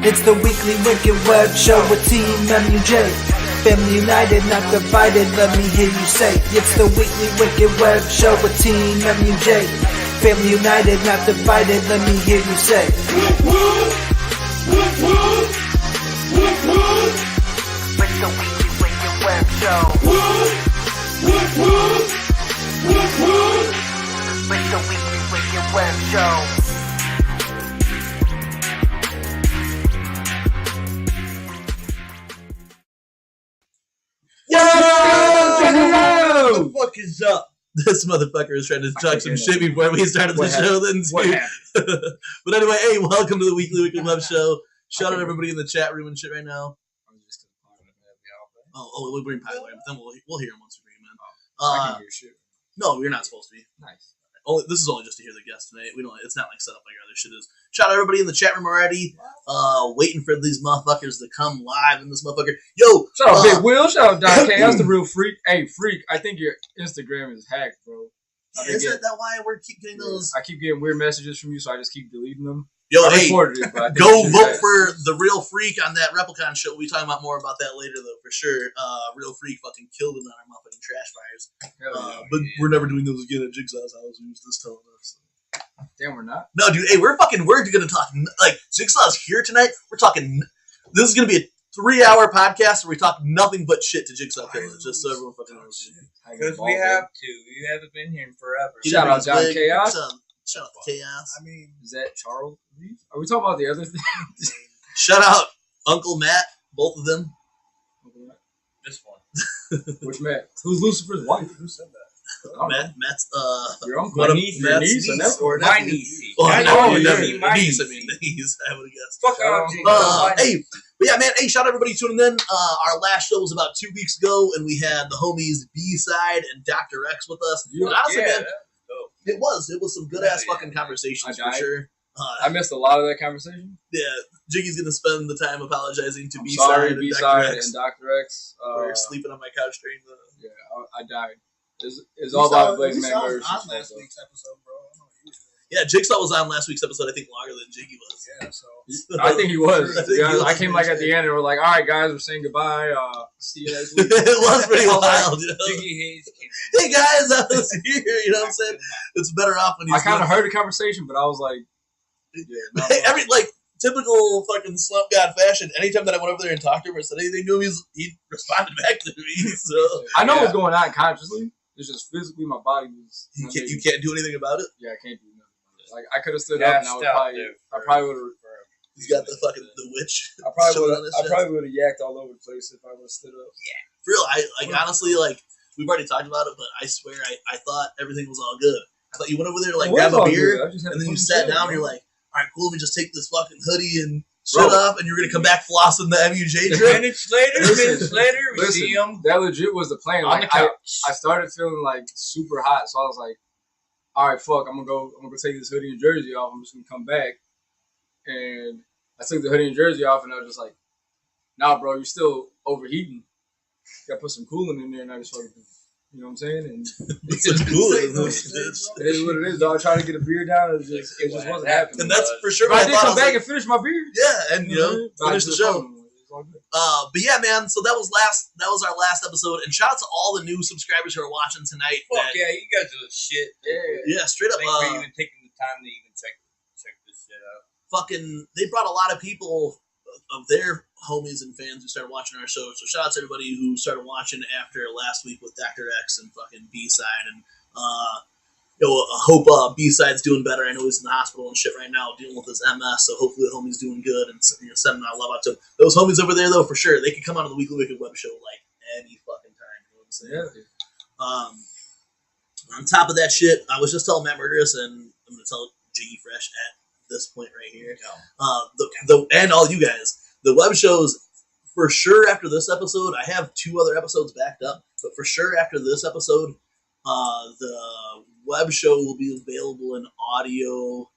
It's the weekly Wicked Web Show with TeamMUJ. Family united, not divided, let me hear you say. It's the weekly Wicked Web Show with TeamMUJ. Family united, not divided, let me hear you say. It's the weekly Wicked Web Show. It's the weekly Wicked Web Show. What the fuck is up? This motherfucker is trying to talk some shit before we started the show. Then but anyway, hey, welcome to the weekly Wicked Web Show. Shout out everybody in the chat room and shit right now. Oh, we'll bring Pilot in, but then we'll hear him once we bring him in. I can hear shit. No, you're not supposed to be. Nice. This is only just to hear the guest tonight. It's not like set up like our other shit is. Shout out everybody in the chat room already. Waiting for these motherfuckers to come live in this motherfucker. Yo, shout out Big Will. Shout out Don K. That's the real freak. Hey, freak. I think your Instagram is hacked, bro. Is that why we keep getting those? I keep getting weird messages from you, so I just keep deleting them. Yo, hey, go vote hacked. for the Real Freak on that Replicon show. We'll be talking about more about that later, though, for sure. Real Freak fucking killed it on our motherfucking trash fires. But we're never doing those again at Jigsaw's house. We was just telling us. Damn, we're not. No, dude. Hey, we're gonna talk like Jigsaw's here tonight. We're talking. This is gonna be a 3-hour podcast where we talk nothing but shit to Jigsaw Killers, just so everyone fucking knows. Because we have to. You haven't been here in forever. Shout out John Chaos. Shout out to Chaos. I mean, is that Charles? Are we talking about the other thing? Shout out Uncle Matt. Both of them. This one. Which Matt? Who's Lucifer's wife? Who said that? Matt's your uncle. My niece. My niece. Oh, I know my niece. I mean, niece. I would have guessed. Fuck off, hey, but yeah, man. Hey, shout out everybody tuning in. Our last show was about 2 weeks ago, and we had the homies B-Side and Devereauxx with us. Yeah, honestly, man, it was some good ass fucking conversations for sure. I missed a lot of that conversation. Yeah, Jiggy's gonna spend the time apologizing to B-Side and Devereauxx for sleeping on my couch during the. Yeah, I died. It's all about Blake Man versus last week's episode, bro. Yeah, Jigsaw was on last week's episode. I think longer than Jiggy was. Yeah, so I think he was. I came like at the end and we're like, all right, guys, we're saying goodbye. See you next week. It was pretty wild. You know? Jiggy hates hey guys, I was here. You know what I'm saying? It's better off when he's. I kind of heard the conversation, but I was like, typical fucking slump god fashion. Anytime that I went over there and talked to him or said anything to him, he responded back to me. So I know what's going on consciously. It's just physically my body was. You can't do anything about it. Yeah, I can't do nothing about it. Like I could have stood up and I probably would have. He's got the fucking the witch. I probably would have yacked all over the place if I would have stood up. Yeah, for real. Honestly, we've already talked about it, but I swear I thought everything was all good. I thought you went over there to grab a beer, and then you sat down. And you're like, all right, cool. Let me just take this fucking hoodie and shit off, and you're gonna come back flossing the MUJ drip. Minutes later, we see him. That legit was the plan. Like I started feeling like super hot, so I was like, all right, fuck, I'm gonna go take this hoodie and jersey off. I'm just gonna come back. And I took the hoodie and jersey off, and I was just like, nah, bro, you're still overheating. You gotta put some coolant in there, and I just fucking, you know what I'm saying? And it's coolant. It is what it is, dog. Trying to get a beer down, it just wasn't happening. And that's for sure. But I did come back and finish my beer. Yeah, and finish the show. But yeah, man. So that was our last episode, and shout out to all the new subscribers who are watching tonight. Fuck yeah, you guys are the shit. Yeah, straight up. Thanks for even taking the time to even check this shit out. Fucking, they brought a lot of people of their homies and fans who started watching our show. So shout out to everybody who started watching after last week with Devereauxx and fucking B-Side, and I hope B-Side's doing better. I know he's in the hospital and shit right now dealing with his MS, so hopefully the homie's doing good and sending our love out to him. Those homies over there, though, for sure, they could come out on the Weekly Wicked Web Show like any fucking time. You know what I'm saying? Yeah. On top of that shit, I was just telling Matt Murderous, and I'm going to tell Jiggy Fresh at this point right here, and all you guys, the web shows, for sure after this episode, I have 2 other episodes backed up, but for sure after this episode, the web show will be available in audio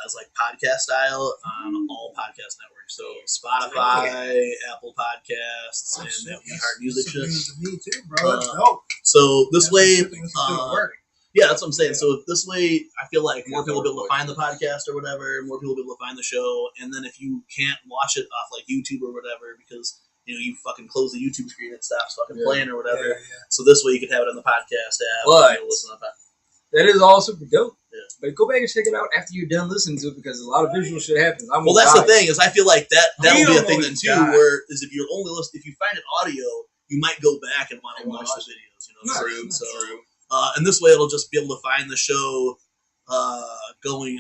as podcast style on all podcast networks. So Spotify, Apple Podcasts, and that We Heart Music shit. Me too, bro. That's dope. So this way, Yeah, that's what I'm saying. So this way, I feel like more people will be able to find the podcast or whatever. More people will be able to find the show. And then if you can't watch it off like YouTube or whatever, because you fucking close the YouTube screen, it stops fucking playing or whatever. Yeah. So this way, you can have it on the podcast app. But listen to that is all super dope. Yeah. But go back and check it out after you're done listening to it because a lot of visual shit happens. Well, that's the thing is I feel like that'll be a thing then too. Where is if you're only listening, if you find it audio, you might go back and want to watch the videos. True. So, and this way it'll just be able to find the show going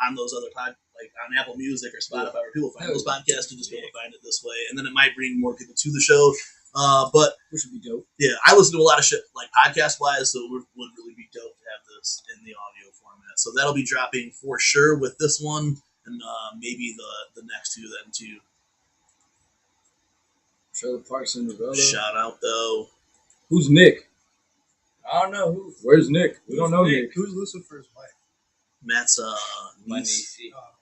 on those other like on Apple Music or Spotify, where people find those podcasts to just be able to find it this way, and then it might bring more people to the show. But which would be dope. Yeah, I listen to a lot of shit like podcast wise, so it would really be dope to have this in the audio format. So that'll be dropping for sure with this one, and maybe the next two then too. Trailer Parks and Devereauxx. Shout out though. Who's Nick? I don't know who. Where's Nick? We don't know Nick. Who's Lucifer's wife? Matt's My niece. niece. Oh,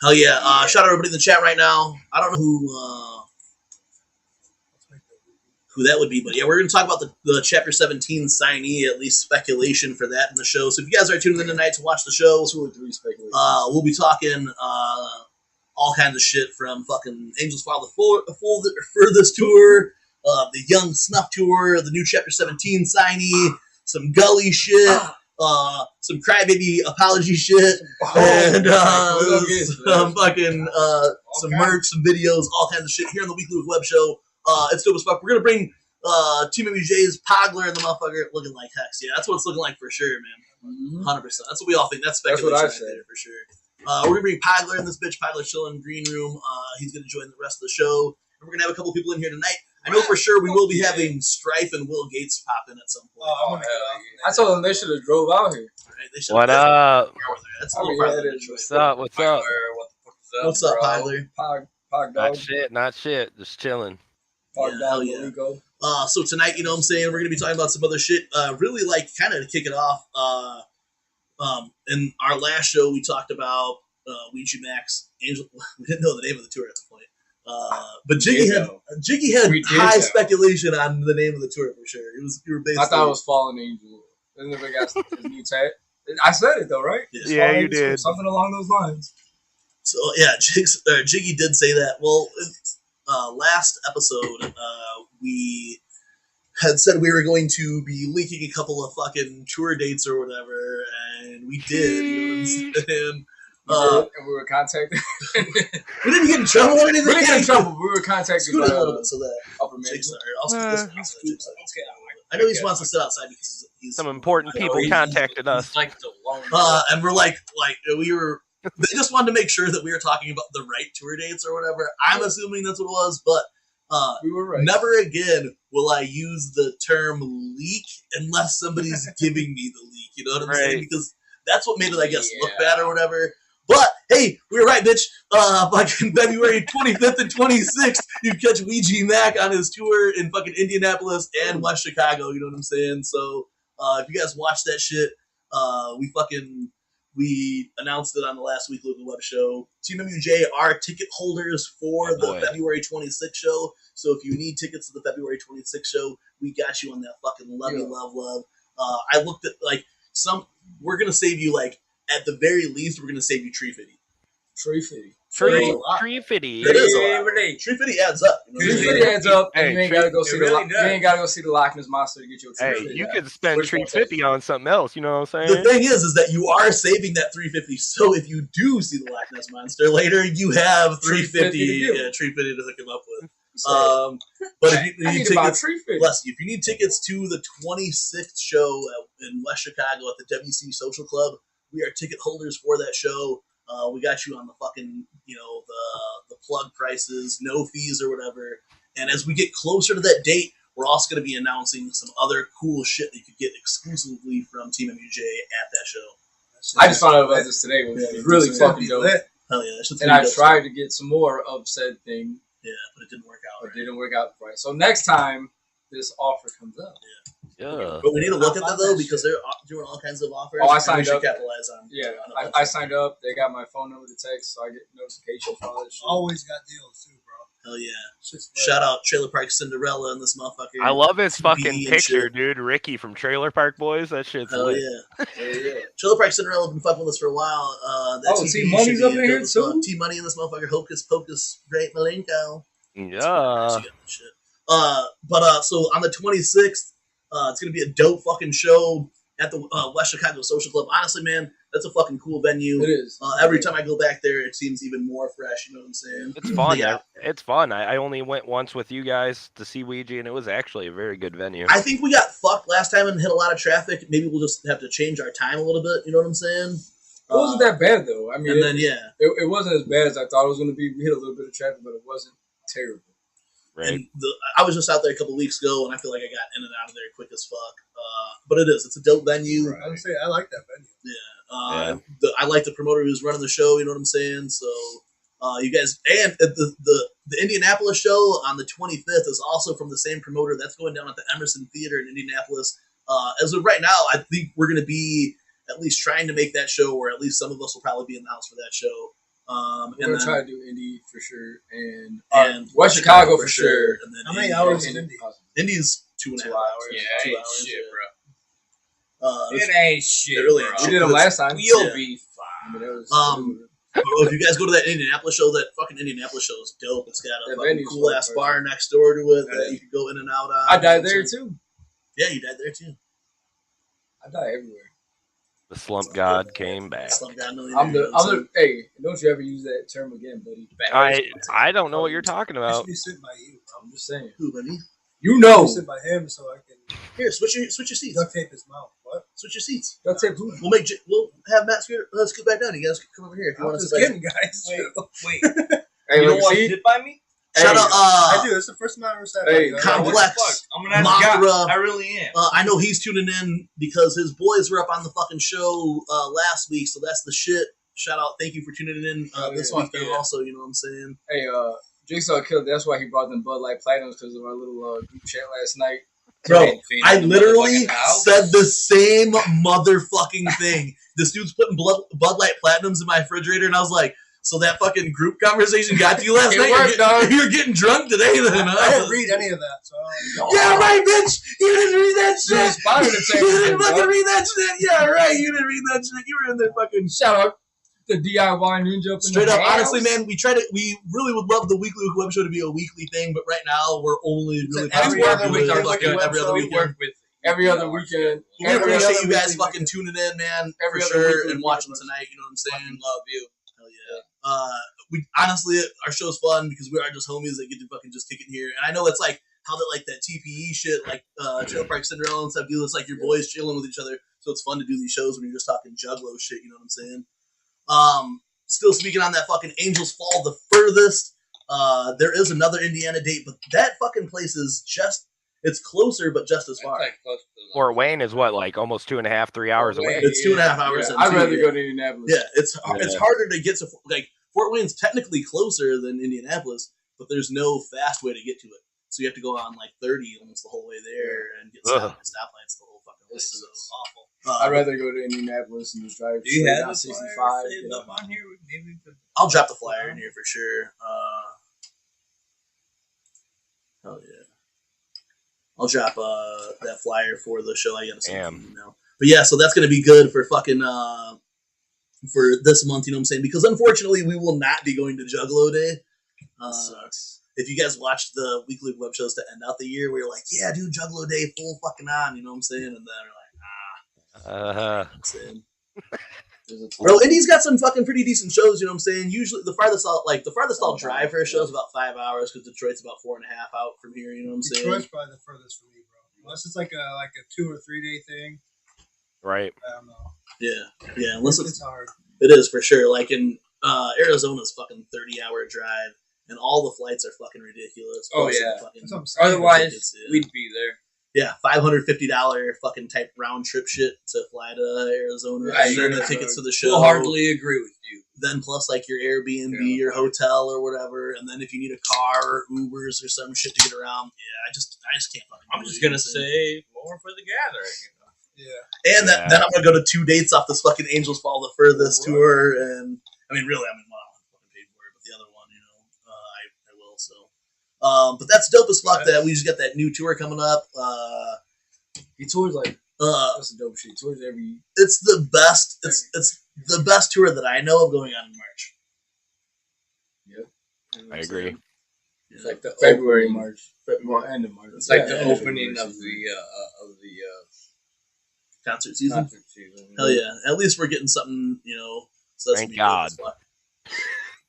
Hell yeah! Shout out everybody in the chat right now. I don't know who that would be, but yeah, we're going to talk about the Chapter 17 signee, at least speculation for that in the show. So if you guys are tuning in tonight to watch the show, 2 or 3 speculations. We'll be talking all kinds of shit from fucking Angels File the Furthest tour, the Young Snuff tour, the new Chapter 17 signee, some Gully shit, some Crybaby apology shit, and some fucking some merch, some videos, all kinds of shit here on the Weekly with Web Show. It's dope as fuck. We're gonna bring TeamMUJ's Pogler and the motherfucker looking like Hex. Yeah, that's what it's looking like for sure, man. 100%. That's what we all think. That's speculation. That's what I said for sure. We're gonna bring Pogler in this bitch. Pogler chilling in the green room. He's gonna join the rest of the show. And we're gonna have a couple people in here tonight. I know for sure we will be having Strife and Will Gates pop in at some point. I told them they should have drove out here. Right, they What up? That's a little farther than Detroit. What's up? What's up? What's up, Pogler? Pog Not dog. shit. Not shit. Just chilling. Pog dog. Yeah. Rico. So tonight, you know what I'm saying, we're going to be talking about some other shit. Really, like, kind of to kick it off, in our last show, we talked about Ouija Max, Angel. We didn't know the name of the tour at the point. But Jiggy had high speculation on the name of the tour for sure. You were basically, I thought it was Fallen Angel. And then we got his new tat. I said it though, right? Yeah, you did. Something along those lines. So yeah, Jiggy did say that. Well, last episode, we had said we were going to be leaking a couple of fucking tour dates or whatever, and we did. You know what I'm saying? And we were contacted. We didn't get in trouble or anything. We didn't get in trouble. We were contacted Scoot by a little bit so that Upper Jake's Management. I know he just wants to sit outside because he's Some important people contacted us. Like the long and we're like we were. They just wanted to make sure that we were talking about the right tour dates or whatever. I'm assuming that's what it was, but we were right. never again will I use the term leak unless somebody's giving me the leak. You know what I'm saying? Because that's what made it, I guess, look bad or whatever. But hey, we were right, bitch. Fucking February 25th and 26th, you catch Ouija Mac on his tour in fucking Indianapolis and West Chicago. You know what I'm saying? So if you guys watch that shit, we announced it on the last week of the web show. TeamMUJ are ticket holders for the February 26th show. So if you need tickets to the February 26th show, we got you on that fucking love. I looked at we're gonna save you at the very least, we're gonna save you Tree Fitty. Tree Fitty. It is a lot. Tree Fitty adds up. Tree Fitty adds up, and you ain't gotta go see you ain't gotta go see the Loch Ness Monster to get your Tree Fitty. Hey, you could spend Tree 50 on something else. You know what I'm saying? The thing is that you are saving that 350. So if you do see the Loch Ness Monster later, you have 350 Tree Fitty to hook him up with. But if you need tickets, bless you. If you need tickets to the 26th show in West Chicago at the WC Social Club, we are ticket holders for that show. We got you on the fucking, the plug prices, no fees or whatever. And as we get closer to that date, we're also going to be announcing some other cool shit that you could get exclusively from TeamMUJ at that show. I just found out about this today. It was really fucking dope. Hell yeah. And I tried to get some more of said thing. Yeah, but it didn't work out. It didn't work out right. So next time this offer comes up. Yeah. But we need to look at that though because they're doing all kinds of offers. Oh, I signed up. Capitalize on. Yeah, I signed up. They got my phone number to text, so I get notifications for all that shit. Always got deals too, bro. Hell yeah. Shout out Trailer Park Cinderella and this motherfucker. I love his TP fucking and picture, shit. dude. Ricky from Trailer Park Boys. That shit's Hell lit. yeah. Trailer Park Cinderella have been fucking with us for a while. Team Money's up in here too? Team Money in this motherfucker. Hocus Pocus, Great Malenko. Yeah. So on the 26th, it's going to be a dope fucking show at the West Chicago Social Club. Honestly, man, that's a fucking cool venue. It is. Every time I go back there, it seems even more fresh. You know what I'm saying? It's fun. Yeah. It's fun. I only went once with you guys to see Ouija, and it was actually a very good venue. I think we got fucked last time and hit a lot of traffic. Maybe we'll just have to change our time a little bit. You know what I'm saying? It wasn't that bad though. I mean, it wasn't as bad as I thought it was going to be. We hit a little bit of traffic, but it wasn't terrible. Right. And I was just out there a couple weeks ago, and I feel like I got in and out of there quick as fuck. But it's a dope venue. Right. I would say I like that venue. Yeah. I like the promoter who's running the show. You know what I'm saying? So you guys, and the Indianapolis show on the 25th is also from the same promoter. That's going down at the Emerson Theater in Indianapolis. As of right now, I think we're going to be at least trying to make that show, or at least some of us will probably be in the house for that show. We're going to try to do Indy for sure, and West Chicago for sure. And then how many hours is Indy? Indy's 2.5 hours. Yeah, 2 ain't hours. shit, Bro. It ain't shit, it really bro. ain't We shit. did them last time. We'll be fine. I mean, it was, If you guys go to that Indianapolis show, that fucking Indianapolis show is dope. It's got a That fucking venue's cool fun, ass right? bar next door to it that you can go in and out on. I died there too. Yeah, you died there too. I die everywhere. The slump god came back. Slump God I'm the hey, don't you ever use that term again, buddy. I don't know what you're talking I should about. be sitting by you. I'm just saying. Who, buddy? You I know. should sit by him so I can Here, switch your seats. duct tape his mouth. What? Switch your seats. That's it. Who? We'll have Matt scoot back down. You guys come over here if you I'm want to just sit back. kidding, guys. Wait. Hey, You look, don't want see? to sit by me? Shout out, I do. It's the first time I ever sat by Hey, you. Complex. What the fuck? I'm gonna have to Mothra. I really am. I know he's tuning in because his boys were up on the fucking show last week, so that's the shit. Shout out, thank you for tuning in this weekend also, you know what I'm saying? Hey, Jigsaw killed. That's why he brought them Bud Light Platinums because of our little group chat last night. Bro, I literally motherfucking house. said the same motherfucking thing. This dude's putting Bud Light Platinums in my refrigerator, and I was like, so that fucking group conversation got to you last It night? worked, dog. You're getting drunk today, then, I huh? didn't read any of that, so I don't know. Yeah, right, bitch! You didn't read that You shit! responded to You didn't everything, fucking dog. read that shit! Yeah, right, you didn't read that shit. You were in there fucking... Shout out to DIY Ninja up in Straight the up, house. honestly, man, we really would love the weekly web show to be a weekly thing, but right now we're only really every possible other to do week, it our fucking web every show, other we weekend. every other weekend. We Every appreciate other you guys weekly fucking tuning in, man, Every for other sure, weekly and watching weekly. tonight. You know what I'm saying? love you. Hell yeah. We honestly, our show's fun because we are just homies that get to fucking just kick it here. And I know it's like how that TPE shit, like Trailer Park Cinderella and stuff, do. It's like your boys chilling with each other, so it's fun to do these shows when you're just talking juggalo shit. You know what I'm saying? Still speaking on that fucking Angels Fall, the Furthest. There is another Indiana date, but that fucking place is it's closer, but just as far. That's like close to Fort Wayne is what, like almost 2.5, 3 hours away. It's 2.5 hours. Yeah, and I'd two, rather yeah. go to Indianapolis. Yeah, it's harder to get to. Like Fort Wayne's technically closer than Indianapolis, but there's no fast way to get to it. So you have to go on like 30 almost the whole way there and get stoplights the whole fucking way. This So is awful. I'd rather go to Indianapolis and just drive. Do you straight have down a 65? flyer you saved know? up on here? Maybe we could. I'll drop the flyer in here for sure. Hell yeah. I'll drop that flyer for the show. I gotta send you an email. But yeah, so that's gonna be good for fucking for this month. You know what I'm saying? Because unfortunately, we will not be going to Juggalo Day. Sucks. If you guys watched the weekly web shows to end out the year, we were like, yeah, dude, Juggalo Day full fucking on. You know what I'm saying? And then we're like, I'm saying. Bro, Indy's got some fucking pretty decent shows, you know what I'm saying? Usually the farthest I'll drive for a show is about 5 hours because Detroit's about 4.5 out from here, you know what I'm saying? Detroit's probably the furthest for me, bro. Unless it's like a 2 or 3 day thing. Right. I don't know. Yeah, unless It's hard. it is for sure. Like in Arizona's fucking 30-hour drive, and all the flights are fucking ridiculous. Oh, Plus yeah. the fucking- That's what I'm saying. Otherwise, tickets, yeah. we'd be there. Yeah, $550 fucking type round trip shit to fly to Arizona, Right, and then the right, tickets right. to the show. We'll hardly agree with you. Then plus like your Airbnb, Yeah. your hotel or whatever, and then if you need a car or Ubers or some shit to get around, yeah, I just can't fucking. I'm do just it, you gonna know what I'm saying? say more for the gathering. Yeah. And then I'm gonna go to 2 dates off this fucking Angels Fall the Furthest tour, and I mean, really, well, I fucking paid for it, but the other one, I will. So But that's dope as fuck that we just got that new tour coming up. He tours like that's a dope shit. He tours every. It's the best. It's the best tour that I know of going on in March. Yep, I agree. It's like the February, March, end of March. It's like Yeah, the end opening of February. the Concert season. concert season. Hell yeah! At least we're getting something, So that's Thank gonna be God. dope as fuck.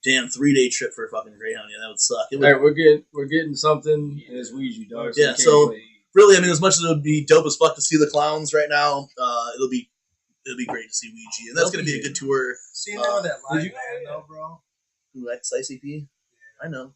Damn, 3-day trip for a fucking Greyhound. Yeah, that would suck. It would, Hey, we're getting something, and it's Ouija, dog. Yeah, you can't so- play. really, I mean, as much as it would be dope as fuck to see the clowns right now, it'll be great to see Ouija, and that's gonna be a good tour. Seeing them with that live you- band, though, bro. Who likes ICP? I know,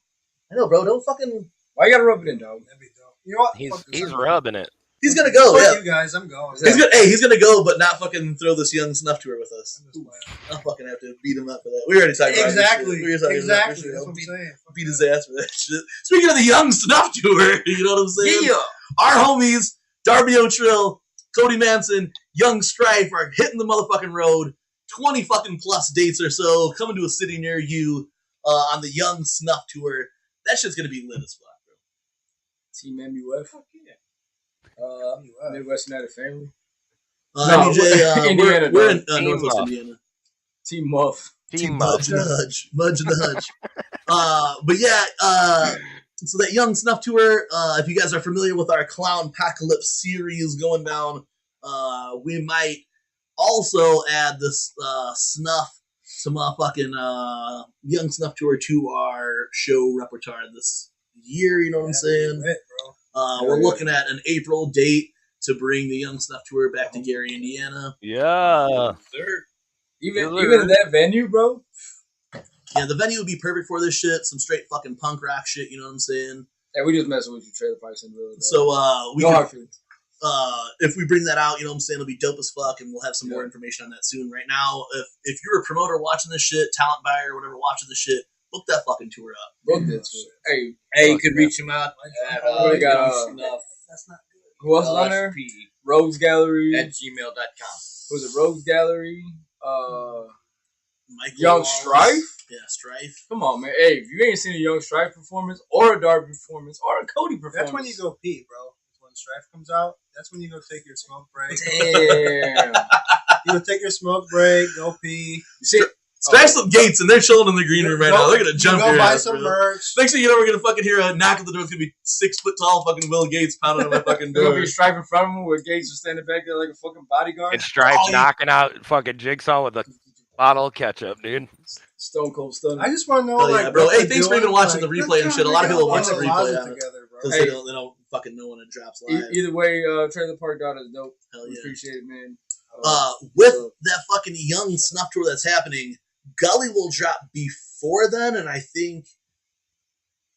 bro. Don't fucking. Why you gotta rub it in, dog? That'd be dope. You know what? He's Fuck this, he's I'm rubbing it. He's gonna go. Fuck Yeah, you guys, I'm going. he's gonna go, but not fucking throw this young Snuff tour with us. I'm just playing. I'll fucking have to beat him up for that. We already talked about Exactly. this shit. We already talked about Exactly. this shit. That's I'll what I'm beat, saying. beat his ass for that shit. Speaking of the young Snuff tour, you know what I'm saying? Our homies, Darby O'Trill, Cody Manson, Young Strife are hitting the motherfucking road. 20 fucking plus dates or so coming to a city near you on the Young Snuff tour. That shit's gonna be lit as fuck, bro. TeamMUJ's. Midwest United Family. No, MJ, Indiana, we're in Team Northwest Muff. Indiana. Team Muff. Team Mudge and the Hudge. Mudge and the Hudge. But yeah, so that Young Snuff tour, if you guys are familiar with our Clown Apocalypse series going down, we might also add this Snuff, some motherfucking Young Snuff tour to our show repertoire this year, you know what I'm saying? Lit, bro. We're looking at an April date to bring the Young Snuff tour back to Gary, Indiana. Yeah. Sir. Even Good. in that venue, bro. Yeah, the venue would be perfect for this shit. Some straight fucking punk rock shit, you know what I'm saying? Hey, we just messing with you, Trailer Parks in the middle. So we no can, hard feelings. if we bring that out, you know what I'm saying, it'll be dope as fuck, and we'll have some more information on that soon. Right now, if you're a promoter watching this shit, talent buyer, whatever, watching this shit, book that fucking tour up. Book this. Hey, Hey, you could reach him out at We got, Snuff That's not good. who else is on there? Rogues Gallery. at gmail.com. Was it Rogues Gallery? Michael Young Walls. Strife? Yeah, Strife. Come on, man. Hey, if you ain't seen a Young Strife performance or a Darby performance or a Cody performance, That's when you go pee, bro. When Strife comes out, that's when you go take your smoke break. Damn. You go take your smoke break, go pee. You see, Strife's some gates, and they're chilling in the green room right now. They're gonna jump Go your buy ass, some bro. merch. Next thing you know, we're gonna fucking hear a knock at the door. It's gonna be 6 foot tall fucking Will Gates pounding on my fucking there's gonna door. be Strife in front of him where Gates is standing back there like a fucking bodyguard. And Strife Oh, yeah. knocking out fucking Jigsaw with a bottle of ketchup, dude. Stone Cold Stun. I just want to know, Hell yeah, like, bro. what Hey, they're thanks for doing, even watching like, the replay and shit. A lot of people watch the in replay closet on it. together, bro. Because Hey. they don't fucking know when it drops live. Either way, Trailer Park God is dope. Hell We yeah. appreciate it, man. With that fucking Young Snuff tour that's happening, Gully will drop before then, and I think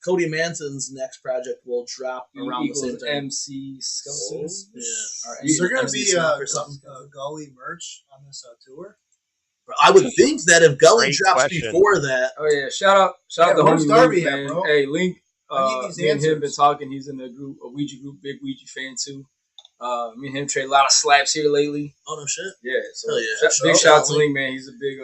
Cody Manson's next project will drop around the same equals time. MC Skeletons. Yeah. Or Is there going to MC be Snuff or something? Gully merch on this tour? I would think that if Gully Great drops question. before that, Oh yeah, shout out Yeah, to where's homie Darby Link, at, man. bro? Hey, Link. I need these Me and him been answers. talking. He's in the group, a Ouija group, big Ouija fan too. Me and him trade a lot of slaps here lately. oh no shit. Yeah, so Hell yeah. big Shout shout out out to Link. Link, man. He's a big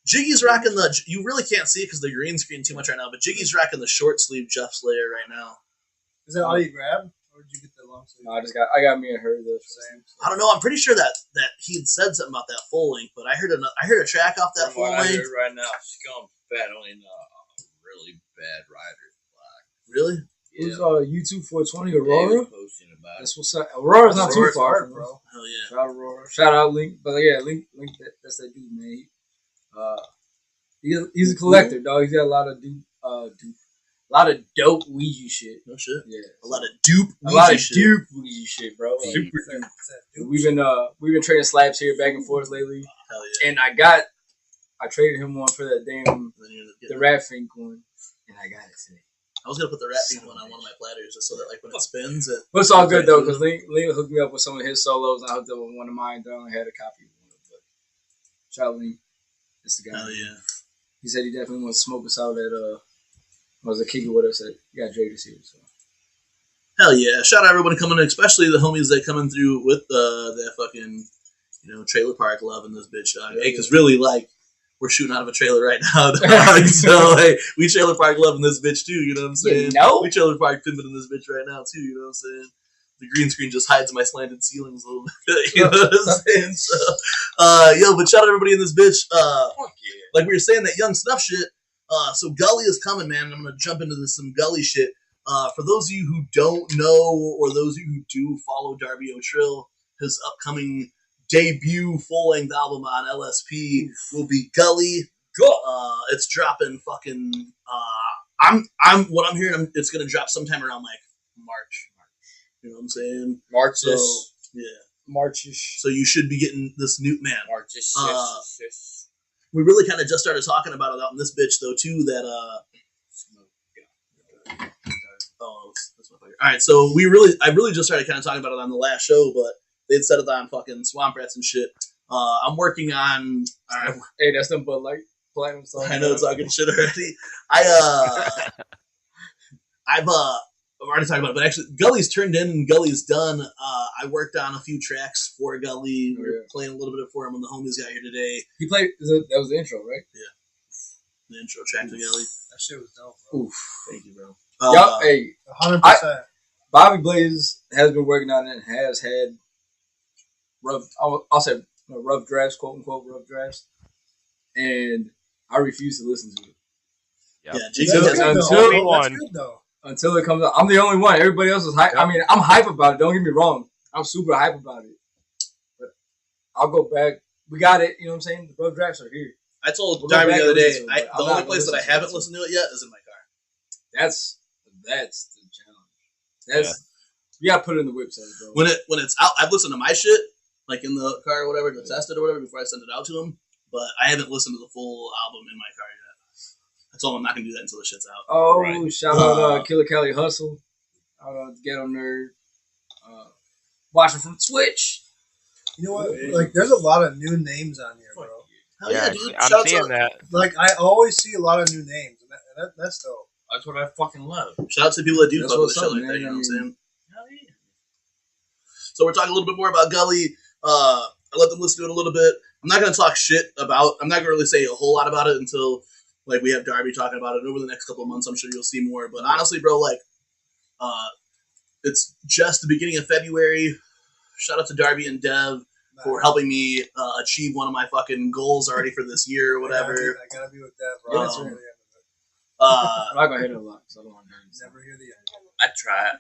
Jiggy's rocking the. You really can't see it because the green screen too much right now, but Jiggy's rocking the short sleeve Jeff Slayer right now. Is that all you grabbed? Or did you get the long sleeve? I got me and her the same. I don't know. I'm pretty sure that he had said something about that full length, but I heard a track off that From full what I length. heard right now, Scum Fat only a really bad rider. Really? Who's Yeah. YouTube 420 They was Aurora? posting about it. That's what's up. Aurora's not too Aurora's far, hard, bro. bro. Hell yeah. Shout out Aurora. Shout out Link. But yeah, Link that's that dude, man. He's a collector, dog. He's got a lot of dope Ouija shit. No shit. Yeah, A lot of dupe. a lot of Ouija shit. dupe Ouija shit, bro. Like, Super dupe. we've been trading slaps here back and forth lately, Hell yeah. and I traded him one for that damn And then you end up the getting- Rat Fink one, and I got it today. I was gonna put the rat pink one on one of my platters just so that like when it spins it. But it's all good though, because Link hooked me up with some of his solos, and I hooked up with one of mine. I only had a copy of one, but shout out Link. It's the guy. Hell yeah. He said he definitely wants to smoke us out at was a kicker with us at Dre this year. So Hell yeah. Shout out everyone coming in, especially the homies that coming through with that fucking trailer park love in this bitch dog. Hey, because really like we're shooting out of a trailer right now. So hey, we trailer park loving this bitch too. You know what I'm saying? We trailer park pimping in this bitch right now too. You know what I'm saying? The green screen just hides my slanted ceilings a little bit. You know what I'm saying? So, but shout out everybody in this bitch. Like we were saying, that young Snuff shit. So Gully is coming, man. I'm gonna jump into some Gully shit. For those of you who don't know, or those of you who do follow Darby O'Trill, his upcoming debut full-length album on LSP will be Gully. It's dropping fucking. What I'm hearing. It's gonna drop sometime around like March. You know what I'm saying? March-ish. So, yeah. March-ish. So you should be getting this new man. March-ish. We really kind of just started talking about it out in this bitch though too. That that's my all right. So I really just started kind of talking about it on the last show, but they'd said it on fucking Swamp Rats and shit. I'm working on. Hey, that's them Bud Light Platinum song. I know, talking shit already. I've already talked about it, but actually, Gully's turned in and Gully's done. I worked on a few tracks for Gully. We were playing a little bit for him when the homies got here today. He played. That was the intro, right? Yeah. The intro track to Gully. That shit was dope, bro. Oof. Thank you, bro. Hey, 100%. Bobby Blaze has been working on it and has had rough, I'll say rough drafts, quote unquote rough drafts, and I refuse to listen to it. Until it comes out. I'm the only one. Everybody else is hype. I mean, I'm hype about it. Don't get me wrong. I'm super hype about it. But I'll go back. We got it. You know what I'm saying? The rough drafts are here. I told Darby the other day, the only place that I haven't listened to it yet is in my car. That's the challenge. You gotta put it in the website, bro. When it's out, I've listened to my shit, like in the car or whatever, to test it or whatever before I send it out to him. But I haven't listened to the full album in my car yet. I told him I'm not gonna do that until the shit's out. Oh, right. Shout out Killer Cali Hustle. Shout out Ghetto Nerd. Watching from Twitch. You know what? Like, there's a lot of new names on here, bro. Hell yeah, dude. I'm seeing that. Like, I always see a lot of new names, and that's dope. That's what I fucking love. Shout out to people that do fuck with the shit like that, you know what I'm saying? Hell yeah. So we're talking a little bit more about Gully. I let them listen to it a little bit. I'm not going to talk shit about. I'm not going to really say a whole lot about it until like we have Darby talking about it. And over the next couple of months, I'm sure you'll see more. But honestly, bro, like, it's just the beginning of February. Shout out to Darby and Dev for helping me achieve one of my fucking goals already for this year or whatever. I gotta be with Dev, bro. I'm not gonna hit it a lot because I don't want to never hear the end. I try.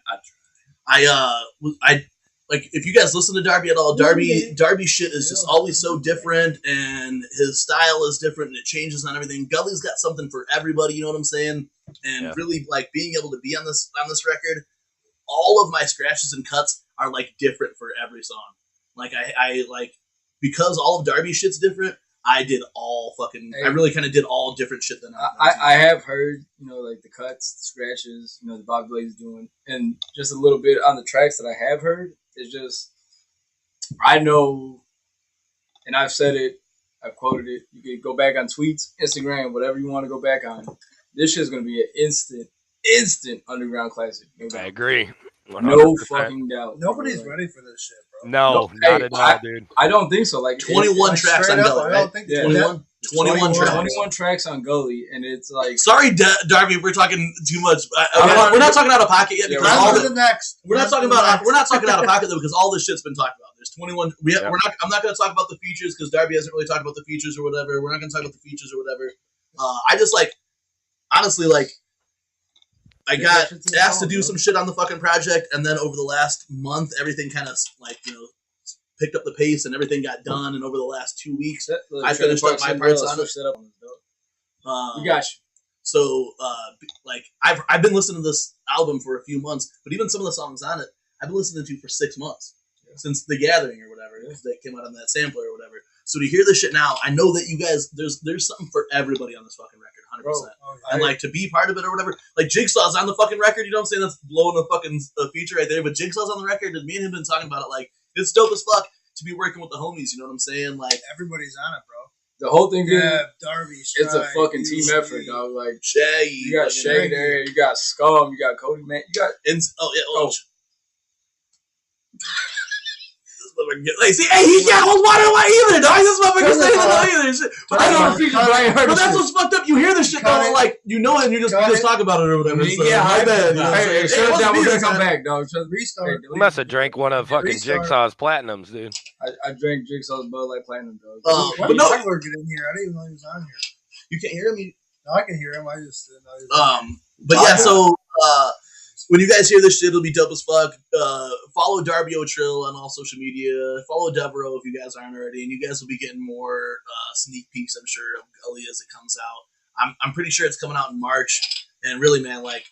I like if you guys listen to Darby at all, Darby shit is just always so different, and his style is different, and it changes on everything. Gully's got something for everybody, you know what I'm saying? And really, like, being able to be on this record, all of my scratches and cuts are like different for every song. Like I like, because all of Darby's shit's different. I did all fucking. I really kind of did all different shit than I have heard, you know, like the cuts, the scratches, you know, the Bobby Blaze doing, and just a little bit on the tracks that I have heard. It's just, I know, and I've said it, I've quoted it. You can go back on tweets, Instagram, whatever you want to go back on. This shit's gonna be an instant underground classic. No doubt. I agree. 100%. No fucking doubt. Nobody's ready for this shit, bro. No, not at all, dude. I don't think so. Like 21 tracks on Gully, right? 21 tracks. 21 tracks on Gully, and it's like. Sorry, Darby, we're talking too much. We're not talking out of pocket yet. Because we're not talking out of pocket though, because all this shit's been talked about. There's 21. I'm not going to talk about the features because Darby hasn't really talked about the features or whatever. We're not going to talk about the features or whatever. I just like, honestly, like. I got asked to do some shit on the fucking project, and then over the last month, everything kind of like, you know, picked up the pace, and everything got done. And over the last 2 weeks, I finished up my parts on it. We got you. So, like, I've been listening to this album for a few months, but even some of the songs on it, I've been listening to for 6 months since The Gathering or whatever that came out on that sampler or whatever. So to hear this shit now, I know that you guys, there's something for everybody on this fucking record, 100%. And like to be part of it or whatever, like Jigsaw's on the fucking record, you know what I'm saying? That's blowing a fucking feature right there. But Jigsaw's on the record, and me and him been talking about it. Like, it's dope as fuck to be working with the homies, you know what I'm saying? Like, everybody's on it, bro. The whole thing is, Darby, it's a fucking team effort, dog. Like Shaggy, you got Shaggy there, you got Scum, you got Cody, man, you got this Like, see, hey, he can't hold water like either, dog. This motherfucker saying it either. Shit. But that's what's fucked up. You hear this shit going like you know it, and you just talk about it or whatever. So, yeah, my bad. You know hey, shut it down. We're gonna come back, dog. Restart. You must have drank one of fucking Jigsaw's platinums, dude. I drank Jigsaw's Bud Light Platinum, dog. But no, I worked in here. I didn't even know he was on here. You can't hear him. No, I can hear him. I just didn't know he was on here. But yeah, so when you guys hear this shit, it'll be dope as fuck. Follow Darby O'Trill on all social media. Follow Devereauxx if you guys aren't already, and you guys will be getting more sneak peeks, I'm sure, of Gully as it comes out. I'm pretty sure it's coming out in March. And really, man, like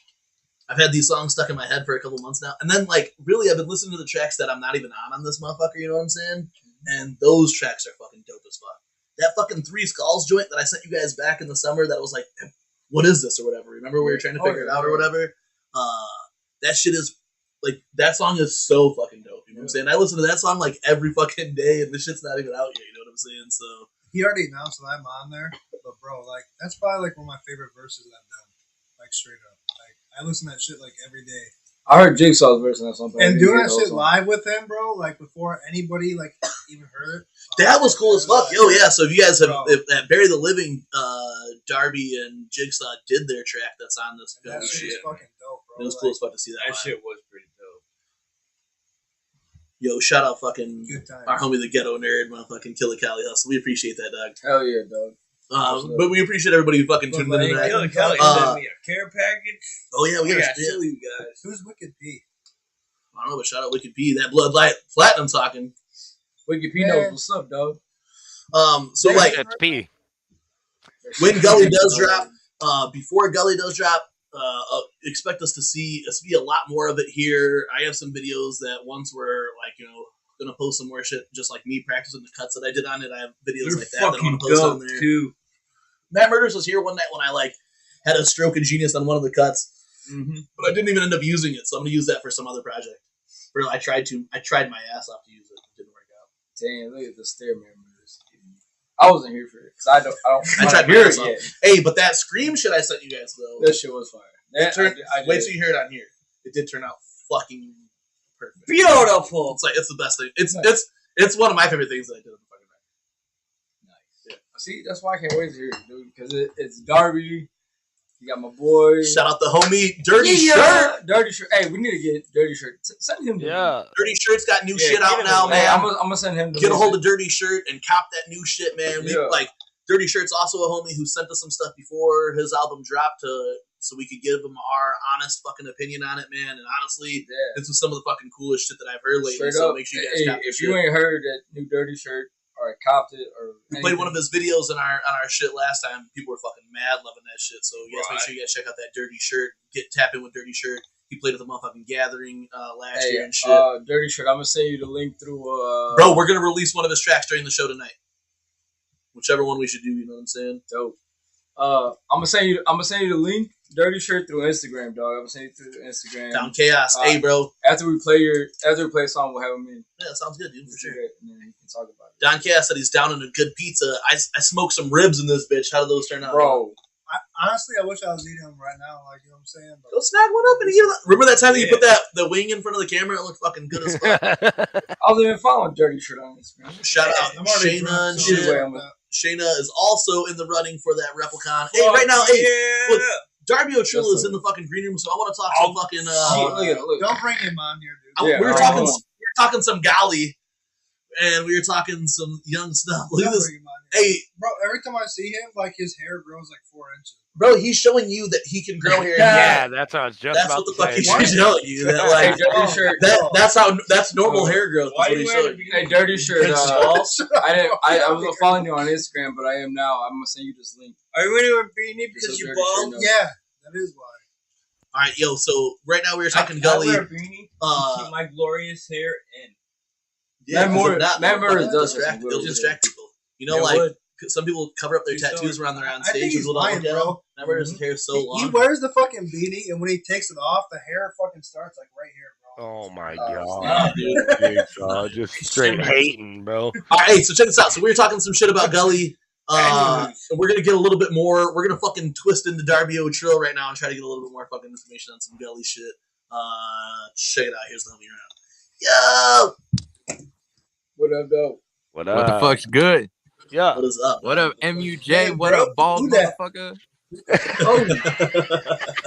I've had these songs stuck in my head for a couple months now, and then like really, I've been listening to the tracks that I'm not even on this motherfucker. You know what I'm saying? And those tracks are fucking dope as fuck. That fucking Three Skulls joint that I sent you guys back in the summer, that was like, what is this or whatever? Remember we were trying to figure it out or whatever? That shit is like, that song is so fucking dope. You know what I'm saying? I listen to that song like every fucking day, and the shit's not even out yet. You know what I'm saying? So he already announced that I'm on there, but bro, like that's probably like one of my favorite verses I've done. Like straight up, like I listen to that shit like every day. I heard Jigsaw's verse on something. And doing that shit live with him, bro, like before anybody like even heard it. That was cool as fuck. Yo, yeah. So if you guys have at Bury the Living, Darby and Jigsaw did their track that's on this shit. That fucking dope, bro. It was cool as fuck to see that. That shit was pretty dope. Yo, shout out fucking Good time. our homie the Ghetto Nerd, motherfucking Killer Cali Hustle. We appreciate that, dog. Hell yeah, dog. But we appreciate everybody who fucking tuned in tonight. Killer Kelly sent me a care package. Oh yeah, we gotta show you guys. Who's Wicked P? I don't know, but shout out Wicked P. That Blood Light Platinum talking. Wicked P knows what's up, dog. So like It's P. when Gully does drop, before Gully does drop, expect us to see a lot more of it here. I have some videos that once were like, you know, gonna post some more shit, just like me practicing the cuts that I did on it. I have videos like that I want to post on there. Too. Matt Murders was here one night when I like had a stroke of genius on one of the cuts, but I didn't even end up using it. So I'm gonna use that for some other project. Or I tried my ass off to use it. It didn't work out. Damn, look at the stair Murders. I wasn't here for it because I don't. I tried my ass off. Hey, but that Scream shit I sent you guys though. That shit was fire. Wait till you hear it on here. It did turn out fucking perfect. Beautiful. It's the best thing. It's one of my favorite things that I did on the fucking record. Nice. Yeah. See, that's why I can't wait to hear it, dude. Because it's Darby. You got my boy. Shout out the homie Dirty Shirt. Dirty Shirt. Hey, we need to get Dirty Shirt. Send him. Yeah. Dirty Shirt's got new shit out now, man. Hey, I'm gonna send him. Get a hold of Dirty Shirt and cop that new shit, man. We like Dirty Shirt's also a homie who sent us some stuff before his album dropped so we could give him our honest fucking opinion on it, man. And honestly, this was some of the fucking coolest shit that I've heard lately. So make sure you guys cop this shit. If you ain't heard that new Dirty Shirt or copped it or we played one of his videos on our shit last time. People were fucking mad loving that shit. So you guys make sure you guys check out that Dirty Shirt. Tap in with Dirty Shirt. He played at the motherfucking Gathering last year and shit. Dirty Shirt. I'm gonna send you the link through. Bro, we're gonna release one of his tracks during the show tonight. Whichever one we should do, you know what I'm saying? Dope. I'm gonna send you the link, Dirty Shirt, through Instagram, dog. I'm gonna send you through Instagram. Down Chaos. Hey, bro. After we play a song, we'll have him in. Yeah, that sounds good, dude, for sure. And then he can talk about it. Don Chaos said he's down in a good pizza. I smoked some ribs in this bitch. How did those turn out? Bro. Honestly, I wish I was eating them right now. Like, you know what I'm saying? But go snag one up and eat it. Remember that time that you put the wing in front of the camera? It looked fucking good as fuck. I was even following Dirty Shirt on Instagram. Shout out Shayna and shit. Shayna is also in the running for that Replicon. Hey, right now, look, Darby O'Trill is in the fucking green room, so I want to talk some fucking. Look. Don't bring him on here, dude. We were talking some Gully, and we were talking some young stuff. Look at this. Hey, bro, every time I see him, like his hair grows like 4 inches. Bro, he's showing you that he can grow hair. Yeah, that's what I was just about to say. That's what the fuck he's showing you. That, that's normal hair growth. Why do you have a Dirty Shirt? I was following you on Instagram, but I am now. I'm gonna send you this link. Are you wearing a beanie because you're bald? Yeah, that is why. All right, yo. So right now we were talking Gully. I wear a beanie to keep my glorious hair in. Yeah, Matt Murray does they'll distract people. You know, like some people cover up their tattoos around they're on stage. I think he's lying, bro. Matt Murray's hair so long. He wears the fucking beanie, and when he takes it off, the hair fucking starts like right here, bro. Oh my god, dude, just straight hating, bro. All right, so check this out. So we were talking some shit about Gully. And we're gonna get a little bit more. We're gonna fucking twist into Darby O'Trill right now and try to get a little bit more fucking information on some Gully shit. Check it out. Here's the homie around. Yo. What up, though? What What the fuck's good? Yeah. What is up? What up, MUJ? Hey, What bro, up, bald who that? motherfucker? Oh.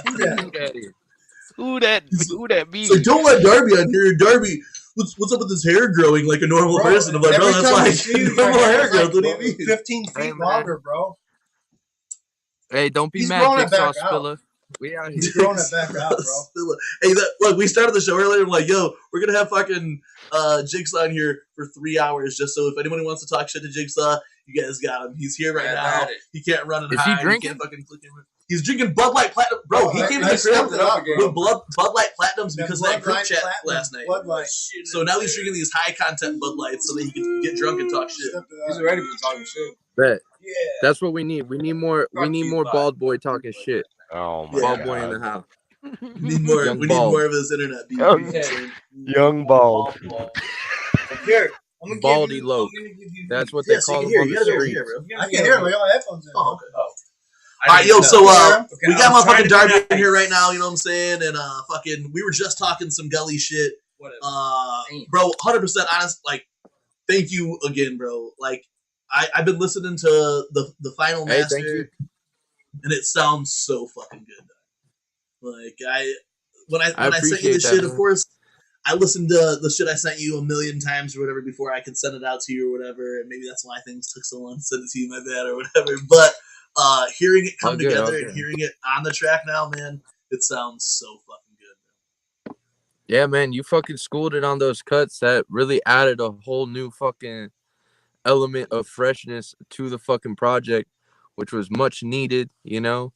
Who that? Look at it. Who that be? So don't let Darby on here. Darby, what's up with his hair growing like a normal Bro, person? I'm like, bro, every that's time we like see you, normal your hair hair's growth. like What do you mean? 15 feet Hey, man. longer, bro. Hey, don't be He's mad, growing it Jigsaw back out. Spiller. We out here. He's growing it back out, bro. Hey, look, we started the show earlier. I'm like, yo, we're gonna have fucking Jigsaw in here for 3 hours, just so if anybody wants to talk shit to Jigsaw, you guys got him. He's here right now. He can't run and Is he hide. drinking? Can't fucking click him. He's drinking Bud Light Platinum, bro. He came in the stepped crib it up, with Bud Light Platinums That because of that Bud group Light chat Platinum, last night. Bud Light. So now he's drinking these high content Bud Lights so that he can get drunk and talk shit. Stepped it He's up. already been talking shit. Bet. Yeah. That's what we need. We need more. We need more bald boy talking shit. Oh my Bald god. boy in the house. We need more. Young We need bald. more of his internet beef. Young bald. Here, I'm gonna Baldy give you, low. I'm gonna give you. That's what they Yes, you call can him hear. on You the gotta go street. here, bro. I can hear him. I got my headphones in. Oh, okay. Oh. All right, yo. So we got I'm trying motherfucking to Darby be in here right now. You know what I'm saying? And fucking, we were just talking some Gully shit. Bro, 100% honest. Like, thank you again, bro. Like, I've been listening to the final Hey, master, thank you. and it sounds so fucking good. Like, when I sent you appreciate the that, shit, man. of course, I listened to the shit I sent you a million times or whatever before I could send it out to you or whatever, and maybe that's why things took so long to send it to you, my bad, or whatever. But hearing it come All good, together all and good. hearing it on the track now, man, it sounds so fucking good. Yeah, man, you fucking schooled it on those cuts that really added a whole new fucking element of freshness to the fucking project, which was much needed. You know,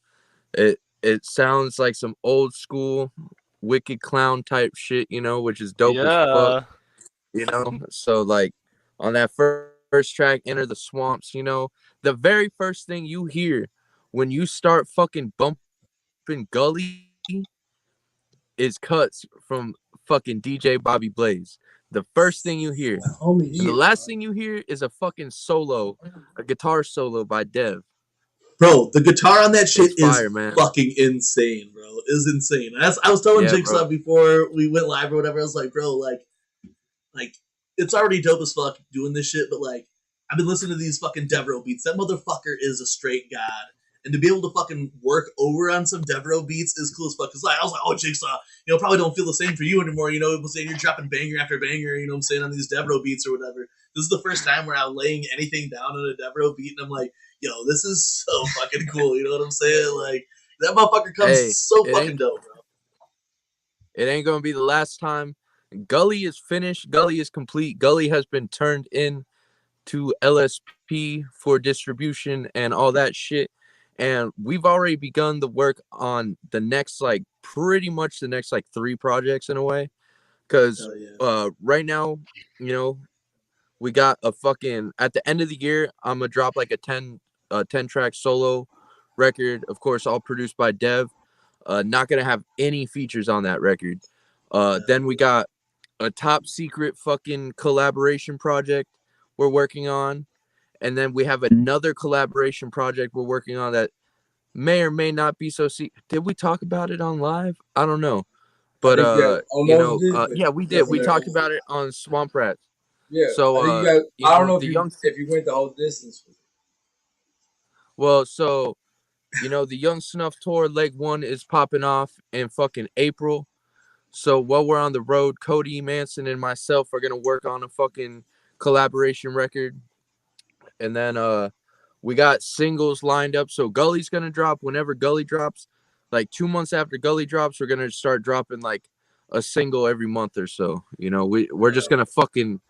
it sounds like some old school Wicked Clown type shit. You know, which is dope as fuck. You know, so like on that first track, Enter the Swamps. You know, the very first thing you hear when you start fucking bumping Gully is cuts from fucking DJ Bobby Blaze. The first thing you hear. Homie, And the last thing you hear is a fucking solo, a guitar solo by Dev. Bro, the guitar on that shit It's fire, is man. fucking insane, bro. It's insane. I was telling Yeah, Jigsaw bro. before we went live or whatever, I was like, bro, like it's already dope as fuck doing this shit, but like I've been listening to these fucking Devereauxx beats. That motherfucker is a straight god. And to be able to fucking work over on some Devereauxx beats is cool as fuck. Cause like I was like, oh, Jigsaw, you know, probably don't feel the same for you anymore. You know, saying you're dropping banger after banger. You know what I'm saying, on these Devereauxx beats or whatever. This is the first time where I'm laying anything down on a Devereauxx beat, and I'm like, yo, this is so fucking cool. You know what I'm saying? Like that motherfucker comes so fucking dope, bro. It ain't gonna be the last time. Gully is finished. Gully is complete. Gully has been turned in to LSP for distribution and all that shit. And we've already begun the work on the next, like, pretty much the next, like, 3 projects in a way. Because right now, you know, we got a fucking, at the end of the year, I'm going to drop, like, a 10-track solo record. Of course, all produced by Dev. Not going to have any features on that record. Then we got a top secret fucking collaboration project we're working on. And then we have another collaboration project we're working on that may or may not be so secret. Did we talk about it on live? I don't know. But you know, yeah, we did. We talked about it on Swamp Rats. Yeah. So I don't know if you went the whole distance with it. Well, so you know, the Young Snuff tour leg 1 is popping off in fucking April. So while we're on the road, Cody Manson and myself are gonna work on a fucking collaboration record. And then we got singles lined up. So Gully's gonna drop whenever Gully drops. Like 2 months after Gully drops, we're gonna start dropping like a single every month or so. You know, we're just gonna fucking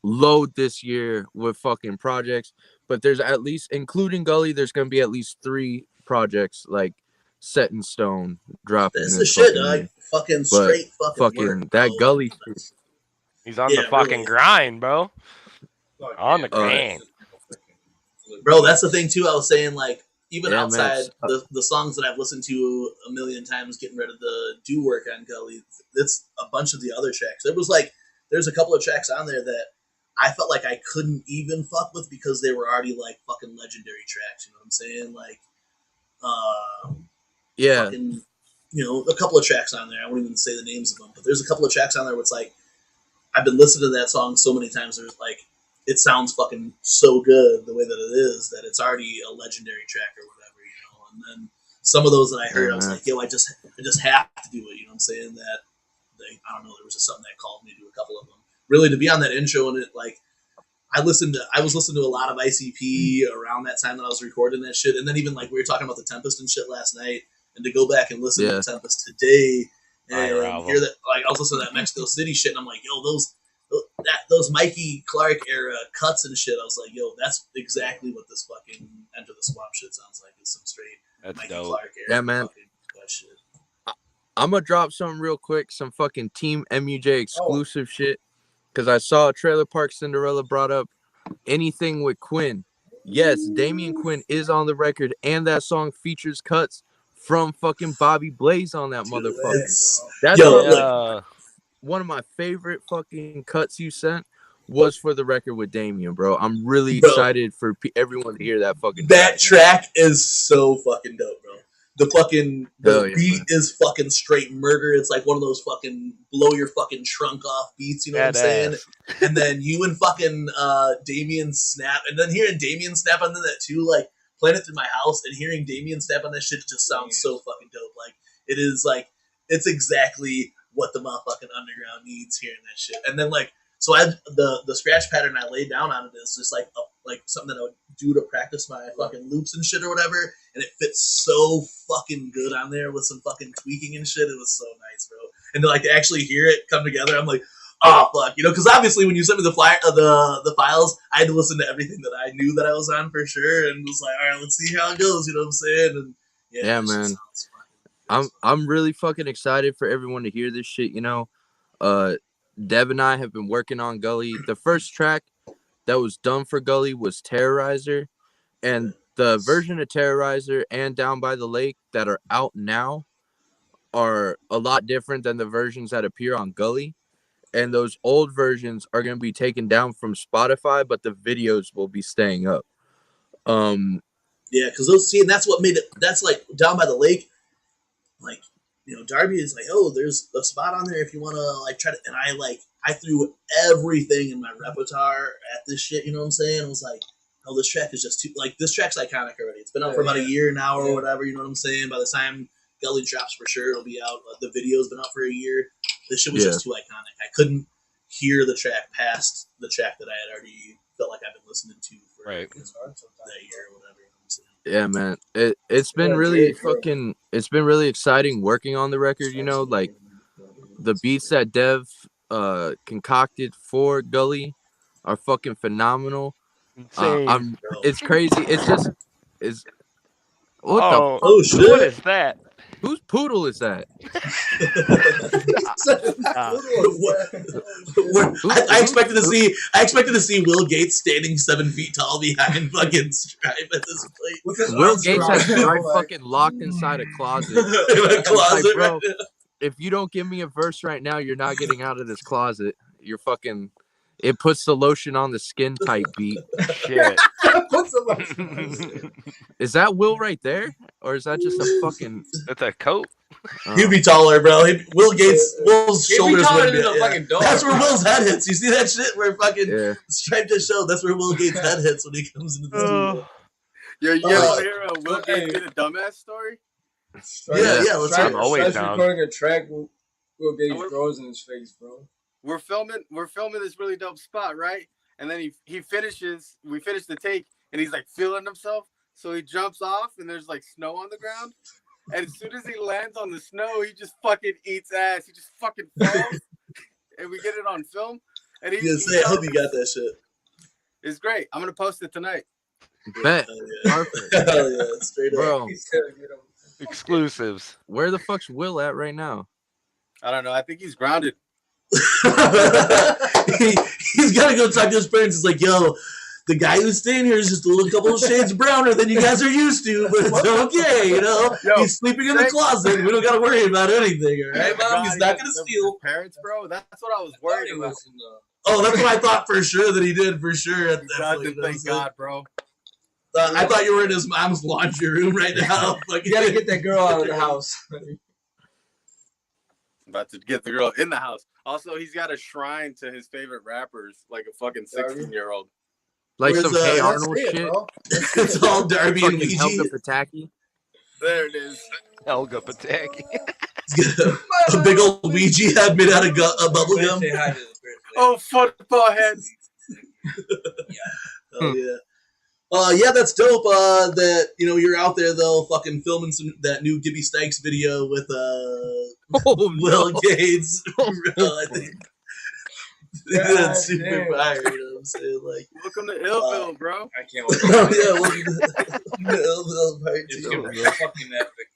load this year with fucking projects. But there's at least, including Gully, there's gonna be at least 3 projects like set in stone dropping. That's the shit, dog. Fucking straight fucking work, that Gully. He's on the fucking grind, bro. On the grind. Bro, that's the thing too. I was saying, like, even Yeah, outside man, the songs that I've listened to a million times, getting ready to do work on Gully, it's a bunch of the other tracks. There's a couple of tracks on there that I felt like I couldn't even fuck with because they were already like fucking legendary tracks. You know what I'm saying? Like, yeah, fucking, you know, a couple of tracks on there. I won't even say the names of them, but there's a couple of tracks on there where it's like I've been listening to that song so many times. There's like it sounds fucking so good the way that it is that it's already a legendary track or whatever, you know. And then some of those that I heard, I was like, yo, I just have to do it. You know what I'm saying? That I don't know, there was just something that called me to do a couple of them. Really, to be on that intro and it like. I was listening to a lot of ICP around that time that I was recording that shit, and then even like we were talking about the Tempest and shit last night, and to go back and listen to the Tempest today and hear that, like I was listening to that Mexico City shit, and I'm like, yo, those Mikey Clark era cuts and shit. I was like, yo, that's exactly what this fucking Enter the Swamp shit sounds like. It's some straight Mikey Clark era. Yeah, man. Shit. I'm gonna drop something real quick, some fucking Team MUJ exclusive shit. Because I saw Trailer Park Cinderella brought up anything with Quinn. Yes, Damian Quinn is on the record, and that song features cuts from fucking Bobby Blaze on that motherfucker. That's one of my favorite fucking cuts you sent was for the record with Damian, bro. I'm really excited for everyone to hear that fucking That track is so fucking dope, bro. The beat is fucking straight murder. It's like one of those fucking blow your fucking trunk off beats, you know what I'm saying? And then you and fucking Damien snap, and then hearing Damien snap on that too, like playing it through my house and hearing Damien snap on that shit just sounds so fucking dope. Like it is like it's exactly what the motherfucking underground needs hearing that shit. And then like so the scratch pattern I laid down on it is just like something that I would do to practice my fucking loops and shit or whatever, and it fits so fucking good on there with some fucking tweaking and shit. It was so nice, bro. And to like to actually hear it come together, I'm like, oh fuck, you know, because obviously when you sent me the files, I had to listen to everything that I knew that I was on for sure, and was like, all right, let's see how it goes. You know what I'm saying? And yeah man, I'm really fucking excited for everyone to hear this shit. You know, Dev and I have been working on Gully. The first track that was done for Gully was Terrorizer, and the version of Terrorizer and Down by the Lake that are out now are a lot different than the versions that appear on Gully, and those old versions are going to be taken down from Spotify, but the videos will be staying up. Yeah, because and that's what made it. That's like Down by the Lake, like. You know, Darby is like, oh, there's a spot on there if you want to like try to. And I threw everything in my repertoire at this shit. You know what I'm saying? I was like, oh, this track is just too like this track's iconic already. It's been out for about a year now or whatever. You know what I'm saying? By the time Gully drops, for sure it'll be out. The video's been out for a year. This shit was just too iconic. I couldn't hear the track past the track that I had already felt like I've been listening to for that year or whatever. Yeah, man. It's been really fucking. It's been really exciting working on the record. You know, like the beats that Dev concocted for Gully are fucking phenomenal. It's crazy. It's just what shit. What is that? Whose poodle is that? I expected to see Will Gates standing 7 feet tall behind fucking Strife at this place. Will Gates has Strife fucking locked inside a closet. Like, bro, if you don't give me a verse right now, you're not getting out of this closet. You're fucking. It puts the lotion on the skin type beat. Shit. Is that Will right there? Or is that just a fucking... That's a coat? He'd be taller, bro. Will's shoulders would be... fucking dog. That's where Will's head hits. You see that shit? Where fucking Stripe just showed. That's where Will Gates' head hits when he comes into the studio. You want to hear Will Gates get a dumbass story? Yeah, let's hear it. I'm always down. Recording a track, Will Gates throws in his face, bro. We're filming this really dope spot, right? And then we finish the take, and he's like feeling himself. So he jumps off, and there's like snow on the ground. And as soon as he lands on the snow, he just fucking eats ass. He just fucking falls. And we get it on film. And I hope you got that shit. It's great. I'm gonna post it tonight. Bet. Perfect. Hell yeah, straight up. Bro. Exclusives. Where the fuck's Will at right now? I don't know. I think he's grounded. He's got to go talk to his parents. It's like, yo, the guy who's staying here is just a couple of shades browner than you guys are used to, but it's okay, you know? He's sleeping in the closet. We don't got to worry about anything, all right, Mom? He's not going to steal. Parents, bro, that's what I was worried about. Oh, that's what I thought for sure that he did, for sure. At that point, thank God, bro. I thought you were in his mom's laundry room right now. You got to get that girl out of the house. about to get the girl in the house. Also, he's got a shrine to his favorite rappers, like a fucking 16-year-old. Like Where's some the- Hey Let's Arnold see it, shit. bro. It's all Darby and Fucking Helga Ouija. Pataki. There it is. Helga Pataki. A big old Ouija head made out of bubble gum. Say hi to the first Oh, football head. Oh yeah. Yeah, that's dope. That you're out there though, fucking filming that new Gibby Stykes video with Will Gates. I think that's super fire. You know what I'm saying? Like, Welcome to Illville, bro. I can't wait. oh yeah, well, It's gonna be fucking epic.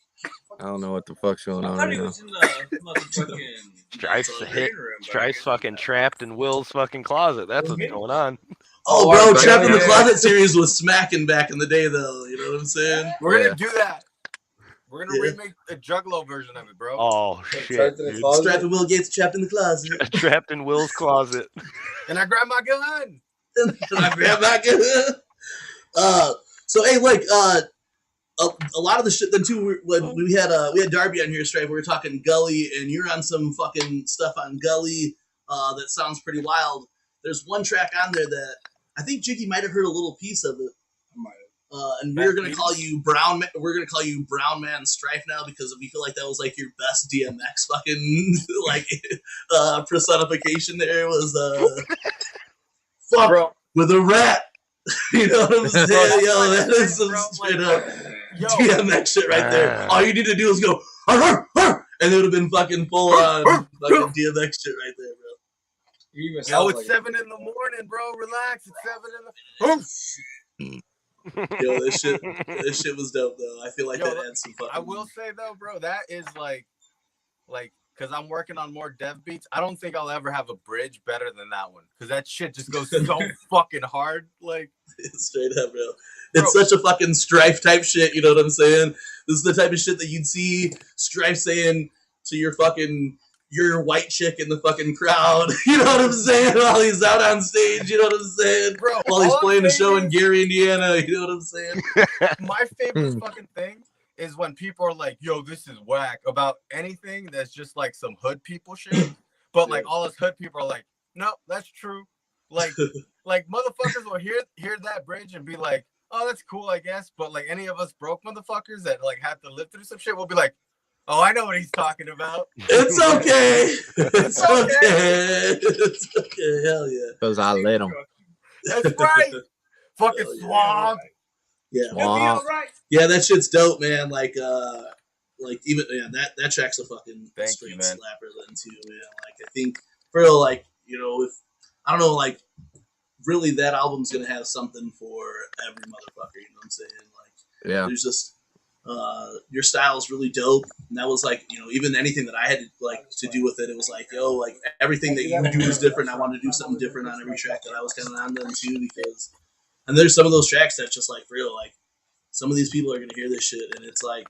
I don't know what the fuck's going I on thought right he now. was in the motherfucking Strife's green room, but I Strife's guess fucking not. trapped in Will's fucking closet. That's what's going on. oh, bro, Oh, Trapped in the yeah. Closet series was smacking back in the day, though. You know what I'm saying? We're Yeah. gonna do that. We're gonna Yeah. remake a Juggalo version of it, bro. Oh shit, Trapped in the dude. closet? Strapped and Will Gates trapped in the closet. Trapped in Will's closet. And I grabbed my gun. And I grabbed back in. So hey, like a lot of the shit then too. When we had Darby on here, Strife, we were talking Gully, and you're on some fucking stuff on Gully that sounds pretty wild. There's one track on there that I think Jiggy might have heard a little piece of it. And we're gonna call you Brown. We're gonna call you Brown Man Strife now because we feel like that was like your best DMX fucking like personification. There was fuck Bro. with a rat. You know what I'm saying? Yo, that is some Bro, straight like, up Yo, DMX shit right there. All you need to do is go, "Arr, arr," and it would have been fucking full on fucking DMX shit right there, bro. You even yo, sound it's like 7 in the morning, bro. Relax. It's 7 in the. Yo, this shit was dope though. I feel like Yo, that adds some fucking. I will say though, bro, that is like, because I'm working on more dev beats. I don't think I'll ever have a bridge better than that one. Because that shit just goes so fucking hard. Like, Straight up, bro. It's such a fucking Strife type shit. You know what I'm saying? This is the type of shit that you'd see Strife saying to your white chick in the fucking crowd. You know what I'm saying? While he's out on stage. You know what I'm saying? bro, While he's all I'm playing a show saying in Gary, Indiana. You know what I'm saying? my favorite fucking thing is when people are like, yo, this is whack about anything that's just like some hood people shit. But like all us hood people are like, no, that's true. Like motherfuckers will hear that bridge and be like, oh, that's cool, I guess. But like any of us broke motherfuckers that like have to live through some shit, we'll be like, oh, I know what he's talking about. It's okay. It's okay. It's okay. Hell yeah. Because I let him. That's right. Fucking Hell yeah. swamp. Yeah. Swamp. Yeah, that shit's dope, man. Like even that track's a fucking Thank straight you, man. slapper then too, man. Like I think for real, like, if I don't know, like really that album's gonna have something for every motherfucker, you know what I'm saying? Like Yeah. there's just your style is really dope. And that was like, even anything that I had to do with it, it was like, yo, like everything that you do is different. I wanted to do something different on every track that I was kind of on them too, because and there's some of those tracks that's just like for real, like some of these people are gonna hear this shit and it's like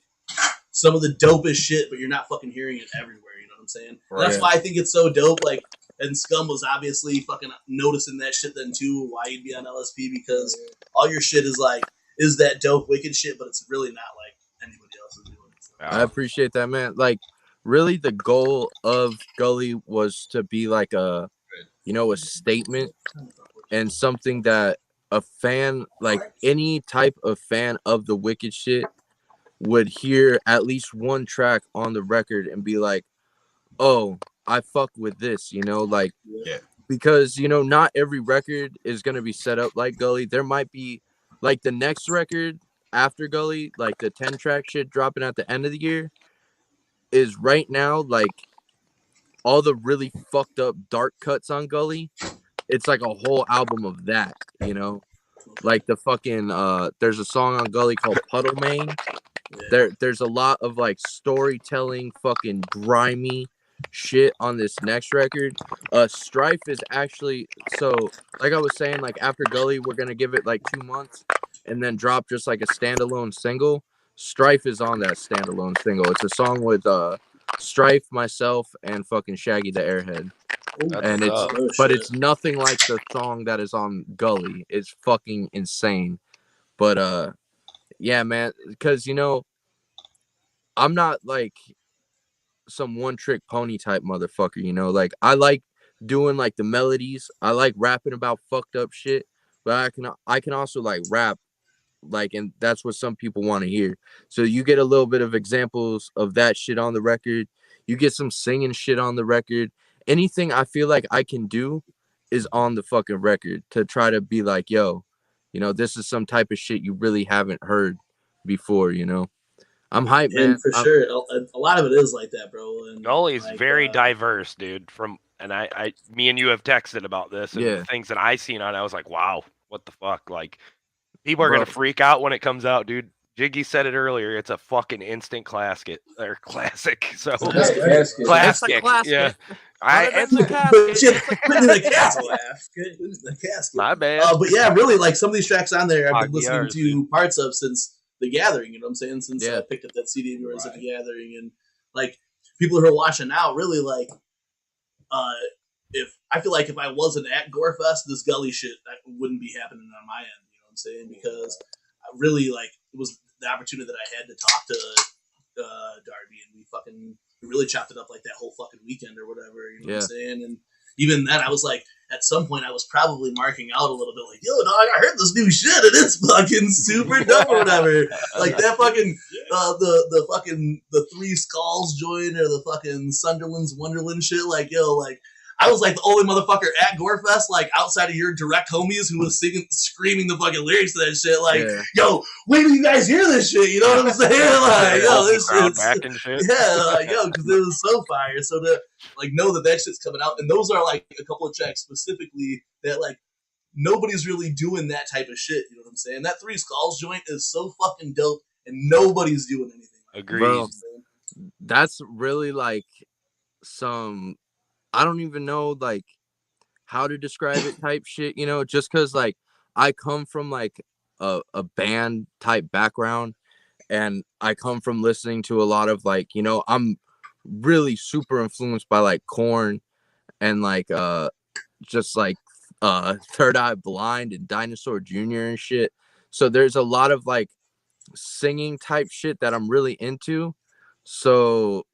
some of the dopest shit, but you're not fucking hearing it everywhere, you know what I'm saying? Right. That's why I think it's so dope, like, and Scum was obviously fucking noticing that shit then too, why you'd be on LSP, because all your shit is like, is that dope, wicked shit, but it's really not like anybody else is doing it. So. I appreciate that, man. Like, really, the goal of Gully was to be like a statement and something that a fan, like any type of fan of the wicked shit, would hear at least one track on the record and be like, oh, I fuck with this, like, because, not every record is going to be set up like Gully. There might be, like, the next record after Gully, like the 10-track shit dropping at the end of the year, is right now, like, all the really fucked up dark cuts on Gully. It's like a whole album of that, like the fucking, there's a song on Gully called Puddle Main. There's a lot of like storytelling, fucking grimy shit on this next record. Strife is actually, so like I was saying, like after Gully, we're gonna give it like 2 months and then drop just like a standalone single. Strife is on that standalone single. It's a song with Strife, myself, and fucking Shaggy the Airhead. And it's nothing like the song that is on Gully. It's fucking insane. But yeah, man, because I'm not like some one trick pony type motherfucker, you know. Like I like doing like the melodies. I like rapping about fucked up shit, but I can also like rap like, and that's what some people want to hear. So you get a little bit of examples of that shit on the record. You get some singing shit on the record. Anything I feel like I can do is on the fucking record to try to be like, yo, you know, this is some type of shit you really haven't heard before, you know. I'm hyped, man. And for sure, a lot of it is like that, bro. And Gully's like, very diverse, dude. Me and you have texted about this, and the things that I seen on it, I was like, wow, what the fuck? Like, people are gonna freak out when it comes out, dude. Jiggy said it earlier. It's a fucking instant classic. So classic. Yeah. It's a casket. My bad. But yeah, really, like some of these tracks on there I've been listening to parts of since The Gathering, you know what I'm saying? Since I picked up that CD of yours at The Gathering. And like people who are watching now, really like if I feel like if I wasn't at Gorefest, this Gully shit wouldn't be happening on my end, you know what I'm saying? Because I really like it was the opportunity that I had to talk to Darby, and we really chopped it up like that whole fucking weekend or whatever, you know what I'm saying? And even then I was like, at some point I was probably marking out a little bit like, yo, dog, I heard this new shit and it's fucking super dope or whatever. Like that fucking the Three Skulls joint or the fucking Sunderland's Wonderland shit, like, yo, like I was like the only motherfucker at Gorefest, like outside of your direct homies, who was screaming the fucking lyrics to that shit. Like, yo, wait till you guys hear this shit. You know what I'm saying? Like, yo, this shit's, like, yo, because it was so fire. So to like know that shit's coming out, and those are like a couple of tracks specifically that like nobody's really doing that type of shit. You know what I'm saying? That Three Skulls joint is so fucking dope, and nobody's doing anything. Agreed. Bro, that's really like some. I don't even know like how to describe it type shit, you know, just because like I come from like a band type background, and I come from listening to a lot of like, you know, I'm really super influenced by like Korn and like just like Third Eye Blind and Dinosaur Jr. and shit. So there's a lot of like singing type shit that I'm really into. So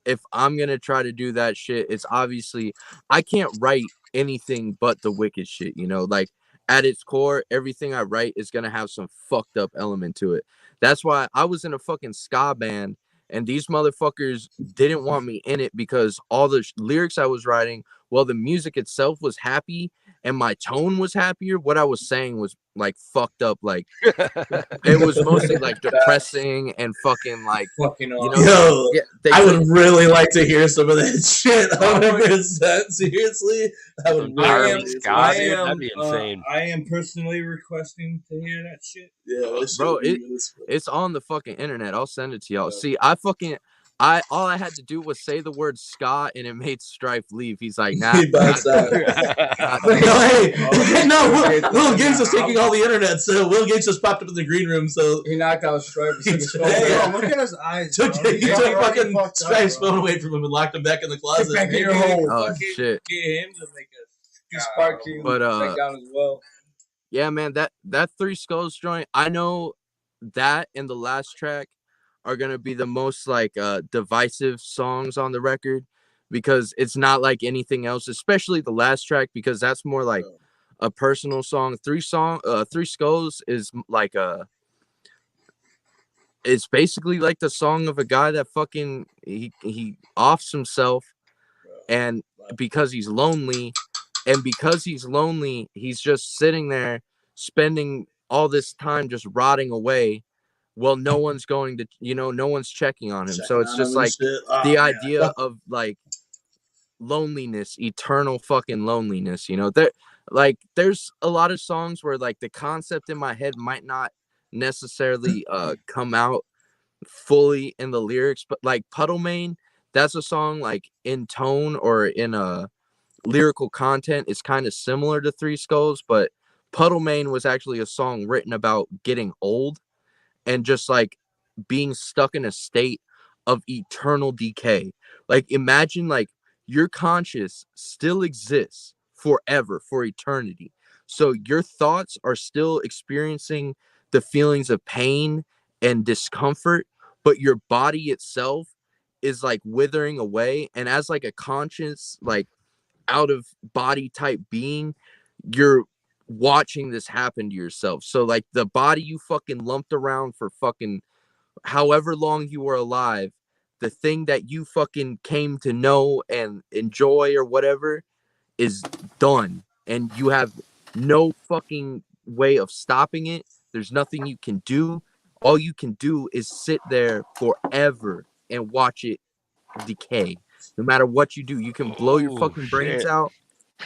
if I'm gonna try to do that shit, it's obviously I can't write anything but the wicked shit, you know, like at its core, everything I write is gonna have some fucked up element to it. That's why I was in a fucking ska band, and these motherfuckers didn't want me in it because all the lyrics I was writing, well, the music itself was happy and my tone was happier. What I was saying was like fucked up, like it was mostly like depressing and fucking like, you know, I would really like to hear some of that shit. 100%. Seriously, I would really. That'd be insane. I am personally requesting to hear that shit. Yeah, bro, it's on the fucking internet. I'll send it to y'all. See, all I had to do was say the word ska, and it made Strife leave. He's like, nah. He bounced out. Will Gates is taking all the internet, so Will Gates just popped up in the green room, so he knocked out Strife. Look at his eyes. He took fucking Strife's phone away from him and locked him back in the closet. Back in your hole. Oh shit. Get him to make a Spark King back down as well. Yeah, man, that Three Skulls joint, I know that and the last track are gonna be the most like divisive songs on the record, because it's not like anything else, especially the last track, because that's more like a personal song. Three Skulls is like it's basically like the song of a guy that fucking he offs himself, and because he's lonely, he's just sitting there spending all this time just rotting away. Well, no one's going to, you know, no one's checking on him. So it's just like the idea of like loneliness, eternal fucking loneliness, you know. There's a lot of songs where like the concept in my head might not necessarily come out fully in the lyrics, but like Puddle Main, that's a song like in tone or in a lyrical content is kind of similar to Three Skulls, but Puddle Main was actually a song written about getting old and just like being stuck in a state of eternal decay. Like imagine like your conscious still exists forever, for eternity. So your thoughts are still experiencing the feelings of pain and discomfort, but your body itself is like withering away, and as like a conscious, like out of body type being, you're watching this happen to yourself. So like the body you fucking lumped around for fucking however long you were alive, the thing that you fucking came to know and enjoy or whatever is done, and you have no fucking way of stopping it. There's nothing you can do. All you can do is sit there forever and watch it decay. No matter what you do, you can blow your fucking brains out.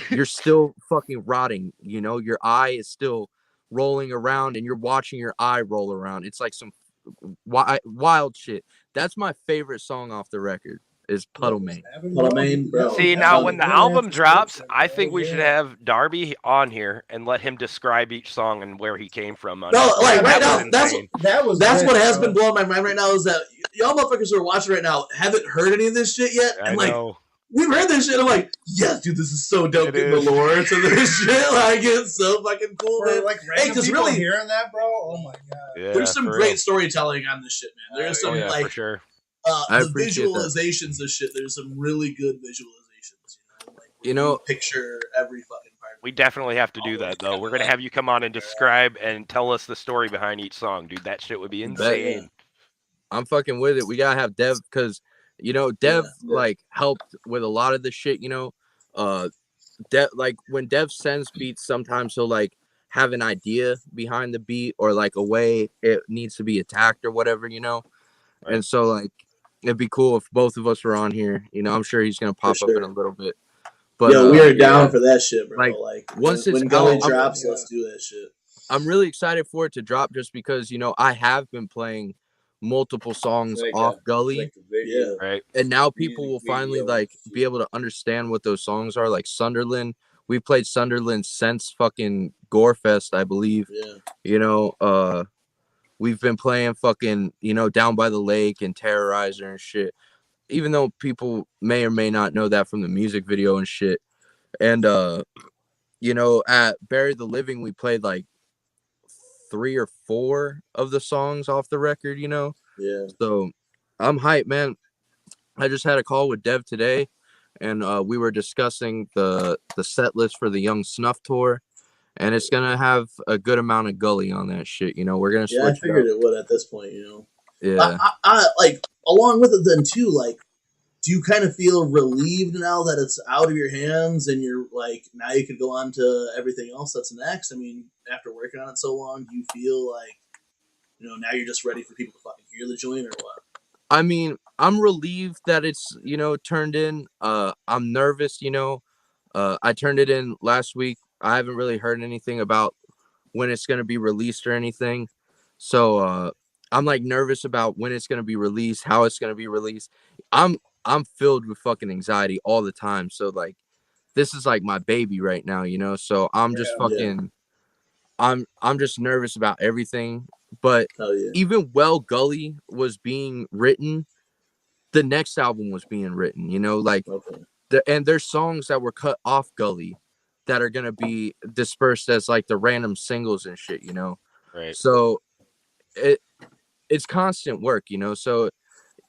You're still fucking rotting. You know, your eye is still rolling around, and you're watching your eye roll around. It's like some wild shit. That's my favorite song off the record. Is Puddle Main. Puddle Main, bro. See, now when the album drops, I think we should have Darby on here and let him describe each song and where he came from. No, like right now, that's what has been blowing my mind right now is that y'all motherfuckers who are watching right now haven't heard any of this shit yet, and like we've heard this shit. I'm like, yes, dude, this is so dope. Getting the lore to this shit, like it's so fucking cool, man. Like random people really hearing that, bro. Oh my god. Yeah, there's some great storytelling on this shit, man. There's some like for sure. The visualizations of shit. There's some really good visualizations. You know, like picture every fucking part. We definitely have to do that though. We're gonna have you come on and describe and tell us the story behind each song, dude. That shit would be insane. I'm fucking with it. We gotta have Dev because you know Dev like helped with a lot of the shit. You know, like when Dev sends beats, sometimes he'll like have an idea behind the beat or like a way it needs to be attacked or whatever. You know, and so like. It'd be cool if both of us were on here. You know, I'm sure he's gonna pop up in a little bit. But we are down for that shit, bro. Like once when Gully drops, let's do that shit. I'm really excited for it to drop just because, you know, I have been playing multiple songs off Gully. Right. And now people will finally like be able to understand what those songs are. Like Sunderland. We played Sunderland since fucking Gorefest, I believe. Yeah. You know, we've been playing fucking, you know, Down by the Lake and Terrorizer and shit. Even though people may or may not know that from the music video and shit. And, you know, at Bury the Living, we played like 3 or 4 of the songs off the record, you know? Yeah. So I'm hyped, man. I just had a call with Dev today, and we were discussing the set list for the Young Snuff tour. And it's gonna have a good amount of Gully on that shit, you know. We're gonna switch. I figured it would at this point, you know. Yeah. I like along with it then too. Like, do you kind of feel relieved now that it's out of your hands and you're like now you can go on to everything else that's next? I mean, after working on it so long, do you feel like you know now you're just ready for people to fucking hear the joint or what? I mean, I'm relieved that it's you know turned in. I'm nervous, you know. I turned it in last week. I haven't really heard anything about when it's going to be released or anything. So I'm like nervous about when it's going to be released, how it's going to be released. I'm filled with fucking anxiety all the time. So like this is like my baby right now, you know? So I'm just fucking I'm just nervous about everything. But even while Gully was being written, the next album was being written, you know, like and there's songs that were cut off Gully that are gonna be dispersed as like the random singles and shit, you know. Right. So it's constant work, you know. So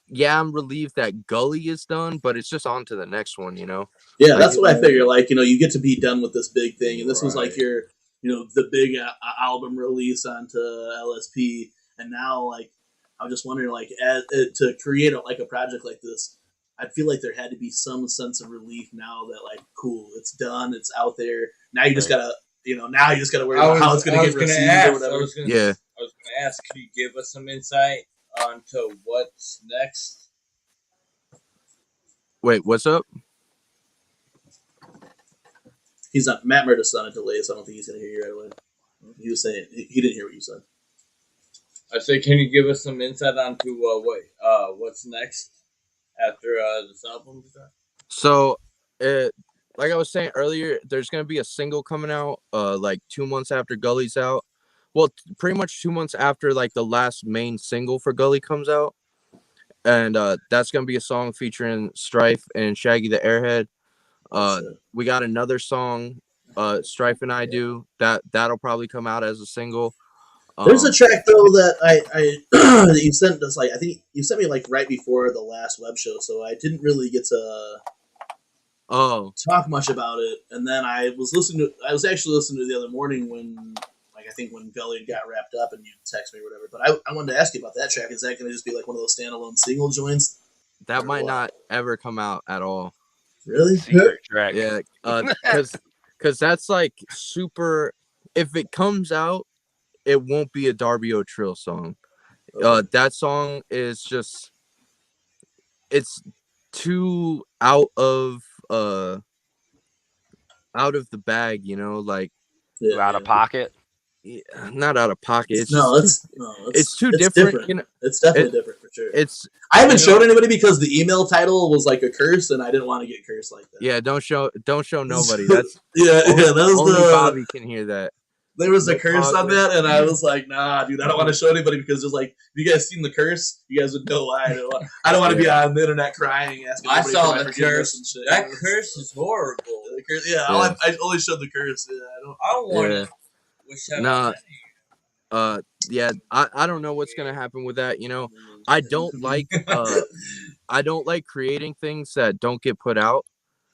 yeah, I'm relieved that Gully is done, but it's just on to the next one, you know. Yeah, that's what I figure. Like, you know, you get to be done with this big thing, and this was like your, you know, the big album release onto LSP, and now like I'm just wondering, like, to create a project like this. I feel like there had to be some sense of relief now that like, cool, it's done, it's out there. Now you just gotta, you know, worry about how it's gonna get received or whatever. I was gonna ask, could you give us some insight onto what's next? Wait, what's up? He's not. Matt Murda's on a delay, so I don't think he's gonna hear you right away. He was saying he didn't hear what you said. I said, can you give us some insight onto what's next? After this album is done? So, like I was saying earlier, there's gonna be a single coming out, like 2 months after Gully's out. Well, pretty much 2 months after like the last main single for Gully comes out, and that's gonna be a song featuring Strife and Shaggy the Airhead. We got another song, Strife and I do that'll probably come out as a single. There's a track though that I that you sent us. Like I think you sent me like right before the last web show, so I didn't really get to talk much about it. And then I was actually listening to it the other morning when I think when Gully got wrapped up and you text me or whatever. But I wanted to ask you about that track. Is that going to just be like one of those standalone single joints? That might not ever come out at all. Really? Secret track. Yeah, because that's like super. If it comes out, it won't be a Darby O'Trill song. That song is just, it's too out of the bag, you know, like out of pocket. Yeah, not out of pocket. It's it's too different. You know, it's definitely different for sure. I haven't showed anybody because the email title was like a curse, and I didn't want to get cursed like that. Yeah, don't show nobody. That's that was only Bobby can hear that. There was a curse on that, and I was like, nah, dude, I don't want to show anybody because there's like, if you guys seen the curse, you guys would know why. I don't want to be on the internet crying, asking. I saw the curse and shit. That curse is horrible. The curse, I only showed the curse. Yeah, I don't want to. I don't know what's gonna happen with that. You know, I don't like creating things that don't get put out.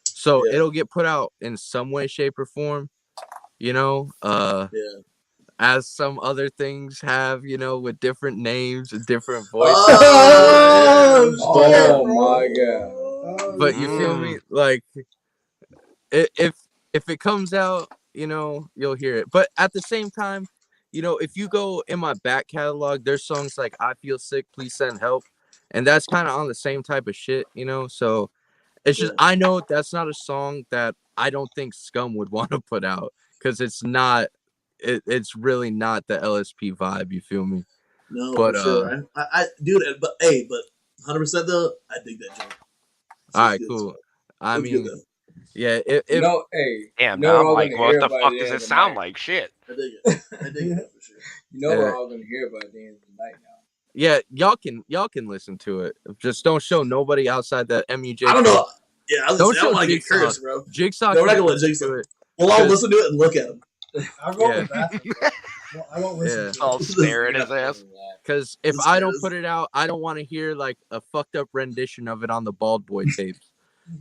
So it'll get put out in some way, shape, or form. You know, as some other things have, you know, with different names and different voices. Oh my god! But you feel me? Like, if it comes out, you know, you'll hear it. But at the same time, you know, if you go in my back catalog, there's songs like I Feel Sick, Please Send Help. And that's kind of on the same type of shit, you know? So it's just, I know that's not a song that I don't think Scum would want to put out because it's not, it's really not the LSP vibe, you feel me? No, but, for sure. I dude, but 100% though, I dig that joke. All right, cool. I mean, yeah, damn, now I'm like, what the fuck does it sound like? Shit. I dig it. I dig it for sure. You know we're all gonna hear by the end of the night now. Yeah, y'all can listen to it. Just don't show nobody outside that MUJ. I don't know. Yeah, I don't want to get cursed, bro. Jigsaw. No, we're not gonna let Jigsaw it. Well, I'll listen to it and look at him. I'll go with that. Well, I won't listen. To I'll stare at his ass. Because if I don't put it out, I don't want to hear like a fucked up rendition of it on the Bald Boy tapes.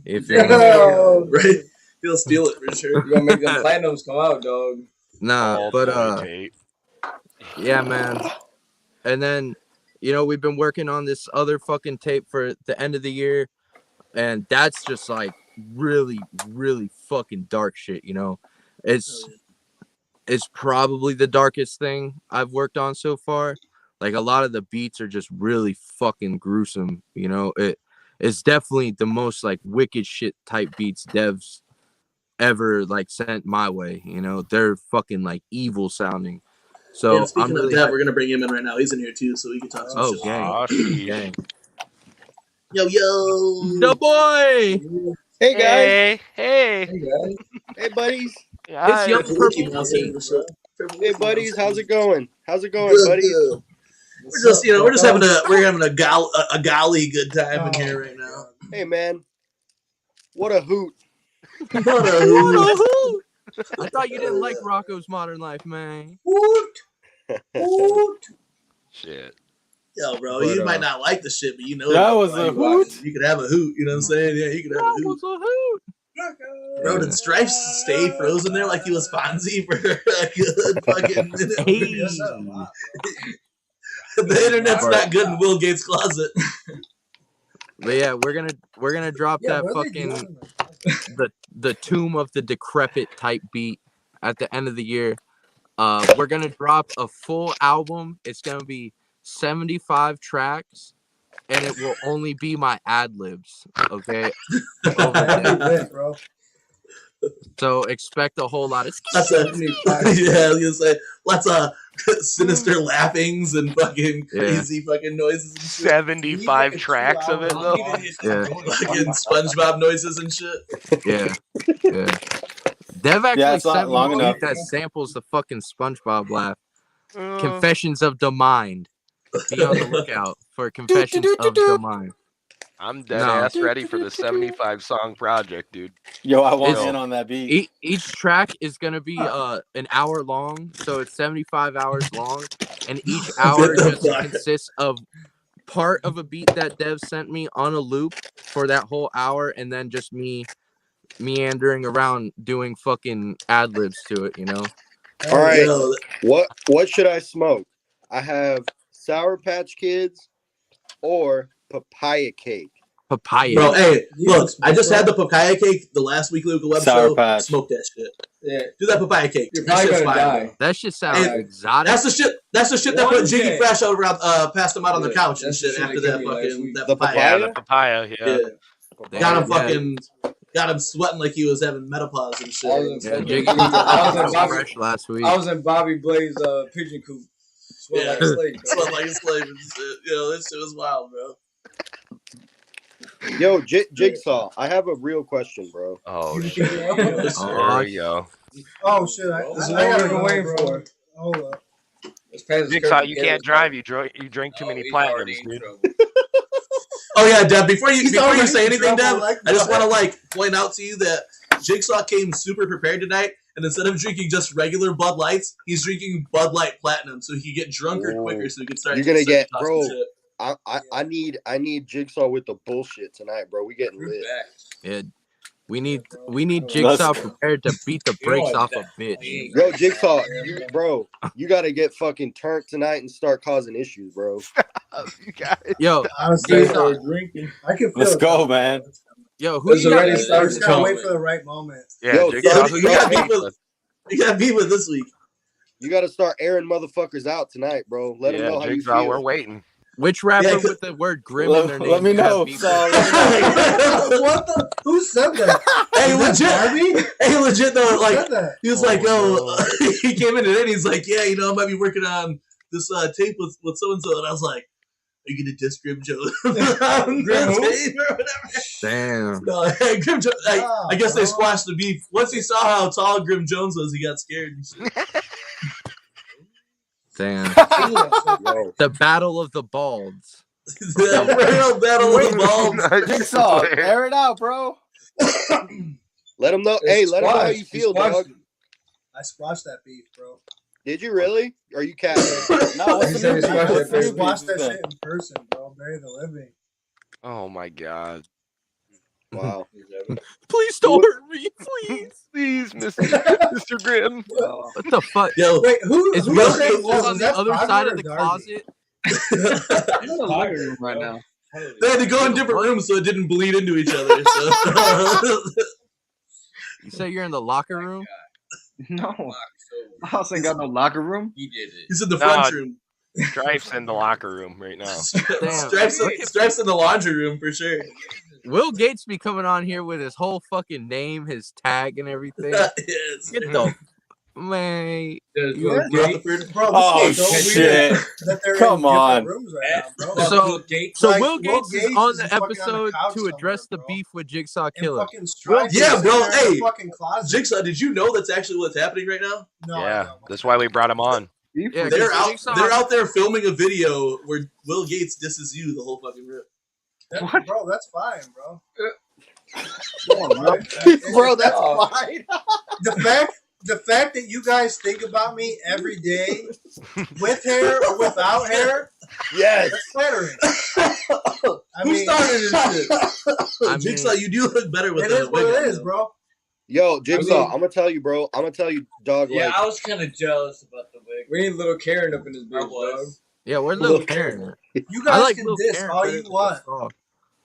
If you're right, he'll steal it for sure. You're gonna make them platinums come out, dog. Nah, but yeah, man. And then, you know, we've been working on this other fucking tape for the end of the year, and that's just like really, really fucking dark shit. You know, it's probably the darkest thing I've worked on so far. Like a lot of the beats are just really fucking gruesome. You know, it's definitely the most like wicked shit type beats devs ever like sent my way. You know, they're fucking like evil sounding. So speaking of that, we're gonna bring him in right now. He's in here too, so we can talk some shit. Gang. Yo, the boy. Hey guys. Hey, guys. Hey buddies. It's young purple. Hey buddies, how's it going? Good, buddies? Good. We're having a golly good time in here right now. Hey man, what a hoot! What a hoot! I thought you didn't like Rocco's Modern Life, man. Woot! Shit. Yo, bro, you might not like the shit, but you know that was a hoot. You could have a hoot. You know what I'm saying? Yeah, you could have a hoot. That was a hoot. Bro, did Strife stay frozen there like he was Fonzie for a good fucking minute? The internet's not good in Will Gates' closet. But yeah, we're gonna drop that fucking the Tomb of the Decrepit type beat at the end of the year. We're gonna drop a full album. It's gonna be 75 tracks, and it will only be my ad libs. Okay. bro. So expect a whole lot of I was gonna say lots of sinister laughings and fucking crazy fucking noises and shit. 75 tracks of it though. Yeah. Fucking SpongeBob noises and shit. Yeah. Dev actually sent me a enough. beat that samples the fucking SpongeBob laugh. Confessions of the Mind. Be on the lookout for Confessions of the Mind. I'm dead ass ready for the 75 song project, dude. Yo, I want in on that beat. Each track is gonna be an hour long, so it's 75 hours long, and each hour just consists of part of a beat that Dev sent me on a loop for that whole hour, and then just me meandering around doing fucking ad libs to it, you know. All right, what should I smoke? I have Sour Patch Kids or papaya cake. Papaya. Bro, hey, look, I just had the papaya cake the last week of the web show. Smoke that shit. Yeah. Do that papaya cake. You're probably gonna die. That shit sounds exotic. That's the shit that put Jiggy Fresh out around, passed him out on the couch and shit after that fucking papaya. Yeah, the papaya. Yeah. Got him sweating like he was having menopause and shit. I was in Bobby Blaze pigeon coop. Sweat like a slave. Sweat like a slave and shit. Yo, this shit was wild, bro. Yo, Jigsaw, I have a real question, bro. Oh shit! There we go. Oh shit! I gotta go wait for it. Hold up. Jigsaw, you can't drive. You drink too many platinums, dude. Oh yeah, Deb. Before you say anything, Deb, I just want to point out to you that Jigsaw came super prepared tonight, and instead of drinking just regular Bud Lights, he's drinking Bud Light Platinum, so he can get drunker quicker, so he can start. You're gonna get, bro. I need Jigsaw with the bullshit tonight, bro. We getting lit. Yeah, we need Jigsaw prepared to beat the brakes off a bitch. Yo, Jigsaw, bro, you gotta get fucking turned tonight and start causing issues, bro. You got it. Yo, honestly, drinking. I can. Let's go, man. Yo, who you got? Just gotta wait for the right moment. Yeah, yo, Jigsaw, you got beef with this week. You gotta start airing motherfuckers out tonight, bro. Let them know how Jigsaw, you feel. we're waiting. Which rapper with the word grim in their name? Let me know. What the? Who said that? Hey, legit. Hey, legit though. Like he was like, no. he came in today and he's like, yeah, you know, I might be working on this tape with so and so, and I was like, are you gonna diss Grim Jones? Damn. No, Grim Jones. I guess they squashed the beef. Once he saw how tall Grim Jones was, he got scared. Damn. The Battle of the Balds. The real Battle of the Balds. Jigsaw, air it out, bro. Let them know. Hey, let them know how you feel, dog. I squashed that beef, bro. Did you really? Are you capping? No, I squashed that shit in person, bro. Bury the living. Oh my god. Wow. Please don't hurt me, please, Mr. Grimm. What the fuck? Yo, wait, who is Will on the other side of the closet? I'm in the locker room right now. They had to go in different rooms so it didn't bleed into each other. So. You say you're in the locker room? No. I also ain't got no locker room. He did it. He's in the front room. Strife's in the locker room right now. Strife's in the laundry room for sure. Will Gates be coming on here with his whole fucking name, his tag, and everything? Yes. Get the man. Oh shit! Come on. Right now, so Will Gates is on the episode to address the beef with Jigsaw Killer. Yeah, bro. Hey, Jigsaw, did you know that's actually what's happening right now? No, yeah, that's why we brought him on. Yeah, they're out there filming a video where Will Gates disses you the whole fucking rip. Bro, that's fine, bro. Bro, that's fine. The fact that you guys think about me every day, with hair or without hair, yes, that's flattering. Who started this shit? Jigsaw, you do look better with that. It is what it is, bro. Yo, Jigsaw, I'm gonna tell you, bro. I'm gonna tell you, dog. Yeah, like, I was kind of jealous about the wig. We need little Karen up in this bitch, dog. Yeah, where's Lil Karen? You guys can diss all you want.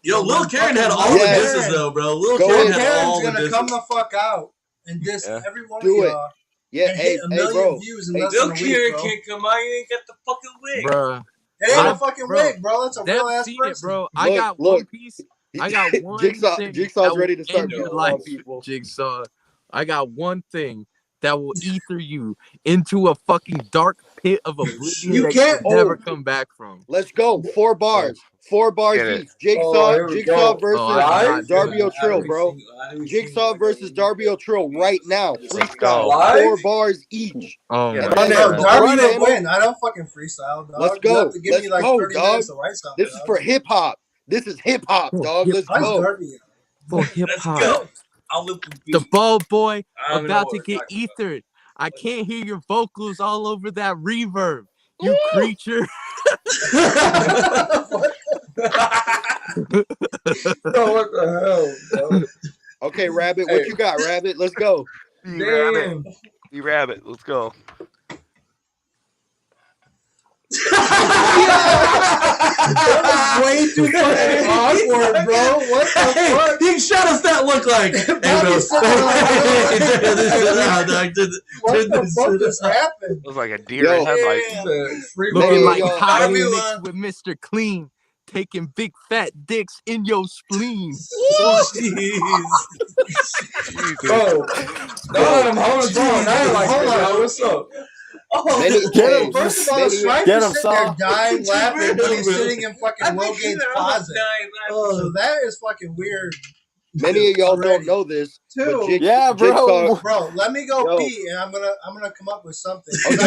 Yo, Lil Karen had all the disses though, bro. Lil Karen had all the disses. Karen's gonna come the fuck out and diss every one of Do it. y'all. Yeah, and hey, get a million bro. views in Hey, less Lil than a week, Karen bro. can't come out. You ain't got the fucking wig, bro. It ain't a fucking wig, bro. That's a real ass person, bro. I got one piece. I got one thing. Jigsaw's ready to start your doing life, people. Jigsaw. I got one thing that will ether you into a fucking dark pit of oblivion you that can't you never come back from. Let's go. 4 bars. 4 bars each. Jigsaw versus Darby O'Trill, bro. Jigsaw versus Darby O'Trill right now. Freestyle. 4 bars each. Oh, yeah, my Darby will win. I don't fucking freestyle, dog. Let's go. You have to give me like 30 dog. minutes to write something, This is for hip hop. This is hip hop, dog. Let's go. For hip hop. The bald boy about to get ethered. I can't hear your vocals all over that reverb. You creature. Bro, what the hell, bro? Okay, Rabbit, what you got, Rabbit? Let's go. Damn. Rabbit, let's go. That was way too fucking awkward, bro. What the fuck? He shot us that look like. Hey, What the fuck just happened? It was like a deer in headlights. Looking like yo, Tommy mixed with Mr. Clean. Taking big fat dicks in your spleen. Bro, I'm holding on. Hold on. What's up? First of all, Strife is sitting there dying laughing when he's sitting in fucking Wilgate's closet. So that is fucking weird. Many of y'all don't know this. Bro. Bro, let me go pee, and I'm gonna come up with something. Because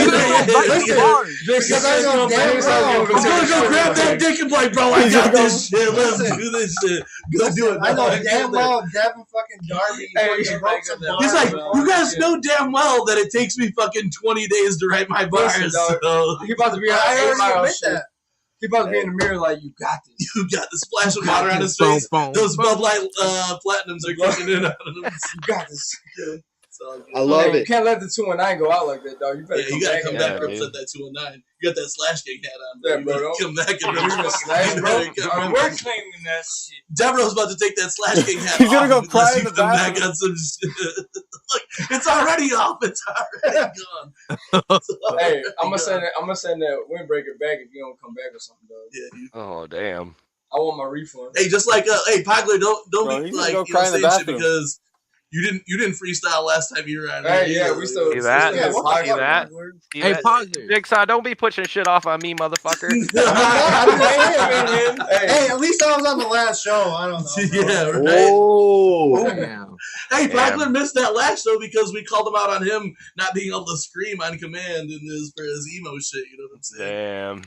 I know damn well. I'm gonna go grab that dick and play, bro. I got this shit. Let's do this shit. Go do it. I know damn well Devin fucking Darby. He's like, you guys know damn well that it takes me fucking 20 days to write my bars. So. He about to be on I already admit that. He about to be in the mirror like, you got this. You got the splash of water on his face. Those Bud Light Platinums are kicking in out of him. You got this. I love it. You can't let the 219 go out like that, dog. You better you gotta come back and represent that 219. You got that Slash Gang hat on. Yeah, bro. Come back and Slash, bro. We're claiming that shit. Devereauxx about to take that Slash Gang hat He's off. gonna go cry in the back on some shit. Look, it's already off. It's already gone. Hey, I'm gonna send that windbreaker back if you don't come back or something, dog. Yeah, dude. Oh damn. I want my refund. Hey, just like hey, Pogler, don't Bro, be he's like gonna go cry in the saying shit bathroom. because you didn't freestyle last time you were on. Hey, yeah, we still See that? Yeah, See that? Hey, Pogler. Jigsaw, don't be pushing shit off on me, motherfucker. Hey, at least I was on the last show. I don't know. Yeah, right. Oh, Damn. Hey, Pogler missed that last show because we called him out on him not being able to scream on command for his emo shit. You know what I'm saying?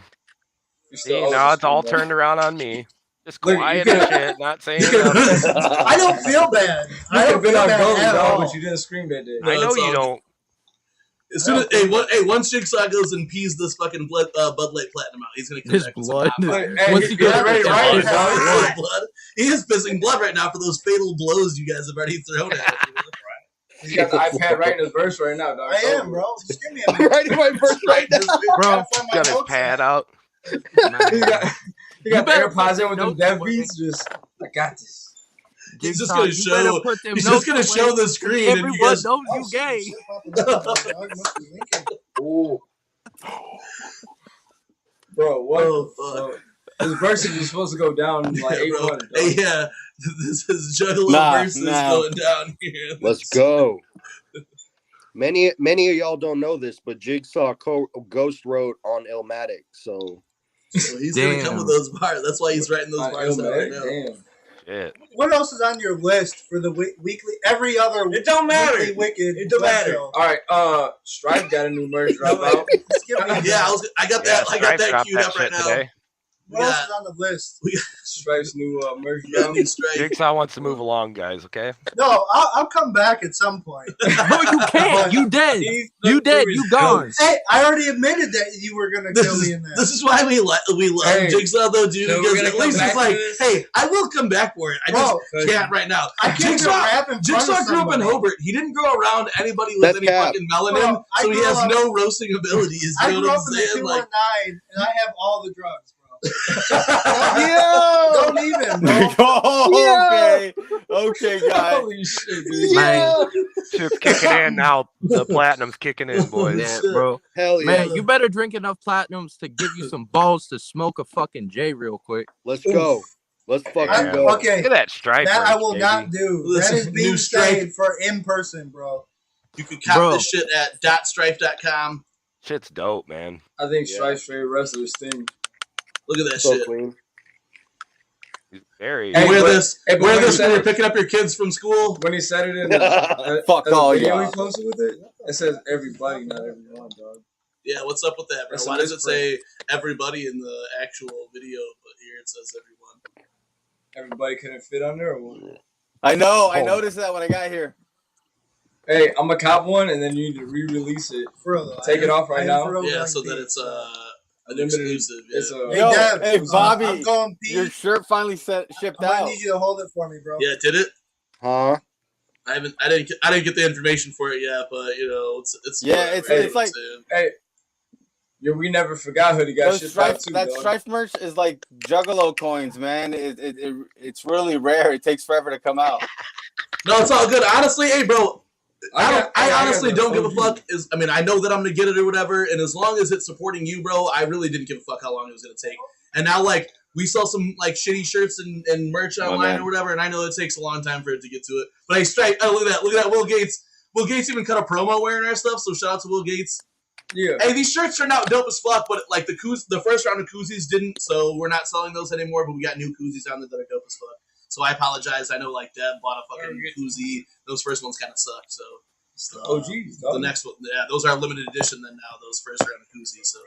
Damn. See, now it's all turned around on me. Just quiet and shit, not saying nothing. I don't feel bad. I don't feel bad at all. But you didn't scream that day. I know you don't. As soon as once Jigsaw goes and pees this fucking Bud Light Platinum out, he's gonna come His back blood. Once he goes ready to ride it, dog. blood. He is pissing blood right now for those fatal blows you guys have already thrown at him. He's got the iPad writing his verse right now, dog. I am, bro. Just give me a I'm minute. writing my verse right now. Bro, got his pad out. He got the AirPods in with them dev beats. Just, I got this. He's just gonna show. He's just gonna show the screen. And you Everyone guys, knows you gay. Oh. Bro, what? Oh, fuck. His verses was supposed to go down like 800. Hey, yeah, this is Juggalo versus going down here. Let's go. Many of y'all don't know this, but Jigsaw ghost wrote on Illmatic, so he's gonna come with those bars. That's why he's writing those bars out right now. Damn. Shit. What else is on your list for the weekly? Every other. It don't matter. Weekly Wicked. It don't matter. Show. All right, Strife got a new merch drop out. Yeah, I got that queued up right now. Today. What else is on the list? We got Strife's new merch We got drop. new Strife. Jigsaw wants to move along, guys, okay? No, I'll come back at some point. No, you can't. You dead. You dead. You gone. Hey, I already admitted that you were gonna kill me in that. This is why we love Jigsaw though, dude. So because we're at gonna least come it's back like, to this? hey, I will come back for it. I just can't right now. I can't rap in front Jigsaw of grew up in somebody. Hobart. He didn't grow around anybody with That's any cap. fucking melanin, Bro, I so he grew has up- no roasting abilities. I You know grew what up I'm in the saying? 219, and I have all the drugs, bro. yeah. Don't even, bro. Okay, guys. Holy shit, dude. Man, Shit's kicking in now. The platinum's kicking in, boys. yeah, bro. Hell yeah. Man, you better drink enough platinums to give you some balls to smoke a fucking J real quick. Let's go. Let's fucking go. Okay, Look at that Strife. that I will baby. not do. Listen, That is being new Strife. saved for in person, bro. You can cop Bro. this shit at .strife.com. Shit's dope, man. I think Strife's favorite wrestler is Sting. Look at that So shit. clean. He's very. Hey, wear but- this. hey, but Wear when this he when said you're it- picking up your kids from school. When he said it in Fuck the all video y'all. he posted with it, it says everybody, not everyone, dog. Yeah, what's up with that, bro? That's Why a does it say misprint. everybody in the actual video, but here it says everyone? Everybody couldn't fit on there. Or what? I know. I noticed that when I got here. Hey, I'm gonna cop one, and then you need to re-release it. For real, though. Take it off right I am now? for real Yeah, going so that deep. it's exclusive. Yo, hey Bobby, I'm going Pete. your shirt finally shipped out. I need you to hold it for me, bro. Yeah, did it? Huh? I didn't get the information for it yet, but you know, it's like hey. Yeah, we never forgot Hoodie got shipped out too. That Strife merch is like Juggalo coins, man. It's really rare. It takes forever to come out. No, it's all good. Honestly, hey, bro. I honestly don't give a fuck. I know that I'm gonna get it or whatever, and as long as it's supporting you, bro, I really didn't give a fuck how long it was gonna take. And now, like, we saw some like shitty shirts and merch online or whatever, and I know it takes a long time for it to get to it. But hey, Strife, look at that, Will Gates. Will Gates even cut a promo wearing our stuff, so shout out to Will Gates. Yeah. Hey, these shirts turned out dope as fuck, but like the first round of koozies didn't, so we're not selling those anymore. But we got new koozies on there that are dope as fuck. So I apologize. I know like Dev bought a fucking koozie. Those first ones kind of sucked. So OGs. The next one, yeah, those are limited edition. Then now those first round of koozies. So.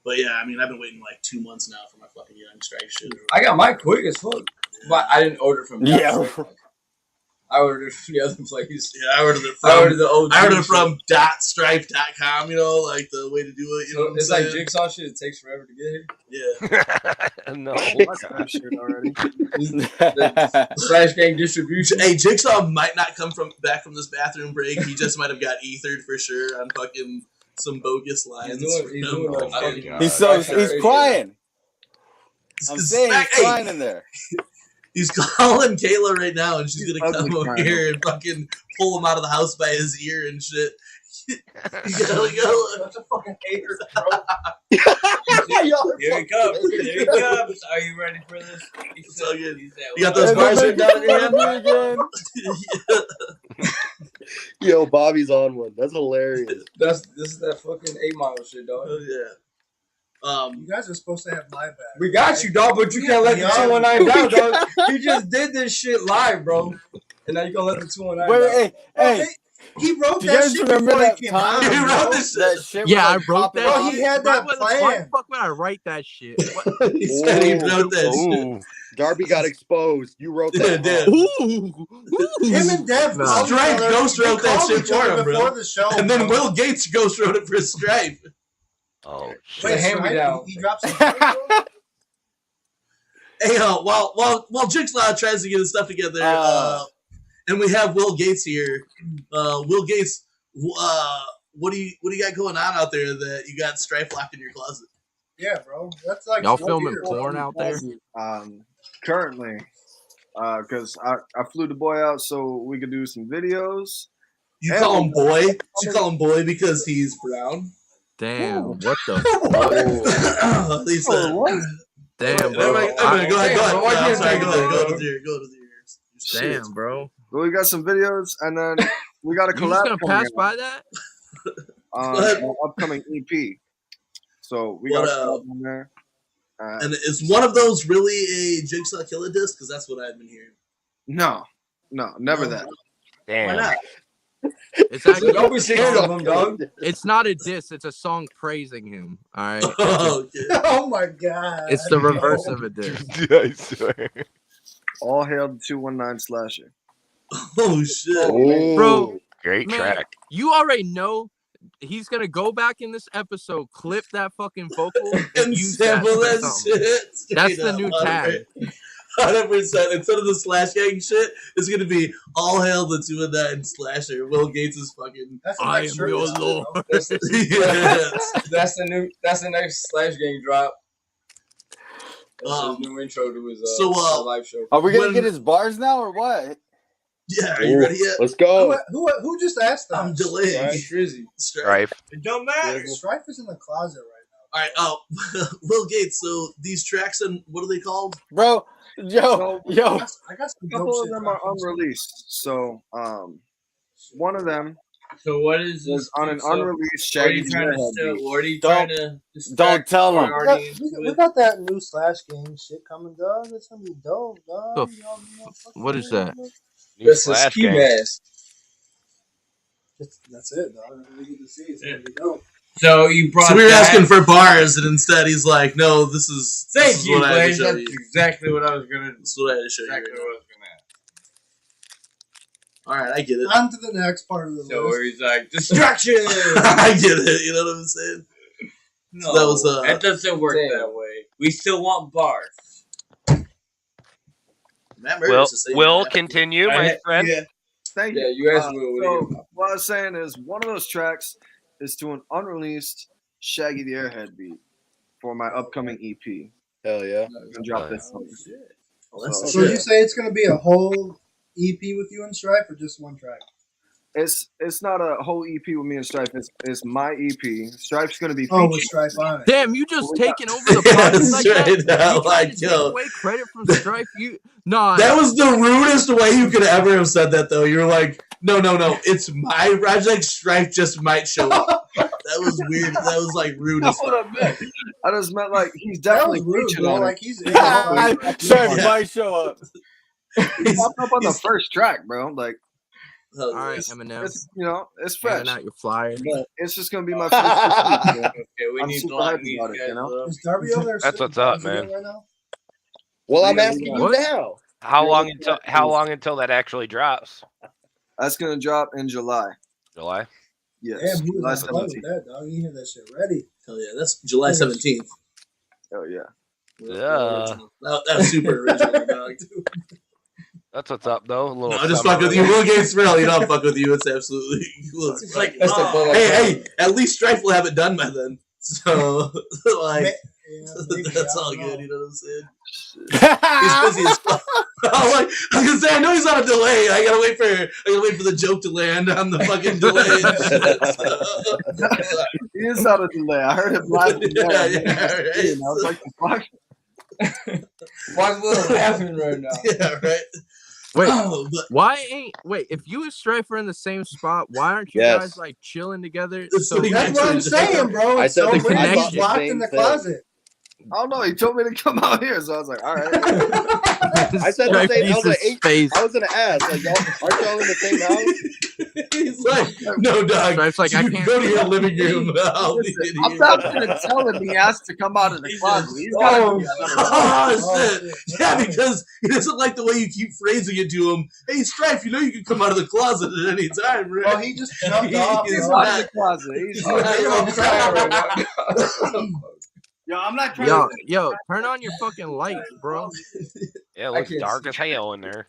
But yeah, I've been waiting like 2 months now for my fucking Young Strife shit. I got mine quick as fuck, but I didn't order from. I ordered it from the other place. Yeah, I ordered it from .strife.com, you know, like the way to do it. You know what it's I'm like saying? Jigsaw shit. It takes forever to get here. Yeah. No. That shit already. The Slash Gang distribution. Hey, Jigsaw might not come back from this bathroom break. He just might have got ethered for sure on fucking some bogus lines. He's crying. I'm saying he's crying in there. He's calling Kayla right now, and she's gonna come over here and fucking pull him out of the house by his ear and shit. You gotta go. That's a fucking hater, bro. Here he comes. Are you ready for this? It's all good. You got those bars written down in your head? Yo, Bobby's on one. That's hilarious. This is that fucking 8 Mile shit, dog. Oh yeah. You guys are supposed to have my back. We got you, dog, but you can't let the 219 down, dog. He just did this shit live, bro. And now you gonna let the 219 down. Hey. He wrote that shit before he came out. He wrote this shit. Yeah, I wrote that. Bro, he had that plan. Why the fuck would I write that shit? He said he wrote that shit. Darby got exposed. You wrote that. Him and Dev. Strife ghost wrote that shit for him, bro. The show, and then Will Gates ghost wrote it for Strife. Oh shit! Wait, hand me down. He dropped some. Hey, while Jigsaw tries to get his stuff together, and we have Will Gates here. Will Gates, what do you got going on out there that you got Strife locked in your closet? Yeah, bro. That's like y'all filming porn out there. Currently, because I flew the boy out so we could do some videos. You call him boy? You call him boy because he's brown? Damn, what the fuck? Lisa. Damn, bro. Go ahead. I'm sorry, go to the ears. Damn, bro. Well, we got some videos, and then we got a collab. You just gonna pass by that? An upcoming EP. So we got a collab on there. And is one of those really a Jigsaw Killer disc? Because that's what I've been hearing. No, never that. Damn. Why not? It's actually, don't be scared of him, dog. It's not a diss. It's a song praising him. All right. Oh my god. It's the reverse of a diss. I swear. All hail the 219 Slasher. Oh shit, bro! Great track. You already know he's gonna go back in this episode, clip that fucking vocal, and use sample that shit. That's the new tag. 100%. Instead of the Slash Gang shit, it's gonna be all hail the 219 Slasher. Will Gates is fucking. I am your lord. That's the next Slash Gang drop. That's his new intro to his live show. Are we gonna get his bars now or what? Yeah, are you ready yet? Let's go. Who just asked that? I'm delayed. Strife. It don't matter. Strife is in the closet right now. All right. Will Gates. So these tracks and what are they called, bro? I got some a couple of them are unreleased. So one of them. So what is this? On an unreleased Shaggy. Don't tell him. We got that new Slash Gang shit coming, dog. It's gonna be dope, dog. What is that? It's a ski mask. That's it, dog. We get to see it's gonna be dope. So you brought. So we were asking for bars, and instead he's like, "No, this is." Thank you, what I had to show That's you. exactly what I was gonna. That's what I had to show you. Exactly what I was gonna All right, I get it. On to the next part of the So list. where he's like, destruction! I get it. You know what I'm saying? No, So that was that doesn't work that way. We still want bars. Matt Murray used to say Will that. continue, my friend. Yeah. Thank you. Yeah, you asked Will. So what I was saying is one of those tracks is to an unreleased Shaggy the Airhead beat for my upcoming EP. Hell yeah. I'm gonna drop this song. So did you say it's going to be a whole EP with you and Strife, or just one track? It's not a whole EP with me and Strife. It's my EP. Strife's gonna be with Strife on it. Damn, you just taking over the podcast like that? Straight out, You trying like, to take yo. away credit from Strife? That was the rudest way you could ever have said that, though. You're like, no, it's my. I was like, Strife just might show up. That was weird. That was like rude. That's what I meant. I just meant like he's definitely rude, reaching bro. on Like it. he's Strife might show up. He popped up on the first track, bro. Like, all right, Eminem. it's, it's Handing fresh. out your flyer. But it's just gonna be my first. Okay, we I'm need super to line happy these about it, guys you know? up. Is Darby over there? That's what's up, man. Right now? Well, I'm asking you now. How long until that actually drops? That's gonna drop in July. July. Yes, Damn, you July was on play with 17th. that, dog. You had that shit ready. Hell yeah, that's July 17th. Oh yeah. Yeah. That's super original, dog. That's what's up, though. A little. No, just fuck with you. Will Gates Real, you don't fuck with you. It's absolutely cool. It's like, hey, at least Strife will have it done by then. So, like, that's all good. You know what I'm saying? He's busy as fuck. I was gonna say, I know he's on a delay. I gotta wait for the joke to land on the fucking delay. He is on a delay. I heard him laughing. Yeah, right. I was like, fuck. Why's Will laughing right now? Yeah, right. Wait, if you and Strife are in the same spot, why aren't you guys like chilling together? That's what I'm saying, bro. I said the He's connection. locked in the closet. I don't know. He told me to come out here, so I was like, all right. I said the same. I was like, I was gonna ask, like, aren't y'all in the same house? He's like, no, dog. Stripe's like, I can't go to your living room. I'm not gonna tell him he has to come out of the closet. He's gotta be shit. Yeah, because he doesn't like the way you keep phrasing it to him. Hey, Strife, you know you can come out of the closet at any time, right? Well, he just jumped off. He's out of the closet. He's Yo, I'm not trying Yo, turn on your fucking lights, bro. Yeah, it looks dark as hell in there.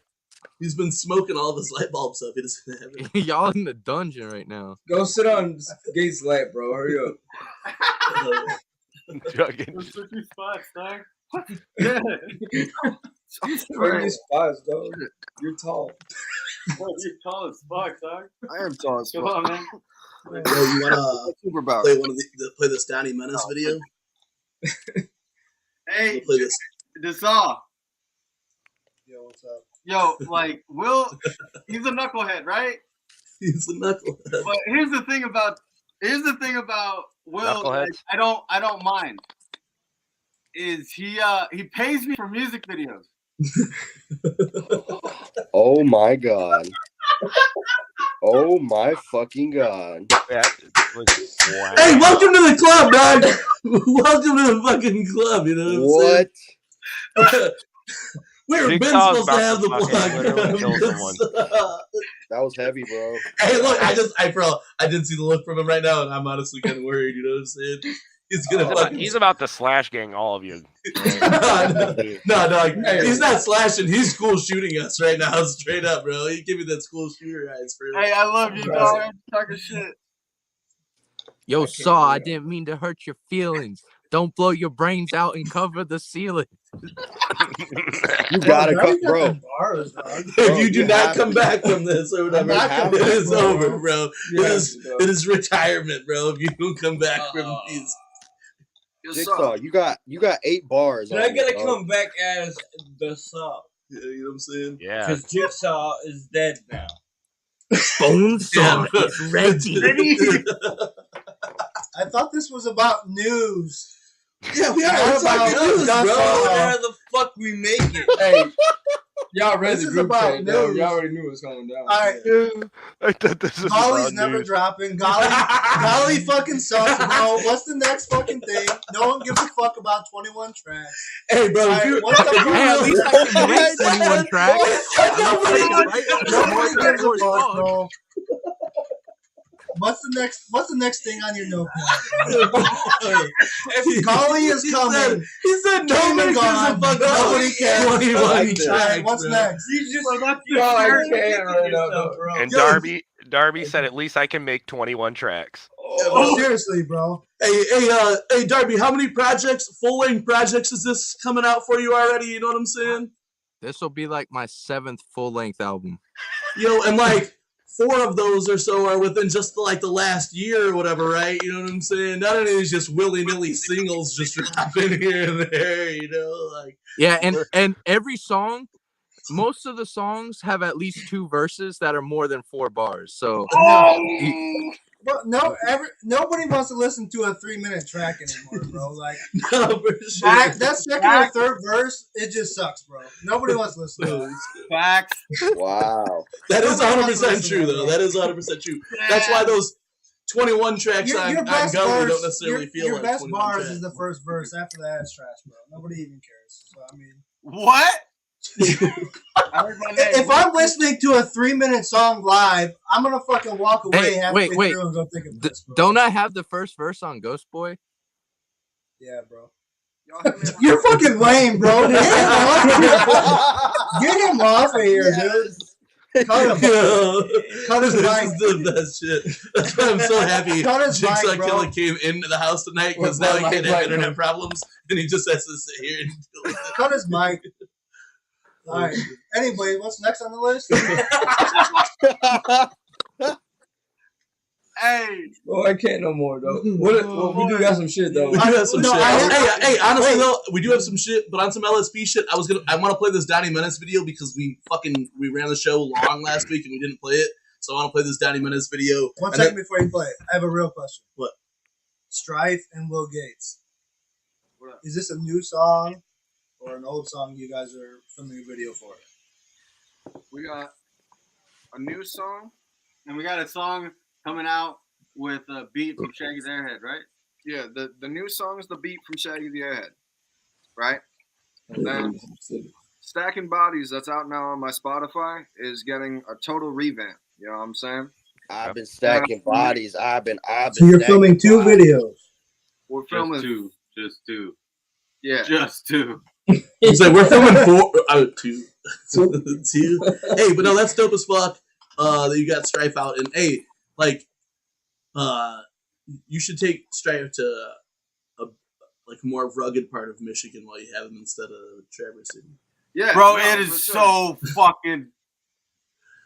He's been smoking all of his light bulbs up. He doesn't have it. Y'all in the dungeon right now. Go sit on Gates' lap, bro. Hurry up. Where are these spots, dog? You're tall. You're tall as fuck, dog. I am tall as fuck. Come on, man. Yo, you wanna play one of play this Donnie Menace video? Hey, play this. Desal. Yo, what's up? Yo, like Will, he's a knucklehead, right? He's a knucklehead. But here's the thing about Will. Like, I don't mind. Is he pays me for music videos? Oh my god. Oh my fucking god. Wow. Hey, welcome to the club, dog. Welcome to the fucking club, you know what I'm saying? We're been supposed to have the plug. That was heavy, bro. Hey, look, I didn't see the look from him right now, and I'm honestly kind of worried, you know what I'm saying? He's about to slash gang all of you. No, dog. He's not slashing. He's school shooting us right now, straight up, bro. He give me that school shooter eyes for Hey, I love you, dog. I'm talking shit. Yo, Saw, I didn't mean to hurt your feelings. Don't blow your brains out and cover the ceiling. You gotta cut, bro. If you do not come back from this or whatever, it is over, bro. It is retirement, bro. If you don't come back from these. Jigsaw, you got 8 bars. So I gotta come back as the Saw. Yeah, you know what I'm saying? Yeah. Because Jigsaw is dead now. Bone Saw is ready. I thought this was about news. Yeah, we are talking news, bro. How the fuck we make it? Hey, Y'all read This the is group about chat, though. news. Y'all already knew what's going down. All right. I thought this was Golly's about never news. dropping. Golly fucking sucks, bro. What's the next fucking thing? No one gives a fuck about 21 tracks. Hey, bro, All right, what's the Hey, at least I can make 21 tracks. Nobody gives a fuck, bro. What's the next thing on your notepad? Golly is coming. He said nobody gives a fuck. Nobody cares. 21 tracks. What's next? You just And Darby said, at least I can make 21 tracks. Seriously, bro. Hey, Darby, how many full-length projects is this coming out for you already? You know what I'm saying? This will be like my 7th full-length album. And like 4 of those or so are within just like the last year or whatever, right? You know what I'm saying? None of it is just willy-nilly singles just dropping here and there, like. Yeah, and every song, most of the songs have at least 2 verses that are more than 4 bars. So Bro, nobody wants to listen to a 3-minute track anymore, bro. Like, no, for sure. that second or third verse, it just sucks, bro. Nobody wants to listen to it. Facts. Wow. That is 100% true, though. That is 100% true. That's why those 21 tracks on Gully don't necessarily feel your like best 21 bars tracks. is the first verse. After that, it's trash, bro. Nobody even cares. So, I mean, What? if I'm listening to a 3-minute song live, I'm gonna fucking walk away Hey, halfway wait. through and go think of this, bro. don't I have the first verse on Ghost Boy? Yeah, bro. You're fucking lame, bro. Get him off of here, dude. Cut him. Cut his This mic. is the best shit. That's why I'm so happy Cut his Jigsaw mic, bro. Killer came into the house tonight, because now he can't have internet problems, and he just has to sit here and deal with it. Cut his mic. All right. Anyway, what's next on the list? Hey, Bro, I can't no more, though. We do got some shit, though. We do have some No, shit. Hey, honestly wait. though, we do have some shit, but on some LSP shit, I want to play this Donnie Menace video because we ran the show long last week and we didn't play it, so I want to play this Donnie Menace video. One second before you play it, I have a real question. What? Strife and Will Gates. Is this a new song or an old song you guys are filming a video for? we got a new song, and we got a song coming out with a beat from Shaggy the Airhead, right? Yeah, the new song is the beat from Shaggy the Airhead, right? And then Stacking Bodies, that's out now on my Spotify, is getting a total revamp. You know what I'm saying? I've been stacking bodies. I've been. So you're filming 2 videos. We're filming Just two. Yeah, just 2. He's like, we're filming 2. 2. Hey, but no, that's dope as fuck. That you got Strife out, and hey, like, you should take Strife to a more rugged part of Michigan while you have him instead of Traverse City. Yeah, bro, it is so fucking.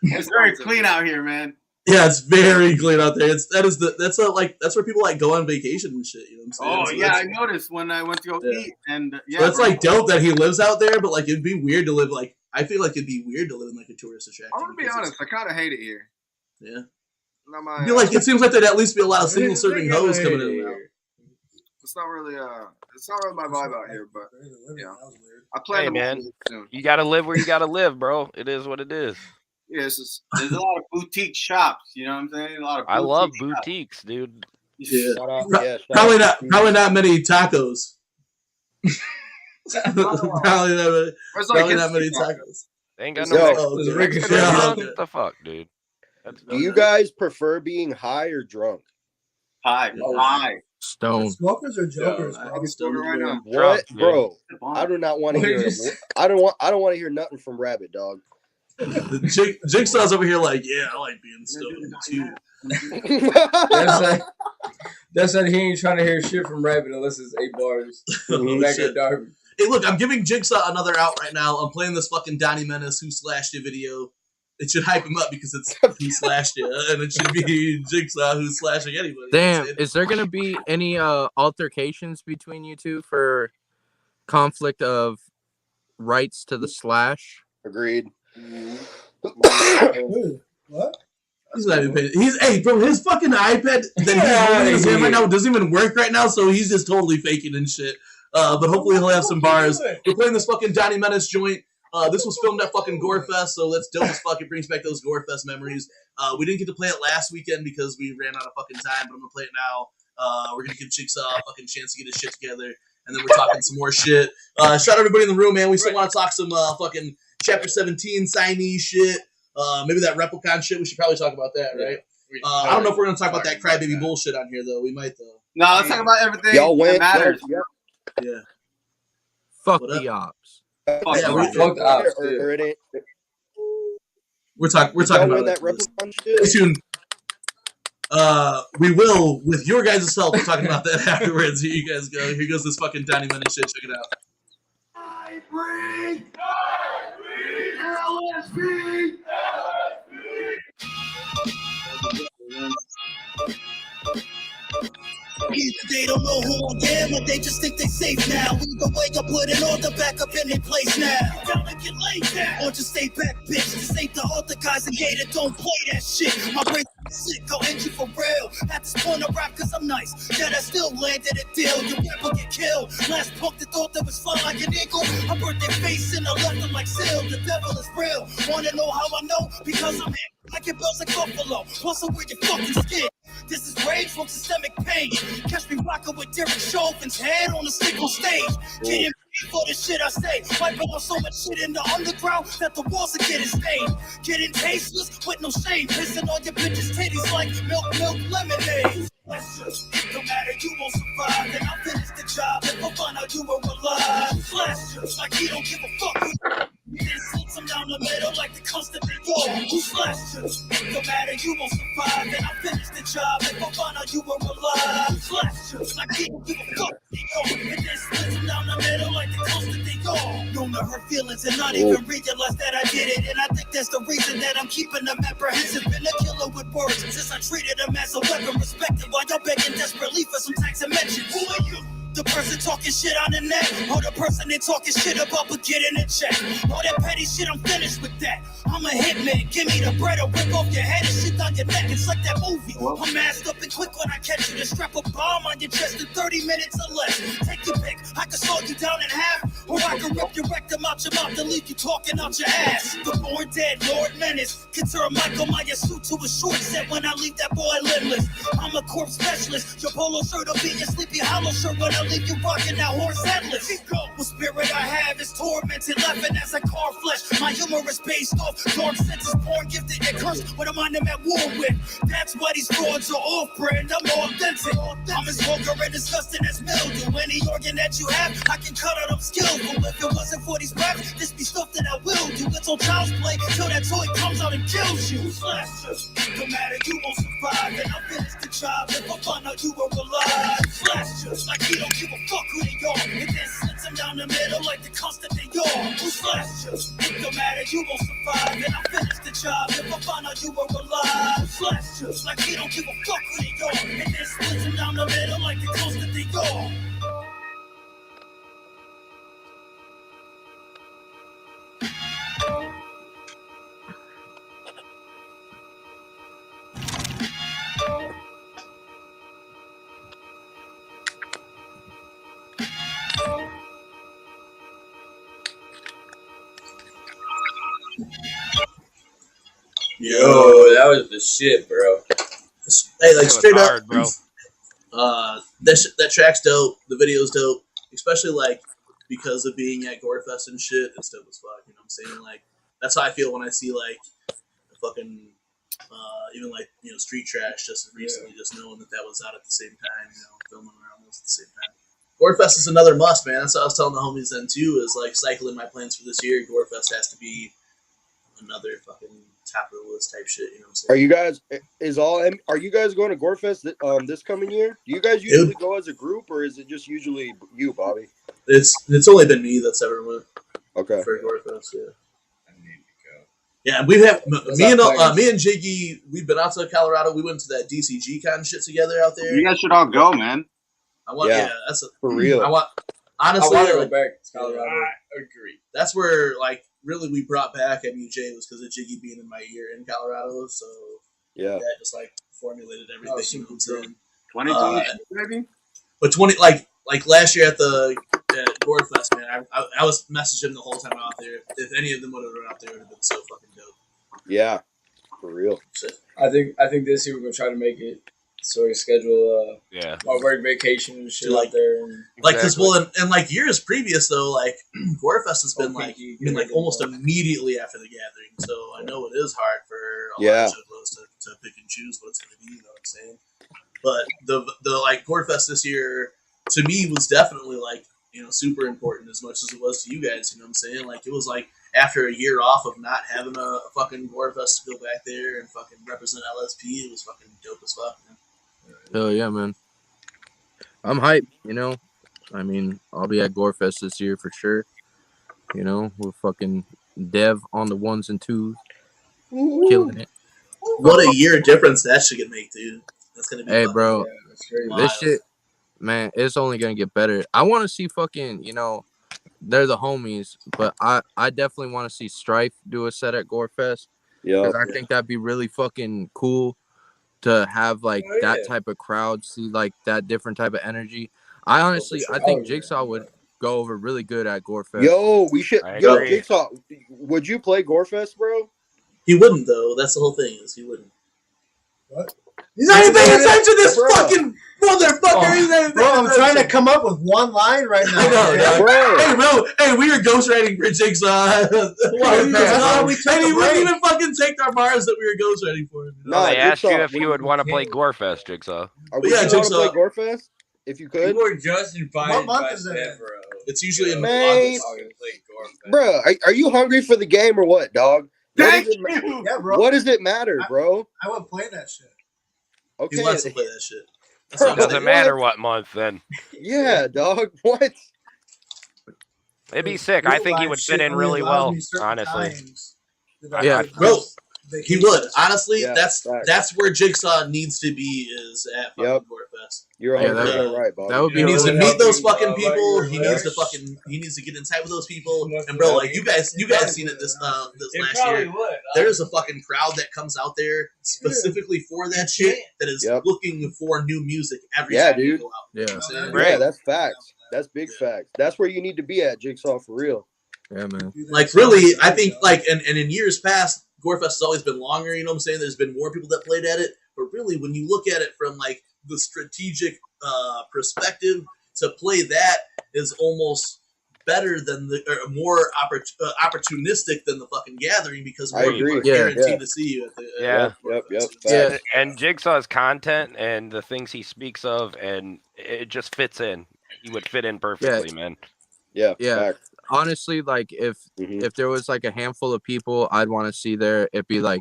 It's very clean out here, man. Yeah, it's very clean out there. That's where people like go on vacation and shit. You know what I'm saying? Oh, I noticed when I went to go eat, and So that's like dope that he lives out there, but like it'd be weird to live I feel like it'd be weird to live in like a tourist attraction. I'm gonna be honest, I kind of hate it here. Yeah. I feel like it seems like there'd at least be a lot of single serving hoes coming in and out. It's not really my vibe out here, but I plan to man, move soon. you gotta live where you gotta live, bro. It is what it is. Yeah, there's a lot of boutique shops. You know what I'm saying? A lot of. I love boutiques, dude. Yeah. Probably not many tacos. Probably not many tacos. They ain't got no. What the fuck, dude? Do you guys prefer being high or drunk? High. Stone. Smokers or jokers, bro? I can smoke it right now. What, bro? I do not want to hear. I don't want to hear nothing from Rabbit, dog. Jigsaw's over here like, yeah, I like being stoned too. That's that he ain't trying to hear shit from Rabbit unless it's 8 bars. Back at Darby. Hey, look, I'm giving Jigsaw another out right now. I'm playing this fucking Donnie Menace Who Slashed You video. It should hype him up because it's Who Slashed You, and it should be Jigsaw who's slashing anybody. Damn, is there gonna be any altercations between you two for conflict of rights to the slash? Agreed. What? He's not even paying. Bro, his fucking iPad that he's holding in his hand right now doesn't even work right now, so he's just totally faking and shit. But hopefully he'll have some bars. We're playing this fucking Donnie Menace joint. This was filmed at fucking Gorefest, so let's dope as fuck. It brings back those Gorefest memories. We didn't get to play it last weekend because we ran out of fucking time, but I'm gonna play it now. We're gonna give Jigsaw a fucking chance to get his shit together, and then we're talking some more shit. Shout out everybody in the room, man. We still want to talk some fucking Chapter 17 signee shit. Maybe that Replicon shit. We should probably talk about that, right? I don't know if we're gonna talk about that crybaby bullshit on here though. We might though. No, let's talk about everything that matters. Yeah. Fuck the ops. Yeah, we fucked the ops. We're talking about that. Stay tuned. We will, with your guys' help, talking about that afterwards. Here you guys go. Here goes this fucking Donnie Money shit. Check it out. I breathe LSP. Either they don't know who I am or they just think they safe now. Either way, I put an order back up in their place now. Down and get laid down. Or just stay back, bitch. This ain't the other guys in Gator. Don't play that shit. My brain sick. I'll end you for real. At this point, I rap cause I'm nice. Yet I still landed a deal. Your rapper get killed. Last punk that thought that was fly like an eagle. I burnt their face and I left them like seal. The devil is real. Wanna know how I know? Because I'm here. I get bells like buffalo. Plus, I wear your fucking skin. This is rage from systemic pain. Catch me rocking with Derek Chauvin's head on the stick on stage. Getting paid for the shit I say. Wiping on so much shit in the underground that the walls are getting stained. Getting tasteless with no shame. Pissing on your bitches' titties like milk lemonade. No matter, you won't survive. Then I'll finish the job if I find out you were alive. Flash like he don't give a fuck. Then slits him down the middle like the constant war. Who slashed you? No matter, you won't survive. Then I'll finish the job if I find out you were alive. Flash you like he don't give a fuck. And then slits him down the middle like the constant war. Known to hurt feelings and not even realize that I did it. And I think that's the reason that I'm keeping them apprehensive. Been a killer with words since I treated them as a weapon. Respected while y'all begging desperately for some tax and mention. Who are you? The person talking shit on the net, or the person they talking shit about but getting a check. All that petty shit, I'm finished with that. I'm a hitman, give me the bread or whip off your head and shit on your neck. It's like that movie. I'm masked up and quick when I catch you. To strap a bomb on your chest in 30 minutes or less. Take your pick, I can saw you down in half, or I can rip your rectum out your mouth and leave you talking out your ass. The born dead, Lord Menace, consider Michael Myers suit to a short set when I leave that boy limbless. I'm a corpse specialist, your polo shirt will be your Sleepy Hollow shirt when I leave you rocking that horse headless. What spirit I have is tormented, laughing as I carve flesh. My humor is based off dark senses, born gifted and cursed with a mind I'm at war with. That's why these frauds are off-brand, I'm authentic. I'm as vulgar and disgusting as mildew. Any organ that you have, I can cut out them skills. But if it wasn't for these raps, this be stuff that I will do. It's on child's play till that toy comes out and kills you. No matter, you won't survive, and I'll finish the job if I find out you were alive. Flash just like he don't give a fuck who they are. And then slits him down the middle like the constant they are. Who slashed you? No matter, you won't survive. And I finish the job if I find out you were alive. Slash you like he don't give a fuck who they are. And then slits him down the middle like the constant they are. Yo, that was the shit, bro. Hey, like straight hard, up, bro. That track's dope. The video's dope, especially like because of being at Gorefest and shit. It's dope as fuck. You know what I'm saying? Like that's how I feel when I see like the fucking even like Street Trash just recently, just knowing that was out at the same time. Filming around those at the same time. Gorefest is another must, man. That's what I was telling the homies then too. Is like cycling my plans for this year. Gorefest has to be another fucking top of the list type shit. You know what I'm saying? Are you guys going to Gorefest this coming year? Do you guys usually go as a group, or is it just usually you, Bobby? It's only been me that's ever went. Okay. For Gorefest, yeah. I need to go. Yeah, we have me and Jiggy. We've been out to Colorado. We went to that DCG kind of shit together out there. You guys should all go, man. That's for real. Honestly, I want to go back to Colorado. I agree. That's where really we brought back MUJ was because of Jiggy being in my year in Colorado. So that just formulated everything. 2020 maybe. But 20 like last year at at Gorefest, man. I was messaging the whole time out there. If any of them would have run out there, it would have been so fucking dope. Yeah, for real. I think this year we're gonna try to make it so we schedule our work vacation and shit out there. And like because and like years previous though, like Gorefest has been like almost immediately after the gathering. So I know it is hard for a lot of juggalos to pick and choose what it's gonna be. You know what I'm saying? But the like Gorefest this year to me was definitely like super important as much as it was to you guys. You know what I'm saying? Like it was like after a year off of not having a fucking Gorefest to go back there and fucking represent LSP, it was fucking dope as fuck, man. Hell yeah, man. I'm hyped, I mean, I'll be at Gorefest this year for sure. We're fucking Dev on the 1s and 2s. Killing it. What a year difference that shit can make, dude. That's gonna be Hey, bro. This wild. shit, man, it's only gonna get better. I want to see fucking, they're the homies, but I definitely want to see Strife do a set at Gorefest. Yeah. Because I think that'd be really fucking cool to have like that type of crowd, see like that different type of energy. I think Jigsaw would go over really good at Gorefest. Yo, we should. Yo, Jigsaw, would you play Gorefest, bro? He wouldn't though. That's the whole thing. Is he wouldn't. What? He's not even paying attention to this fucking motherfucker. Bro, I'm trying to come up with one line right now. I know, bro. Hey, bro. Hey, we were ghostwriting for Jigsaw. And he wouldn't even fucking take our bars that we were ghostwriting for him. No, they asked you if you would want to play Gorefest, Jigsaw. Jigsaw. Play Gorefest? If you could. You were just invited. What month is it? It's usually in May. August. Bro, are you hungry for the game or what, dog? Thank you. Yeah, bro. What does it matter, bro? I would play that shit. Okay. He wants to play that shit. It doesn't matter what month then. Yeah, dog. What? It'd be sick. I think he would fit in really well, honestly. Yeah, bro. He would. Honestly, that's where Jigsaw needs to be is at fucking Gorefest. You're 100% right, Bob. That would be he needs to meet those fucking people. He needs to get inside with those people. And bro, like you guys seen it this last year. There's a fucking crowd that comes out there specifically for that shit that is looking for new music every time you go out. Yeah, that's facts. That's big facts. That's where you need to be at, Jigsaw, for real. Yeah, man. Like really, I think like and in years past, Gorefest has always been longer, you know what I'm saying? There's been more people that played at it. But really, when you look at it from like the strategic perspective, to play that is almost better than more opportunistic than the fucking gathering because more people are guaranteed to see you at the Yep. And Jigsaw's content and the things he speaks of, and it just fits in. He would fit in perfectly, man. Yeah. Fact. Honestly, like if there was like a handful of people I'd want to see there, it'd be like,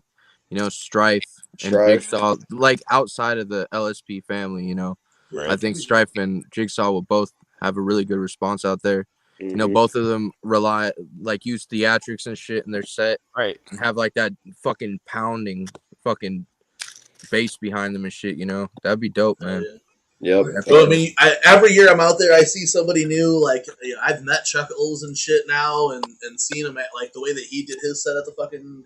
Strife and Jigsaw, like outside of the LSP family, Right. I think Strife and Jigsaw will both have a really good response out there. Both of them use theatrics and shit in their set. Right. And have like that fucking pounding fucking bass behind them and shit, That'd be dope, man. Yep. So, I mean, every year I'm out there, I see somebody new. Like, I've met Chuck O's and shit now, and seen him at like the way that he did his set at the fucking.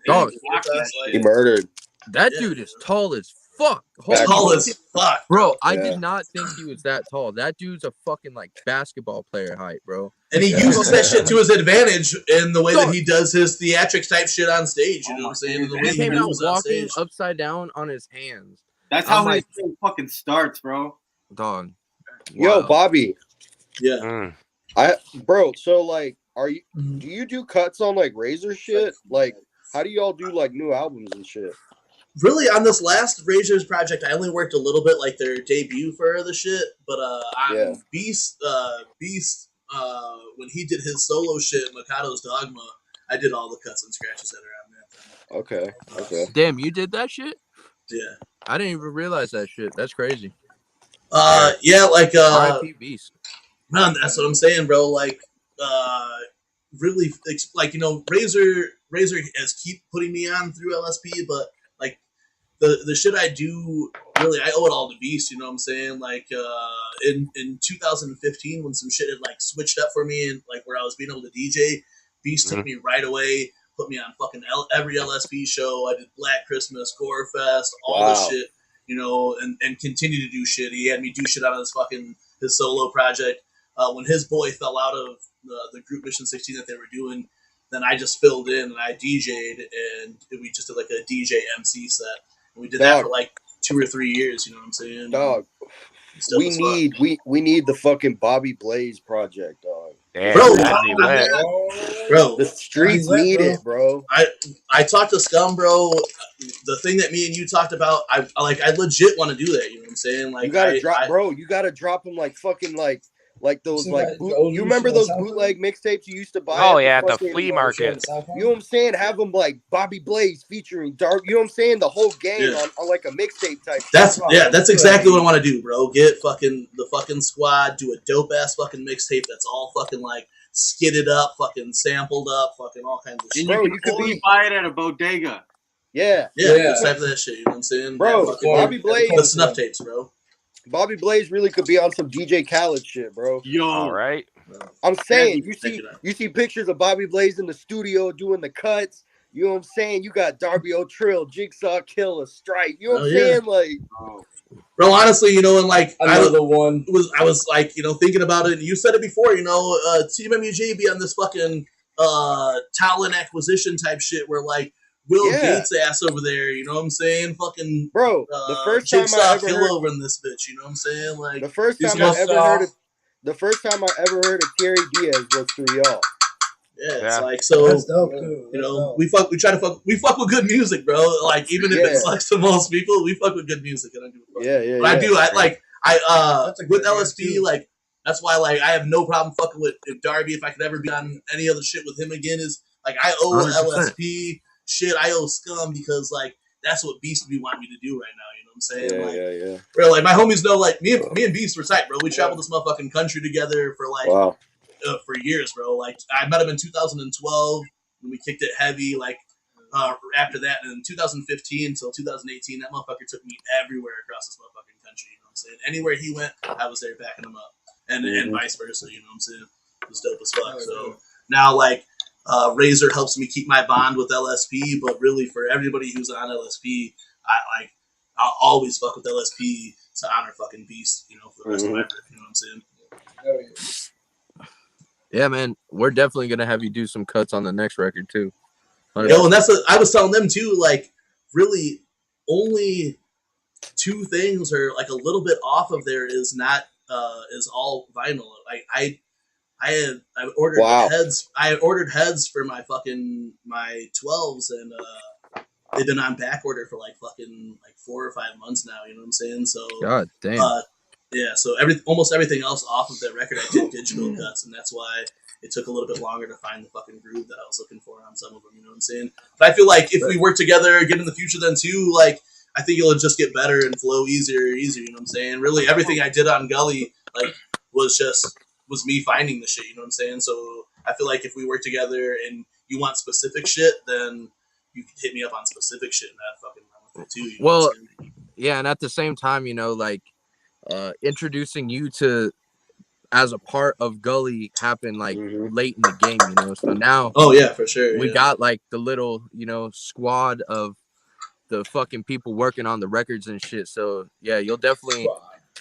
He murdered. That dude is tall as fuck. Tall as fuck, bro. I did not think he was that tall. That dude's a fucking like basketball player height, bro. And he uses that shit to his advantage in the way that he does his theatrics type shit on stage. You know what I'm saying? The way he came out walking upside down on his hands. That's how his thing fucking starts, bro. Dog. Yo, Bobby. Yeah. Bro, so like do you do cuts on like Razor shit? Like how do y'all do like new albums and shit? Really, on this last Razor's project, I only worked a little bit like their debut for the shit, but on Beast when he did his solo shit, Mikado's Dogma, I did all the cuts and scratches that are on that. Okay. Damn, you did that shit? Yeah. I didn't even realize that shit. That's crazy. RIP Beast. Man, that's what I'm saying, bro. Like, really, like, Razor has keep putting me on through LSP, but like the shit I do, really, I owe it all to Beast. You know what I'm saying? Like, in 2015, when some shit had like switched up for me, and like where I was being able to DJ, Beast took me right away, put me on fucking every LSP show. I did Black Christmas, Gorefest, all this shit. And continue to do shit. He had me do shit out of his solo project. when his boy fell out of the group Mission 16 that they were doing, then I just filled in and I DJ'd, and we just did like a DJ MC set. And we did that for like 2 or 3 years. You know what I'm saying? Dog. We need the fucking Bobby Blaze project, dog. Damn, bro, the streets need it, bro. I talked to Scum, bro. The thing that me and you talked about, I legit want to do that. You know what I'm saying? Like, you gotta you gotta drop them like fucking like those you remember those bootleg mixtapes you used to buy? Oh yeah, at the flea market. You know what I'm saying? Have them like Bobby Blaze featuring Dark. You know what I'm saying? The whole gang on like a mixtape type. That's exactly what I want to do, bro. Get the fucking squad, do a dope ass fucking mixtape that's all fucking like skidded up, fucking sampled up, fucking all kinds of shit. Bro, you could buy it at a bodega. Yeah, type of that shit. You know what I'm saying, bro? Bobby Blaze, the snuff tapes, bro. Bobby Blaze really could be on some DJ Khaled shit, bro. Yo, all right. I'm saying you see pictures of Bobby Blaze in the studio doing the cuts. You know what I'm saying? You got Darby O'Trill, Jigsaw Killer, Strife. You know what I'm saying? Like, bro, honestly, you know, and like I was like, you know, thinking about it. And you said it before, you know, TeamMUJ be on this fucking talent acquisition type shit where like Will Gates ass over there, you know what I'm saying? Fucking bro, the first time I ever heard over in this bitch, you know what I'm saying? Like the first time I ever heard of Terry Diaz was through y'all. Yeah, it's like so. That's dope, too. You know, we fuck with good music, bro. Like even if it sucks to most people, we fuck with good music. I don't give a fuck. Yeah. But I do. I with LSP, like that's why like I have no problem fucking with Darby. If I could ever be on any other shit with him again, is like I owe 100%. LSP shit. I owe Scum because like that's what Beast be wanting me to do right now. You know what I'm saying? Yeah. Bro, like my homies know, like me and Beast were tight, bro. We traveled this motherfucking country together for like for years, bro. Like I met him in 2012 when we kicked it heavy. Like after that, and in 2015 until 2018, that motherfucker took me everywhere across this motherfucking country. You know what I'm saying? Anywhere he went, I was there backing him up, and vice versa. You know what I'm saying? It was dope as fuck. So now, like, Razor helps me keep my bond with LSP, but really for everybody who's on LSP, I'll always fuck with LSP to honor fucking Beast. You know, for the rest of my life. You know what I'm saying? Yeah, man, we're definitely gonna have you do some cuts on the next record too. 100%. Yo, and I was telling them too, like, really only 2 things are like a little bit off of there is not is all vinyl. Like I ordered heads. I ordered heads for my 12s, and they've been on back order for like fucking like 4 or 5 months now. You know what I'm saying? So God damn. Yeah, so almost everything else off of that record I did digital cuts, and that's why it took a little bit longer to find the fucking groove that I was looking for on some of them, you know what I'm saying? But I feel like if we work together again in the future then too, like, I think it'll just get better and flow easier, you know what I'm saying? Really, everything I did on Gully, like, was me finding the shit, you know what I'm saying? So I feel like if we work together and you want specific shit, then you can hit me up on specific shit and I'd fucking run with it too, you know what I'm saying? Yeah, and at the same time, you know, like, introducing you to as a part of Gully happened like late in the game, you know. So now, for sure, we got like the little, you know, squad of the fucking people working on the records and shit. So yeah, you'll definitely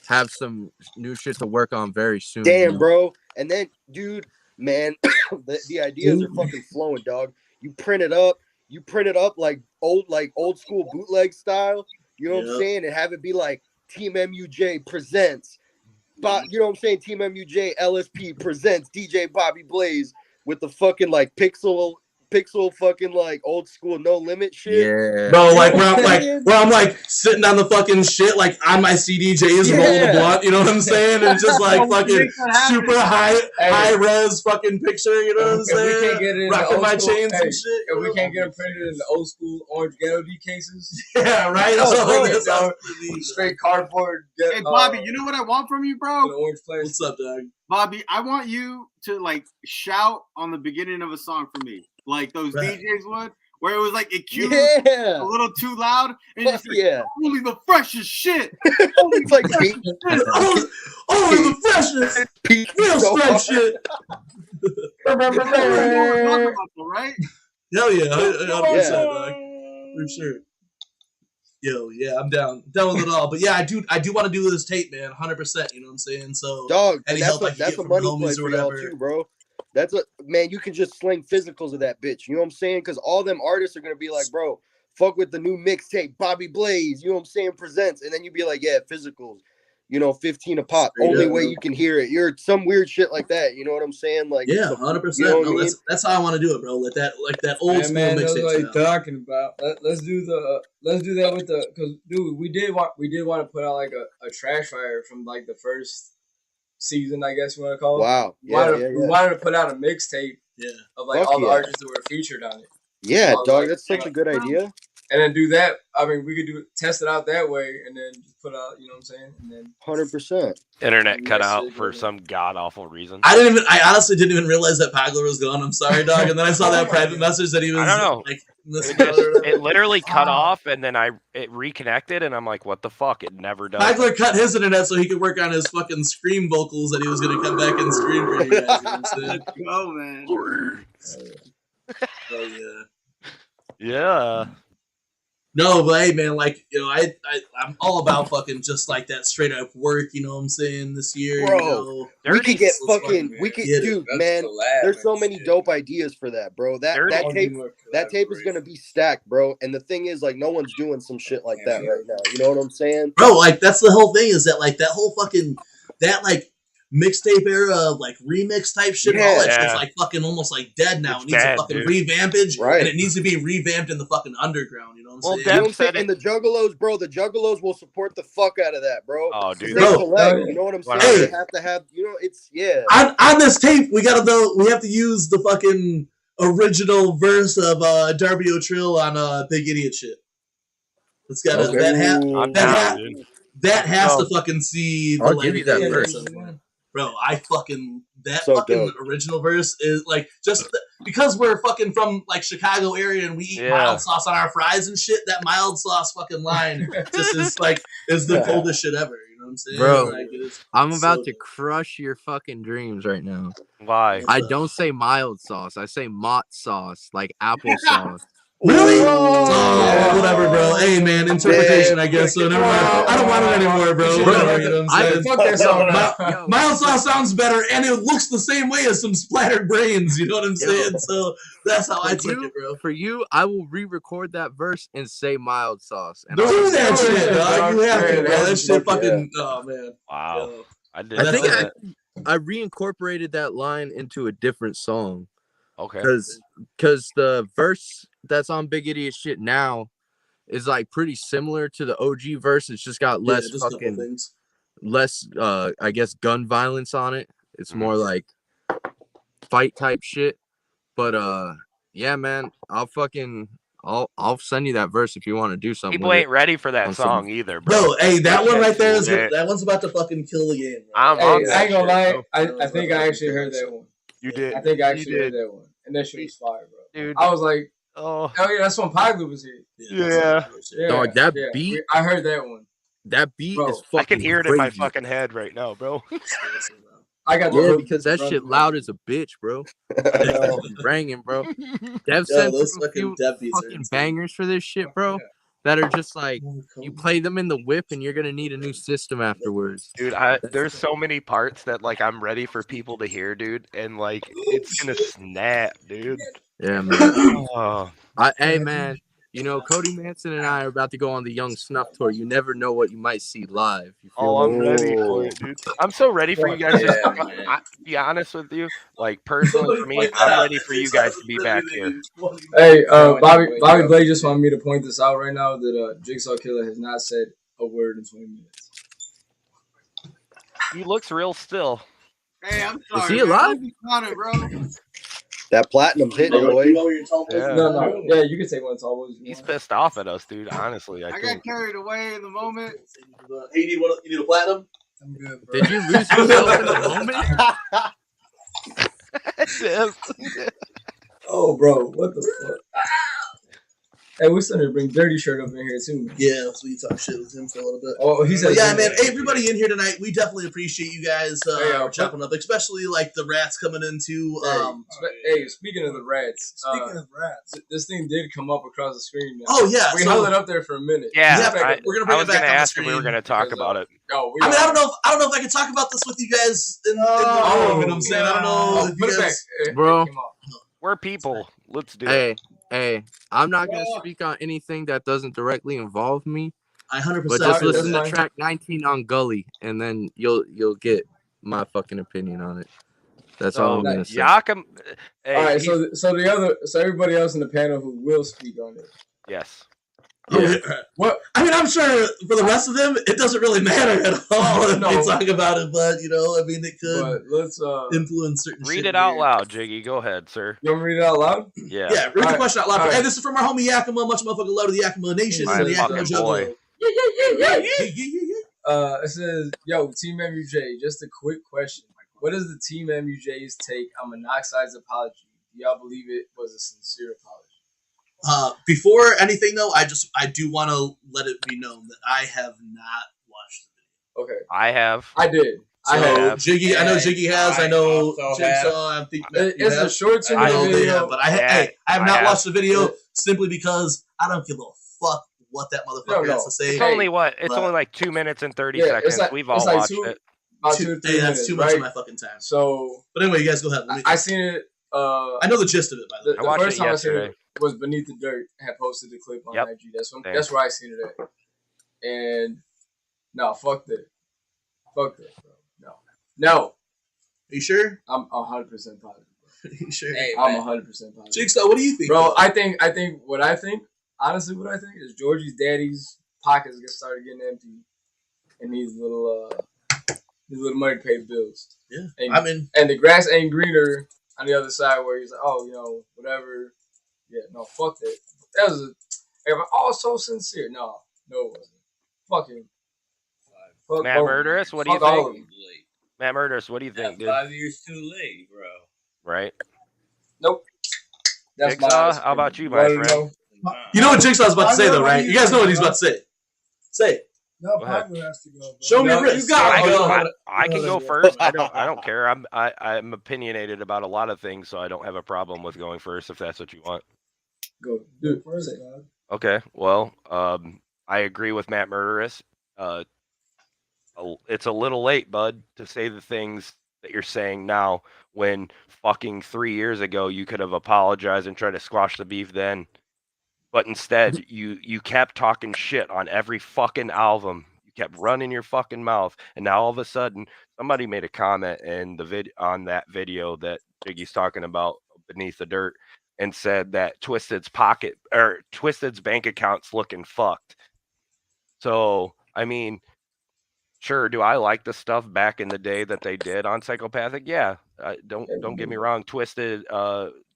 have some new shit to work on very soon. Damn, you know? bro. And then, dude, man, the ideas are fucking flowing, dog. You print it up like old school bootleg style. You know what I'm saying? And have it be like TeamMUJ presents, you know what I'm saying? TeamMUJ LSP presents DJ Bobby Blaze with the fucking like pixel fucking like old school No Limit shit. Yeah, bro. Like where I'm like sitting on the fucking shit like on my CDJs rolling a blunt. You know what I'm saying? And just like fucking super high res fucking picture. You know what I'm saying? We can't get it in rocking my school, chains and shit. If we can't get them printed in the old school orange ghetto D cases. Yeah, right. Straight cardboard. Hey Bobby, you know what I want from you, bro? Orange plastic. What's up, dog? Bobby, I want you to like shout on the beginning of a song for me, like those DJs would, where it was like it cued a little too loud, and you're just like, only the freshest shit. It's like only the freshest, real fresh shit. Right? Hell yeah, 100%, dog. For sure. Yeah, I'm down with it all. But yeah, I do want to do this tape, man, 100%. You know what I'm saying? So, dog, any that's help I can that's get a from money homies play or for y'all whatever. too, bro. That's a man. You can just sling physicals of that bitch. You know what I'm saying? Because all them artists are gonna be like, bro, fuck with the new mixtape, Bobby Blaze. You know what I'm saying? Presents, and then you be like, yeah, physicals. You know, 15 a pop. Only way you can hear it. You're some weird shit like that. You know what I'm saying? Like, yeah, 100%. You know what I mean? That's how I want to do it, bro. Like that old school man, mixtape. That's what you're talking about. Let's do that with the because dude, we did want to put out like a trash fire from like the first season, I guess you want to call it. Wow. We wanted to put out a mixtape of like all the artists that were featured on it. Yeah, so dog, like, that's such a good idea. And then do that. I mean, we could test it out that way, and then just put out. You know what I'm saying? And then 100%. Internet cut out for some god awful reason. I honestly didn't even realize that Pagler was gone. I'm sorry, dog. And then I saw that private message that he was. I don't know. Like, it literally cut off, and then it reconnected, and I'm like, what the fuck? It never does. Pagler cut his internet so he could work on his fucking scream vocals that he was going to come back and scream for you guys. You know what I'm saying? Let's go, man. Oh yeah. Yeah. No, but hey, man, like, you know, I'm all about fucking just like that straight up work, you know what I'm saying, this year. Bro, you know? we could get fucking, get dude, man, there's so many dope ideas for that, bro. That tape is going to be stacked, bro. And the thing is, like, no one's doing some shit like that right now. You know what I'm saying? Bro, like, that's the whole thing is that, like, that whole fucking, that, like, mixtape era, like remix type shit, all that shit's like fucking almost like dead now. It needs a fucking revampage, and it needs to be revamped in the fucking underground. You know what I'm saying? You know what I'm saying? And the Juggalos, bro, the Juggalos will support the fuck out of that, bro. Oh, dude, you know what I'm saying? Hey. They have to have, you know, it's On this tape, we have to use the fucking original verse of Darby O'Trill on Big Idiot shit. It's got that has to fucking see. I'll give you that verse. Bro, that so fucking dope. original verse is like because we're fucking from like Chicago area and we eat mild sauce on our fries and shit. That mild sauce fucking line just is the coldest shit ever. You know what I'm saying, bro? Like, I'm about to crush your fucking dreams right now. Why? I don't say mild sauce. I say mott sauce, like applesauce. Really? Oh, whatever, bro. Hey, man, interpretation, I guess. So never mind. I don't want it anymore, bro. Whatever, you know what I'm saying? Fuck that song. Mild sauce sounds better, and it looks the same way as some splattered brains. You know what I'm saying? So that's how I took it, bro. For you, I will re-record that verse and say mild sauce. And do that shit, dog. You have to, bro. That shit fucking. Oh man. Wow. I think I reincorporated that line into a different song. Okay. Because the verse that's on Big Idiot shit now is like pretty similar to the OG verse. It's just got less less I guess gun violence on it. It's more like fight type shit. But yeah, man, I'll send you that verse if you want to do something. People ain't ready for that song either, bro. No, hey, that one right there that one's about to fucking kill the game. I ain't gonna lie. I think I actually heard that one. You did. I think I actually heard that one. And that shit was fire, bro. Dude. I was like, oh yeah, that's when Pagler was here. Yeah. Dog, that beat. I heard that one. That beat is fucking I can hear it in my crazy. fucking head right now, bro. I got because that shit loud as a bitch, bro. Banging, bro. Dev sent a few fucking bangers for this shit, bro. That are just like you play them in the whip and you're gonna need a new system afterwards. Dude, there's so many parts that like I'm ready for people to hear, dude, and like it's gonna snap, dude. Yeah, man. Hey, man. You know, Cody Manson and I are about to go on the Young Snuff tour. You never know what you might see live. I'm ready for it, dude. I'm so ready for you guys. To be honest with you, like personally for me, I'm ready for you guys to be back here. Hey, Bobby Blake just wanted me to point this out right now that Jigsaw Killer has not said a word in 20 minutes. He looks real still. Hey, I'm sorry. Is he alive? Bro. That platinum's hitting, boy. Yeah. No. Yeah, you can take one. It's always. He's pissed off at us, dude. Honestly, I got carried away in the moment. Hey, you need a platinum? I'm good, bro. Did you lose yourself in the moment? Oh, bro, what the fuck? Hey, we started to bring Dirty Shirt up in here too. Yeah, so we talk shit with him for a little bit. Oh, he said, yeah, man. Hey, everybody in here tonight, we definitely appreciate you guys jumping up, especially like the rats coming in too. Hey, speaking of the rats, this thing did come up across the screen. Now. Oh yeah, we held it up there for a minute. Yeah, we're gonna bring it back on the screen. We were gonna talk about it. I mean, I don't know if I can talk about this with you guys in the room. You know what I'm saying? I don't know if you guys, bro. We're people. Let's do it. Hey, I'm not gonna speak on anything that doesn't directly involve me. I 100%. But just listen to track 19 on Gully, and then you'll get my fucking opinion on it. That's all I'm gonna say. All right, so everybody else in the panel who will speak on it. Yes. Yeah. Well, I mean, I'm sure for the rest of them, it doesn't really matter at all if they talk about it, but I mean, it could influence certain. Read it out loud, Jiggy. Go ahead, sir. You want me to read it out loud? Yeah. Yeah, read the question out loud. Right. Hey, this is from our homie Yakima. Much motherfucking love to the Yakima Nation. My fucking boy. It says, "Yo, Team MUJ. Just a quick question. What is the Team MUJ's take on Monoxide's apology? Do y'all believe it was a sincere apology?" Before anything though, I do want to let it be known that I have not watched the video. Okay. I have. I did. So, I have. Jiggy, I know Jiggy has. I know Jigsaw. I think it's a short video. But I have not watched the video simply because I don't give a fuck what that motherfucker has to say. It's only only like 2 minutes and 30 seconds. We've all watched it. About 2 or 3 minutes. That's too much of my fucking time. So, but anyway, you guys go ahead. I seen it. I know the gist of it, by the way. The first time I seen it was Beneath the Dirt had posted the clip on IG. That's where I seen it at. And no, fuck that. Fuck that, bro. No. Are you sure? I'm 100% positive. Bro. You sure? Hey, I'm 100% positive. Jigsaw, what do you think, bro? I think honestly, what I think is Georgie's daddy's pockets started getting empty, and these little money to pay bills. Yeah, and the grass ain't greener on the other side where he's like, oh, whatever. Yeah, no, fuck that. That was so sincere. No, it wasn't. Fucking. Fuck Matt Murderous, what do you think? Matt Murderous, what do you think, dude? 5 years too late, bro. Right? Nope. That's Jigsaw, how about you, my friend? You know what Jigsaw's about to say, though, right? You guys know what he's about to say. Say it. No, Pablo has to go. Bro. Show me your wrist. You got it. I can go first. I don't care. I'm opinionated about a lot of things, so I don't have a problem with going first if that's what you want. Go do it first, God. Okay. Well, I agree with Matt Murderous. It's a little late, bud, to say the things that you're saying now when fucking 3 years ago you could have apologized and tried to squash the beef then. But instead, you kept talking shit on every fucking album. You kept running your fucking mouth, and now all of a sudden, somebody made a comment in the on that video that Jiggy's talking about Beneath the Dirt, and said that Twisted's bank account's looking fucked. So, I mean, sure, do I like the stuff back in the day that they did on Psychopathic? Yeah, don't get me wrong. Twisted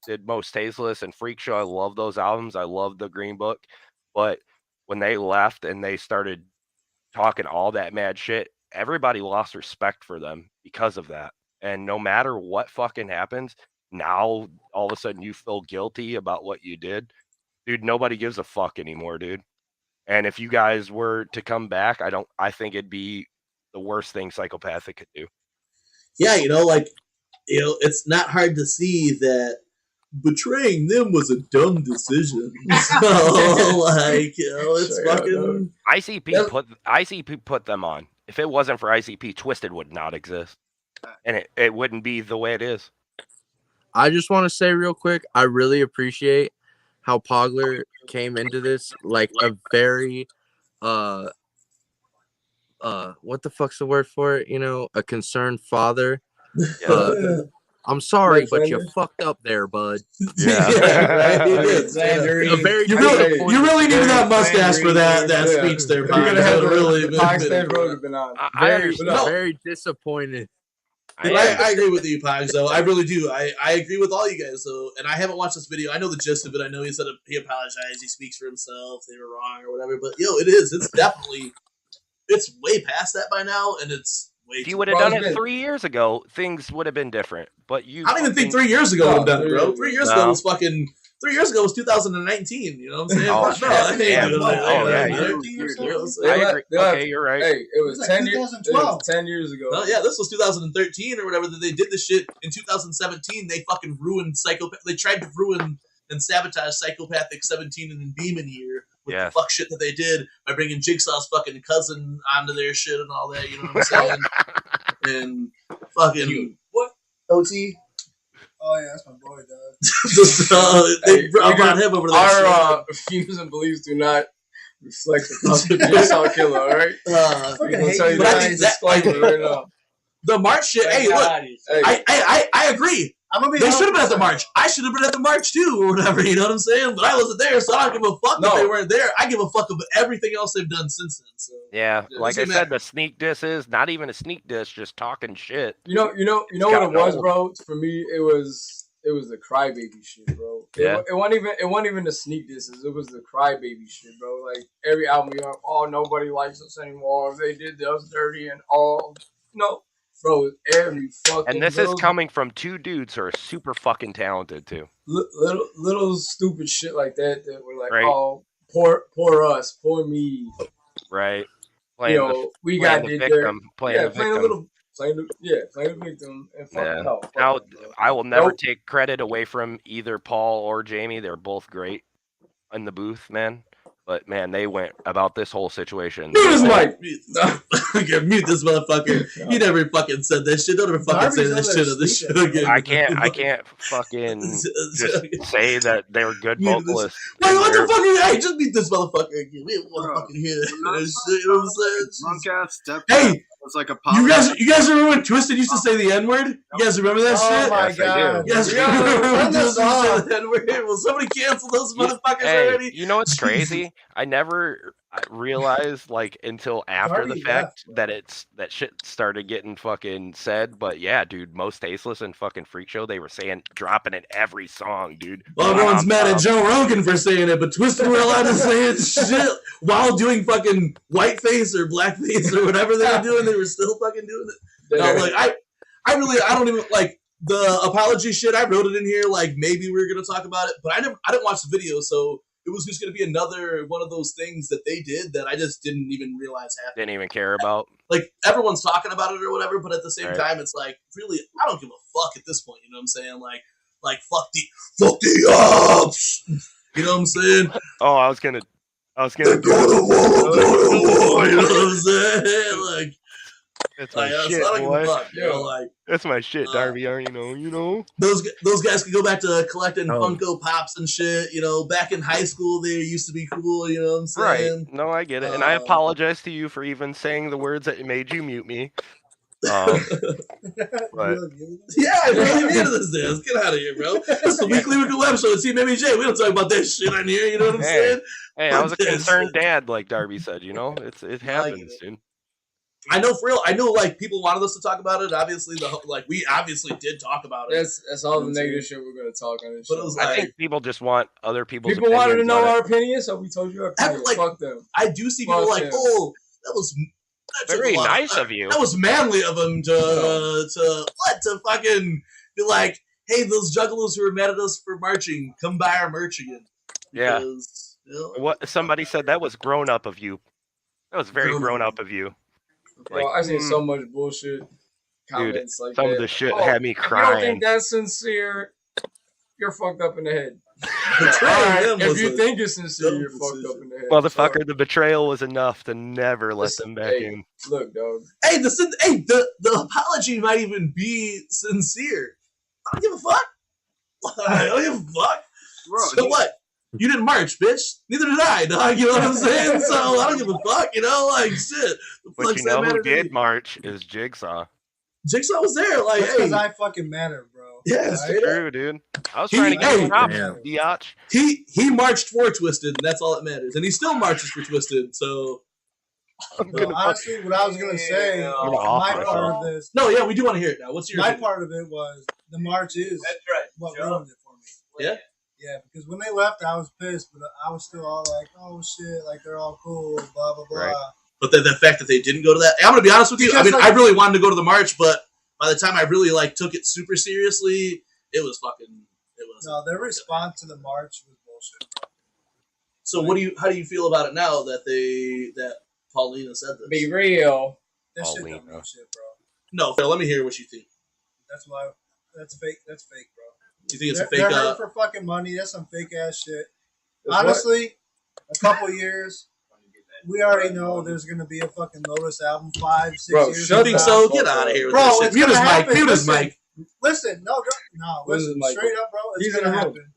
did Most Tasteless and Freak Show. I love those albums. I love the Green Book. But when they left and they started talking all that mad shit, everybody lost respect for them because of that. And no matter what fucking happens, now all of a sudden you feel guilty about what you did. Dude, nobody gives a fuck anymore, dude. And if you guys were to come back, I think it'd be the worst thing Psychopathic could do. Yeah, it's not hard to see that betraying them was a dumb decision. So, it's fucking. ICP put them on. If it wasn't for ICP, Twisted would not exist, and it wouldn't be the way it is. I just want to say real quick, I really appreciate how Pogler came into this like a very what the fuck's the word for it? A concerned father. Yeah. I'm sorry, but you fucked up there, bud. Yeah. You really needed that mustache for that speech there, Pog. Very disappointed. I agree with you, Pog. So I really do. I agree with all you guys. So, and I haven't watched this video. I know the gist of it. I know he said he apologized. He speaks for himself. They were wrong or whatever. But it is. It's definitely. It's way past that by now, and it's. If you would have done it 3 years ago, things would have been different. But I don't even think 3 years ago would have done it, bro. 3 years ago was fucking 3 years ago was 2019. You know what I'm saying? Oh, No, I ain't doing that. I agree. Okay, you're right. Hey, it was like 10 years. 2012. 10 years ago. Well, yeah, this was 2013 or whatever. That they did this shit in 2017. They fucking ruined Psychopath. They tried to ruin and sabotage Psychopathic 17 and Demon Year with the fuck shit that they did by bringing Jigsaw's fucking cousin onto their shit and all that. You know what I'm saying? And fucking what? OT. Oh yeah, that's my boy, dog. They brought him over there. Our views and beliefs do not reflect the thoughts of Jigsaw Killer. All right. I'm gonna tell you that right now. The March shit. Hey, look. I agree. They should have been at the March. I should have been at the March too, or whatever. You know what I'm saying? But I wasn't there, so I don't give a fuck that they weren't there. I give a fuck about everything else they've done since then. So yeah, like I said, the sneak diss is not even a sneak diss, just talking shit. You know what it was, bro. For me, it was the crybaby shit, bro. Yeah. It wasn't even the sneak disses. It was the crybaby shit, bro. Like every album, you're like, oh, nobody likes us anymore. They did us dirty and all. Bro, every fucking. And this is coming from two dudes who are super fucking talented too. Little stupid shit like that were like, oh, poor us, poor me. Right. We got the victim. Playing the victim. Playing the victim. And fuck now, I will never take credit away from either Paul or Jamie. They're both great in the booth, man. But man, they went about this whole situation. Mute his mic. Mute this motherfucker. He never fucking said that shit. Don't ever fucking say that shit on this show again. I can't fucking just say that they were good vocalists. Wait, what the fuck? Hey, just mute this motherfucker again. We don't want to fucking hear that shit. You know what I'm saying? Hey, was like a you guys remember when Twisted used to say the N-word? You guys remember that shit? Oh my god. You guys remember Twisted said the N-word? Will somebody cancel those motherfuckers already? You know what's crazy? I never realized until after the fact that shit started getting fucking said. But yeah, dude, Most Tasteless and fucking Freak Show, they were dropping it every song, dude. Well, everyone's mad at Joe Rogan for saying it, but Twisted were allowed to say it shit while doing fucking whiteface or blackface or whatever they were doing. They were still fucking doing it. I don't even like the apology shit. I wrote it in here maybe we were gonna talk about it, but I didn't watch the video, so it was just going to be another one of those things that they did that I just didn't even realize happened. Didn't even care about. Everyone's talking about it or whatever, but at the same time, it's really, I don't give a fuck at this point. You know what I'm saying? Fuck the ops. You know what I'm saying? Oh, I was gonna. Go to war. You know what I'm saying? That's my shit, boy. That's my shit, Darby. You know. Those guys could go back to collecting Funko Pops and shit. You know, back in high school, they used to be cool. You know what I'm saying? Right. No, I get it, and I apologize to you for even saying the words that made you mute me. But yeah, I really muted this day. Let's get out of here, bro. It's the weekly web show at TeamMUJ. We don't talk about that shit on here. You know what I'm saying? Hey, I was a concerned dad, like Darby said. You know, it happens, dude. I know for real. I know people wanted us to talk about it. Obviously, we obviously did talk about it. That's all the negative shit we're gonna talk on this. But it was I think people just want other people's. People wanted to know our opinion, so we told you our opinion. Fuck them. I do see people oh, that was very nice of you. That was manly of him to fucking be like, hey, those juggalos who were mad at us for marching, come buy our merch again. Yeah. What somebody said that was grown up of you. That was very grown up of you. Bro, I seen so much bullshit comments dude, some of the shit had me crying. If you don't think that's sincere, you're fucked up in the head. If you think it's sincere, you're fucked up in the head. Motherfucker, the betrayal was enough to never let them back in. Look, dog. Hey, the apology might even be sincere. I don't give a fuck. I don't give a fuck. Bro, so what? You didn't march, bitch. Neither did I, dog. You know what I'm saying? So I don't give a fuck. You know, shit. But you know who did march is Jigsaw. Jigsaw was there. Because I fucking matter, bro. Yeah, that's true, dude. I was trying to get him up, biatch. He marched for Twisted, and that's all that matters. And he still marches for Twisted. So honestly, what I was gonna say, my part of this. No, yeah, we do want to hear it now. What's your opinion? Part of it was the march is what ruined it for me. Yeah. Yeah, because when they left, I was pissed, but I was still all like, "Oh shit!" They're all cool, blah blah blah. Right. But the fact that they didn't go to that, I'm gonna be honest with you. Because I really wanted to go to the march, but by the time I really took it super seriously, it was fucking It was. No, their response to the march was bullshit, bro. So how do you feel about it now that Paulina said this? Be real. That shit don't mean shit, bro. No, Phil, let me hear what you think. That's why. That's fake. That's fake, bro. You think it's a fake? They're hurting for fucking money. That's some fake ass shit. Honestly, a couple years, we already know there's gonna be a fucking Lotus album 5-6 years. You think so? Get out of here with this shit. Mute his mic. Listen, listen, straight up, bro. It's gonna happen.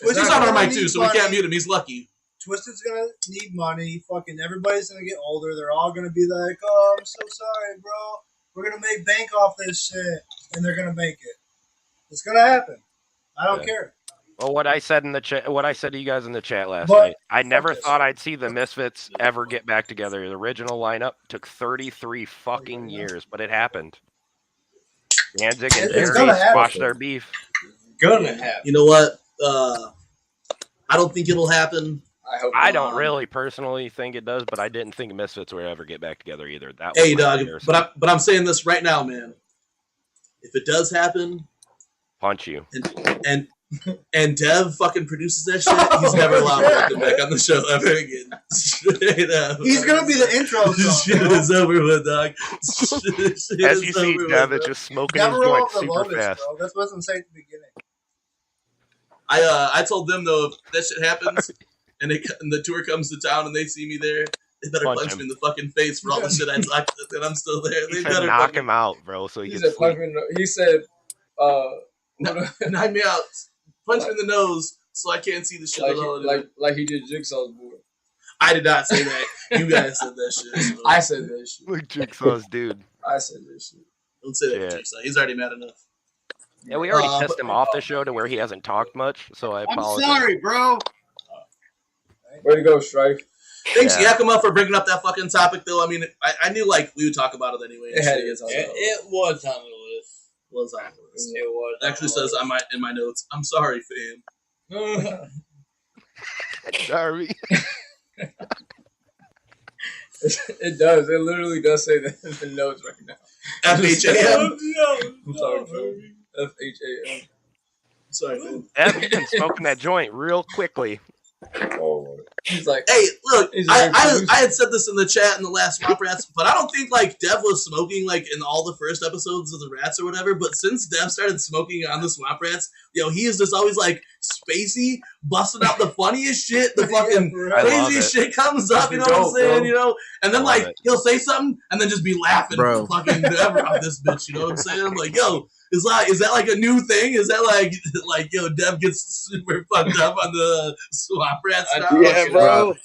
He's on our mic too, so we can't mute him. He's lucky. Twisted's gonna need money. Fucking everybody's gonna get older. They're all gonna be like, "Oh, I'm so sorry, bro. We're gonna make bank off this shit," and they're gonna make it. It's gonna happen. I don't care. Well, what I said in the chat, what I said to you guys in the chat last night, I never thought I'd see the Misfits ever get back together. The original lineup took 33 fucking years, but it happened. Danzig and Jerry squashed their beef. Gonna happen. You know what? I don't think it'll happen. I don't really personally think it does, but I didn't think Misfits would ever get back together either. That hey, dog, but I'm saying this right now, man. If it does happen, punch you. And Dev fucking produces that shit, he's never allowed to come back on the show ever again. Straight up. He's gonna be the intro. This shit is over with, dog. As you see, Dev is just smoking his joint super fast. Bro. That's what I'm saying at the beginning. I told them though, if that shit happens and the tour comes to town and they see me there, they better punch me in the fucking face for all the shit I talked and I'm still there. They better knock him out, bro. So he said, punch me. He said, knock me out. Punch me in the nose so I can't see the shit. Like he did Jigsaw's board. I did not say that. You guys said that shit. So. I said that shit. Look, Jigsaw's dude. I said that shit. Don't say that to Jigsaw. He's already mad enough. Yeah, we already pissed him off the show to where he hasn't talked much, so I apologize. I'm sorry, bro. Way to go, Strife. Thanks, Yakima, for bringing up that fucking topic, though. I mean, I knew, like, we would talk about it anyway. It was on the list. Was on the list. It was. It actually says in my notes, I'm sorry, fam. Darby. It does. It literally does say that in the notes right now. FHAM. I'm sorry, FHAM. Sorry, man. Ev, you've been smoking that joint real quickly. Oh, he's like, hey, look, I had said this in the chat in the last Swamp Rats, but I don't think like Dev was smoking like in all the first episodes of the Rats or whatever. But since Dev started smoking on the Swamp Rats, he is just always like spacey, busting out the funniest shit, the fucking craziest shit comes up. You know what I'm saying? You know, and then like he'll say something and then just be laughing, fucking ever off this bitch. You know what I'm saying? I'm like, yo. Is that like a new thing? Is that like Dev gets super fucked up on the Swamp Rat stuff? Yeah, bro.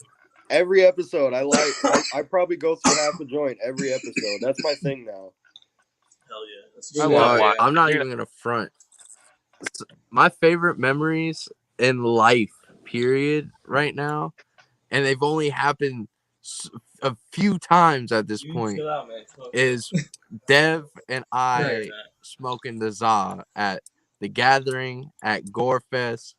Every episode, I probably go through half a joint every episode. That's my thing now. Hell yeah. I'm not even gonna front. My favorite memories in life, period, right now, and they've only happened a few times at this point, is Dev and I smoking the za at the Gathering, at Gorefest,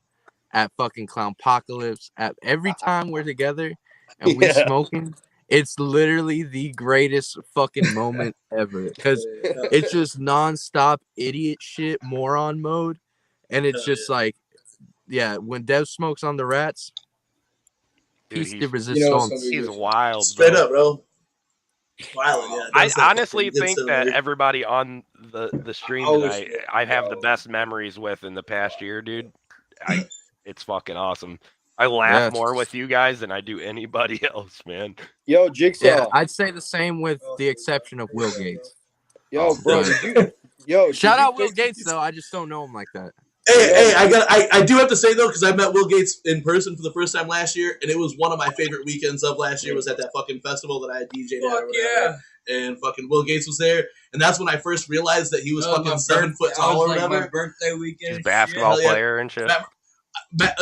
at fucking Clownpocalypse. At every time we're together and we're smoking, it's literally the greatest fucking moment ever, because it's just nonstop idiot shit, moron mode, and it's just like, when Dev smokes on the Rats, piece de resistance. He's wild, straight up, bro. Wild, yeah. I honestly think that everybody on the stream tonight, I have the best memories with in the past year, dude. It's fucking awesome. I laugh more with you guys than I do anybody else, man. Yo, Jigsaw. Yeah, I'd say the same with the exception of Will Gates. Yo, bro. Shout out Will Gates, though. I just don't know him like that. Hey, I do have to say though, because I met Will Gates in person for the first time last year, and it was one of my favorite weekends of last year. Was at that fucking festival that I had DJ'd at. Fuck yeah! And fucking Will Gates was there, and that's when I first realized that he was fucking 7 foot tall or whatever. My birthday weekend, basketball player and shit.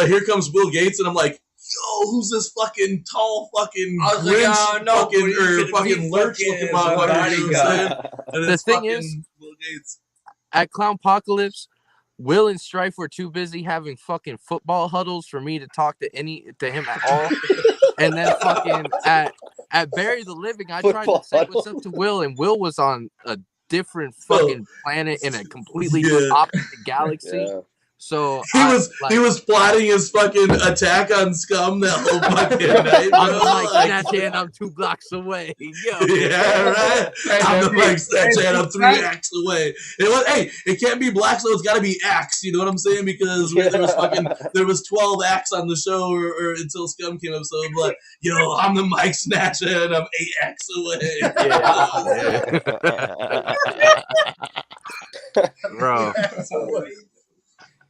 Here comes Will Gates, and I'm like, yo, who's this fucking tall fucking Grinch fucking lurch looking motherfucker? The thing is, Will Gates at Clownpocalypse, Will and Strife were too busy having fucking football huddles for me to talk to him at all. And then fucking at Bury the Living, I tried to say what's up to Will, and Will was on a different fucking planet in a completely opposite galaxy. Yeah. So he was plotting his fucking attack on Scum that whole fucking night. I'm the Mike Snatchhand. I'm 2 blocks away. Yo. Yeah, right. I'm the Mike Snatchhand. I'm 3 acts away. It can't be black, so it's got to be acts. You know what I'm saying? Because there was 12 acts on the show, or until Scum came up. So I'm like, yo, I'm the Mike Snatchhand. I'm 8 acts away. Bro.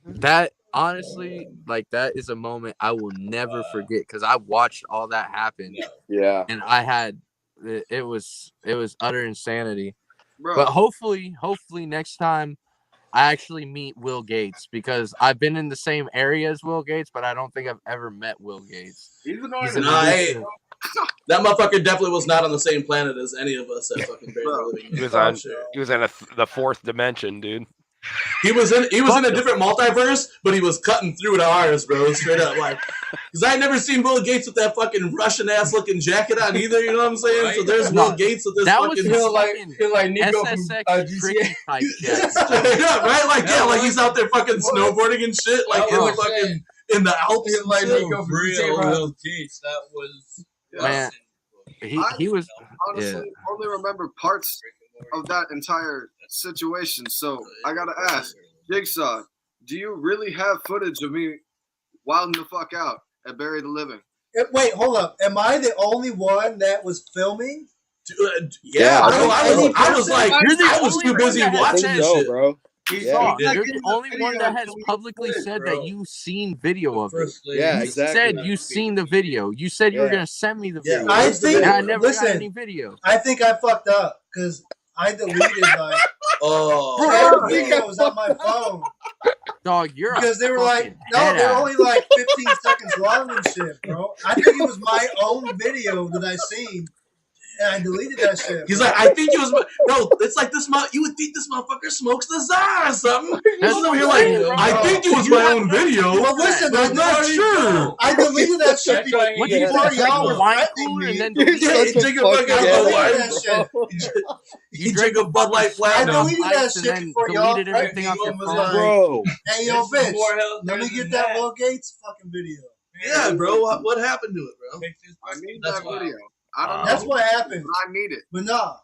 That honestly, like, that is a moment I will never forget because I watched all that happen. Yeah, and I had it was utter insanity. Bro. But hopefully next time I actually meet Will Gates, because I've been in the same area as Will Gates, but I don't think I've ever met Will Gates. He's that motherfucker definitely was not on the same planet as any of us at fucking Barely Living. He was in the 4th dimension, dude. He was in a different multiverse, but he was cutting through to ours, bro. Straight up, like, because I ain't never seen Will Gates with that fucking Russian ass looking jacket on either. You know what I'm saying? Right? So there's Will Gates with this fucking like Nico SSX from tricky type jet. Straight up, right? Like like he's out there fucking snowboarding and shit, like in the Alps. Like Nico from Real Will Gates. That was man. He was honestly only remember parts of that entire situation. So I gotta ask, Jigsaw, do you really have footage of me wilding the fuck out at Bury the Living? Wait, hold up. Am I the only one that was filming? Yeah, bro. I was like, I was too busy watching this shit, bro. You're the only one that has publicly said that you've seen video of it. Yeah, you exactly. said you've seen the video. You said you were gonna send me the video. I think. And I never got Listen, any video. I think I fucked up because I deleted like every video was on my phone. Dog, you're because they were like, no, they're only like 15 seconds long and shit, bro. I think it was my own video that I seen. And I deleted that shit. He's like, I think it was, bro. It's like this. You would think this motherfucker smokes the Tsar or something. You're like, I think it was my own video. Well, listen, I'm not sure. I deleted that shit before y'all were threatening me. You drink a Bud Light Platinum. I deleted that shit before y'all threatened me and was like, bro. Hey, yo, bitch, let me get that Will Gates fucking video. Yeah, bro. What happened to it, bro? I need that video. That's what happened. I need it. But no,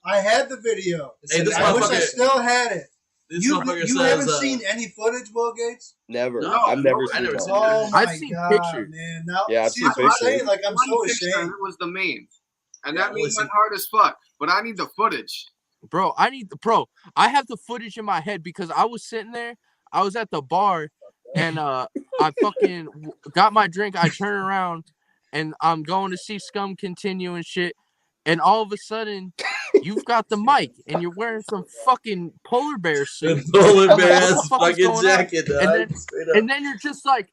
I had the video. Hey, I wish I still had it. You haven't seen any footage, Will Gates? Never. No, I've never seen it. Oh my I've seen God, pictures. man. Now, yeah, I've see, seen that's what I'm pictures. saying. Like, I'm so ashamed. It was the meme. And that meme went hard as fuck. But I need the footage. Bro, I have the footage in my head because I was sitting there. I was at the bar and I fucking got my drink. I turn around and I'm going to see Scum continue and shit. And all of a sudden, you've got the mic and you're wearing some fucking polar bear suit. Polar bear ass fucking jacket, and then you're just like,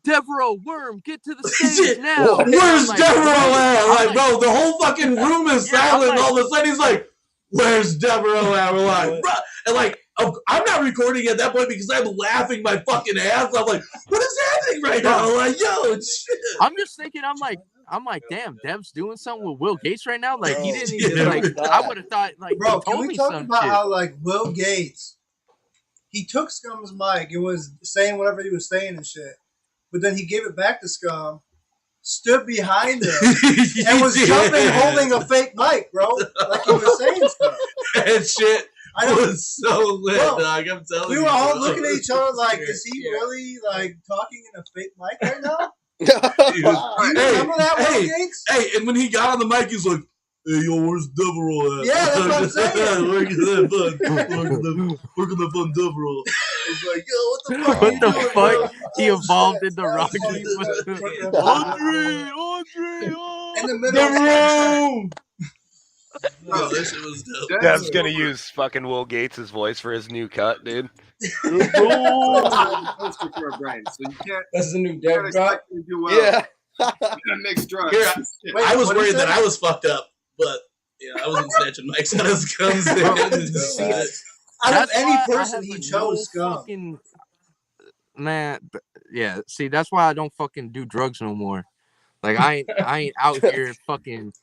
Devereauxx, Worm, get to the stage now. Where's Devereauxx at? Like, bro, the whole fucking room is silent. And all of a sudden, he's like, where's Devereauxx at? We're like, bro. And like, I'm not recording at that point because I'm laughing my fucking ass. I'm like, what is happening right now? I'm like, yo, shit. I'm just thinking, I'm like, damn, Dev's doing something with Will Gates right now. Like, he didn't even, like, I would have thought, like, bro, he told can we me talk some about shit. how, like, Will Gates, he took Scum's mic and was saying whatever he was saying and shit, but then he gave it back to Scum, stood behind him, and was jumping holding a fake mic, bro, like he was saying stuff. That shit was so lit, dog. I'm telling you. We were all looking at each other like, is he really, like, talking in a fake mic right now? Hey, and when he got on the mic, he's like, hey, yo, where's Devereauxx at? Yeah, that's what I'm saying. Where's the fun Devereauxx? I was like, yo, What the fuck? He evolved into Rocky. Andre, in the middle. Bro, this shit was dope. Dev's gonna use fucking Will Gates' voice for his new cut, dude. For a brain, so you can't. That's the new Dev drop. Yeah. Mixed drugs. Here, I was worried that I was fucked up, but yeah, I wasn't snatching mics out of Scum's head. Out of any person, he chose Scum. Man, yeah. See, that's why I don't fucking do drugs no more. Like, I ain't out here fucking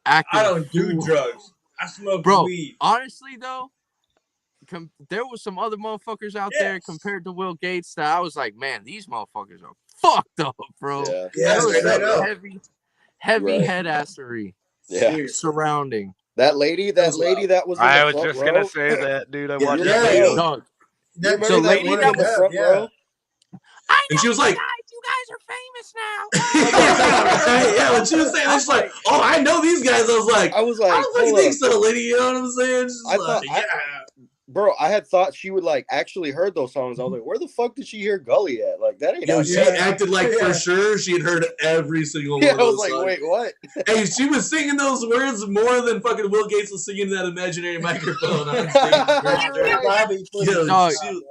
acting. I don't do drugs. I smoke bro, weed. Honestly, though, there was some other motherfuckers out there compared to Will Gates that I was like, man, these motherfuckers are fucked up, bro. Yeah, heavy headassery surrounding. That lady that was in the front row. Gonna say that, dude. I watched that video. dog. You remember that lady in the front row? And she was like, "You guys are famous now." yeah, when she was saying, she's like, "Oh, I know these guys." I was like, I don't fucking think so, lady. You know what I'm saying? Bro, I had thought she would like actually heard those songs. I was like, where the fuck did she hear Gully at? Like that ain't. Yo, she acted like for sure she had heard every single one. I was like, wait, what? Hey, she was singing those words more than fucking Will Gates was singing that imaginary microphone on stage.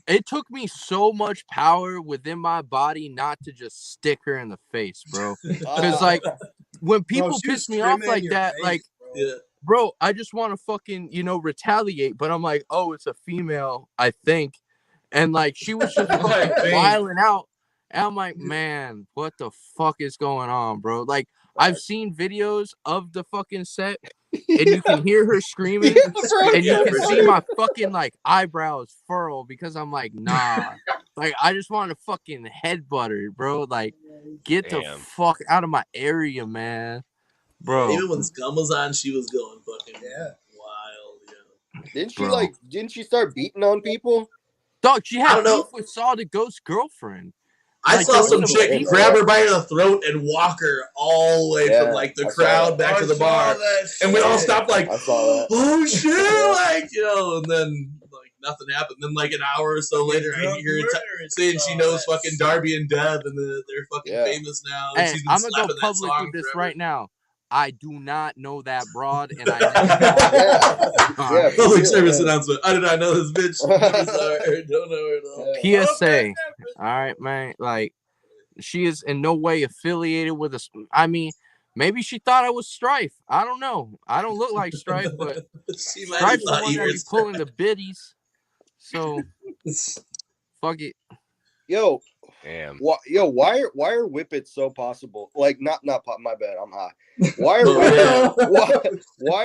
It took me so much power within my body not to just stick her in the face, bro. Because like when people piss me off like that, like, bro, I just want to fucking, retaliate. But I'm like, oh, it's a female, I think. And like she was just fucking wilding out. And I'm like, man, what the fuck is going on, bro? Like, I've seen videos of the fucking set, and you can hear her screaming, and you can see my fucking like eyebrows furrow because I'm like, nah, like I just want to fucking headbutt her, bro. Like, get the fuck out of my area, man, bro. Even when Scum was on, she was going fucking wild. Yeah. Didn't she start beating on people? Dog, she had beef with Saw the Ghost girlfriend. I saw some chick grab her by the throat and walk her all the way from like the crowd back to the bar, and we all stopped like, oh shit, like and then like nothing happened. Then like an hour or so later, I hear her saying she knows fucking Darby and Dev, and they're fucking famous now. And hey, I'm gonna go public with this right now. I do not know that broad, and I public service announcement. I did not know this bitch. Sorry, don't know her at all. PSA. All right, man. Like, she is in no way affiliated with us. I mean, maybe she thought I was Strife. I don't know. I don't look like Strife, but Strife's the one that be pulling the biddies. So, fuck it. Yo. Damn. Why are whippets so possible? Like not my bad, I'm high. Why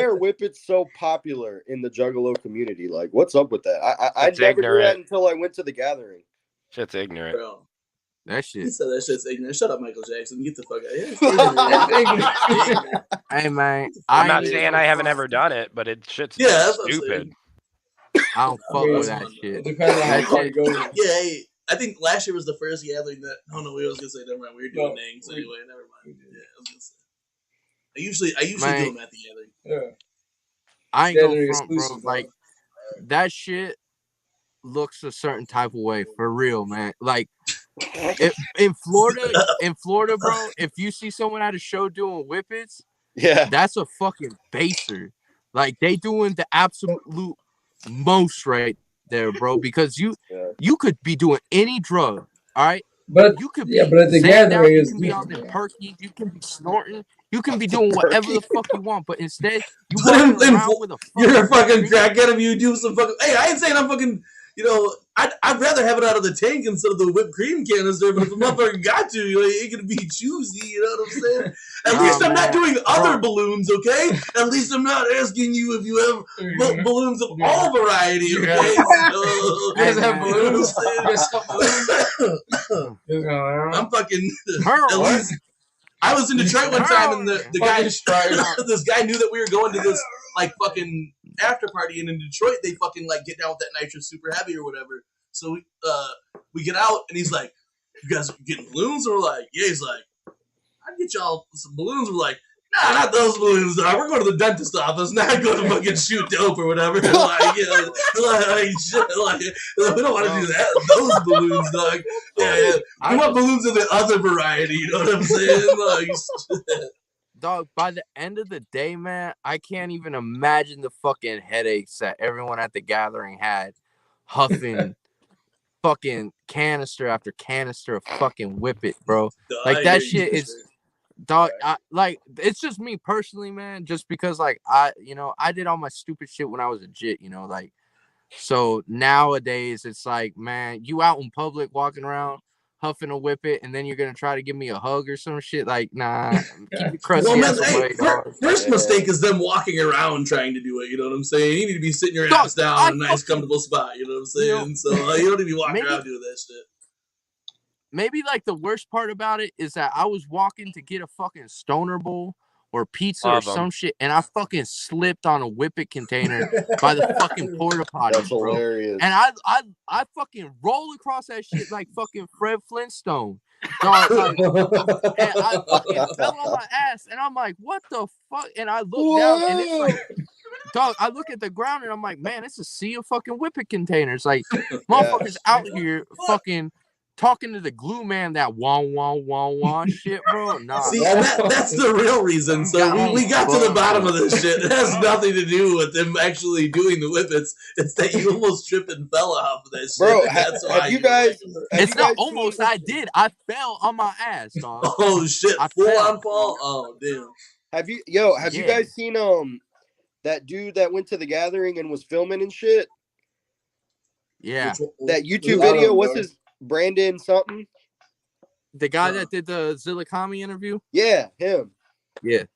are whippets so popular in the Juggalo community? Like, what's up with that? I never knew that until I went to the gathering. Shit's ignorant. Bro. That shit. He said that shit's ignorant. Shut up, Michael Jackson. Get the fuck out of here. Hey man, I'm not saying I haven't ever done it, but shit's stupid. I don't fuck with that shit. Depends on how far it goes. Yeah. I think last year was the first gathering that. Oh no, we was gonna say never mind. We were doing names anyway. Never mind. Yeah, I was gonna say. I usually do them at the gathering. Yeah. I ain't going front, bro. Like that shit looks a certain type of way for real, man. Like in Florida, bro. If you see someone at a show doing whippets, that's a fucking baser. Like they doing the absolute most right there, bro, because you could be doing any drug, all right? But you could be but at the gathering you can be out there perky, you can be snorting, you can be doing whatever the fuck you want, but instead you walking around with a you're a fucking crackhead if you do some fucking. Hey, I ain't saying I'm fucking. I'd rather have it out of the tank instead of the whipped cream canister, but if a motherfucker got to, ain't gonna be choosy, you know what I'm saying? At least I'm not doing other balloons, okay? At least I'm not asking you if you have balloons of all variety, okay? You guys have balloons? I'm fucking. At least. I was in Detroit one time, and the guy, this guy knew that we were going to this like fucking after party, and in Detroit they fucking like get down with that nitrous super heavy or whatever. So we get out, and he's like, "You guys getting balloons?" And we're like, "Yeah." He's like, "I'd get y'all some balloons." We're like, "Nah, not those balloons, dog. We're going to the dentist office, not going to fucking shoot dope or whatever." Like, we don't want to do that. Those balloons, dog. Yeah. We want balloons of the other variety. You know what I'm saying? Like, dog, by the end of the day, man, I can't even imagine the fucking headaches that everyone at the gathering had, huffing fucking canister after canister of fucking whippet, bro. Like that shit is. Dog, it's just me personally, man. Just because, like, I did all my stupid shit when I was a jit, like, so nowadays it's like, man, you out in public walking around, huffing a whippet, and then you're gonna try to give me a hug or some shit. Like, nah, keep your crusty ass away, dog. First mistake is them walking around trying to do it. You know what I'm saying? You need to be sitting your ass down in a nice, comfortable spot. You know what I'm saying? So you don't need to be walking around doing that shit. Maybe like the worst part about it is that I was walking to get a fucking stoner bowl or pizza or some shit, and I fucking slipped on a whippet container by the fucking porta potties, bro. Hilarious. And I fucking roll across that shit like fucking Fred Flintstone. Dog, like, and I fucking fell on my ass, and I'm like, what the fuck? And I look down, and it's like, dog, I look at the ground, and I'm like, man, it's a sea of fucking whippet containers. Like, motherfuckers out here fucking talking to the glue man that wah shit, bro. Nah. See, and that's the real reason. So we got to the bottom of this shit. It has nothing to do with them actually doing the whippets. It's that you almost tripped and fell off of that shit. Bro, that's have you guys? It's not almost. I did. I fell on my ass, dog. Oh shit! Full on fall. Oh damn. Have you guys seen that dude that went to the gathering and was filming and shit? Yeah. That YouTube video. What's his? Brandon something? The guy that did the Zillakami interview? Yeah, him. Yeah.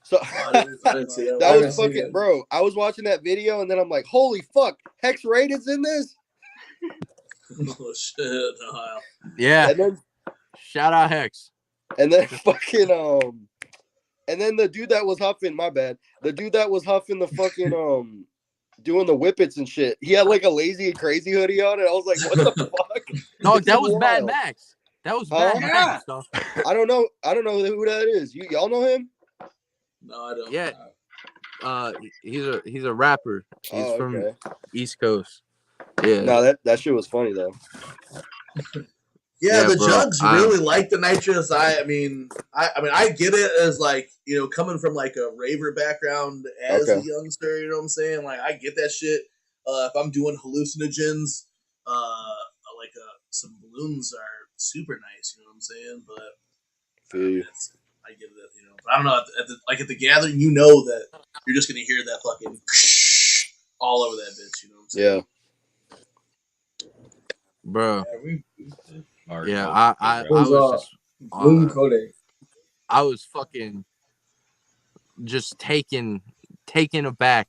So that was fucking, bro. I was watching that video and then I'm like, holy fuck, Hex Raided's in this? Oh shit. Yeah. And then, shout out Hex. And then fucking and then the dude that was huffing, my bad. The dude that was huffing the fucking doing the whippets and shit. He had like a lazy and crazy hoodie on, and I was like, "What the fuck?" No, that was Mad Max. That was Mad Max. Dog. I don't know who that is. Y'all know him? No, I don't. Yeah. He's a rapper. He's from East Coast. Yeah. No, that shit was funny though. Yeah, the bro, Jugs really like the nitrous. I mean, I get it as like, you know, coming from like a raver background as a youngster. You know what I'm saying? Like, I get that shit. If I'm doing hallucinogens, like some balloons are super nice. You know what I'm saying? But I get it. You know, but I don't know. At the gathering, you know that you're just gonna hear that fucking all over that bitch. You know what I'm saying? Yeah. Bro. Yeah, I was fucking just taken aback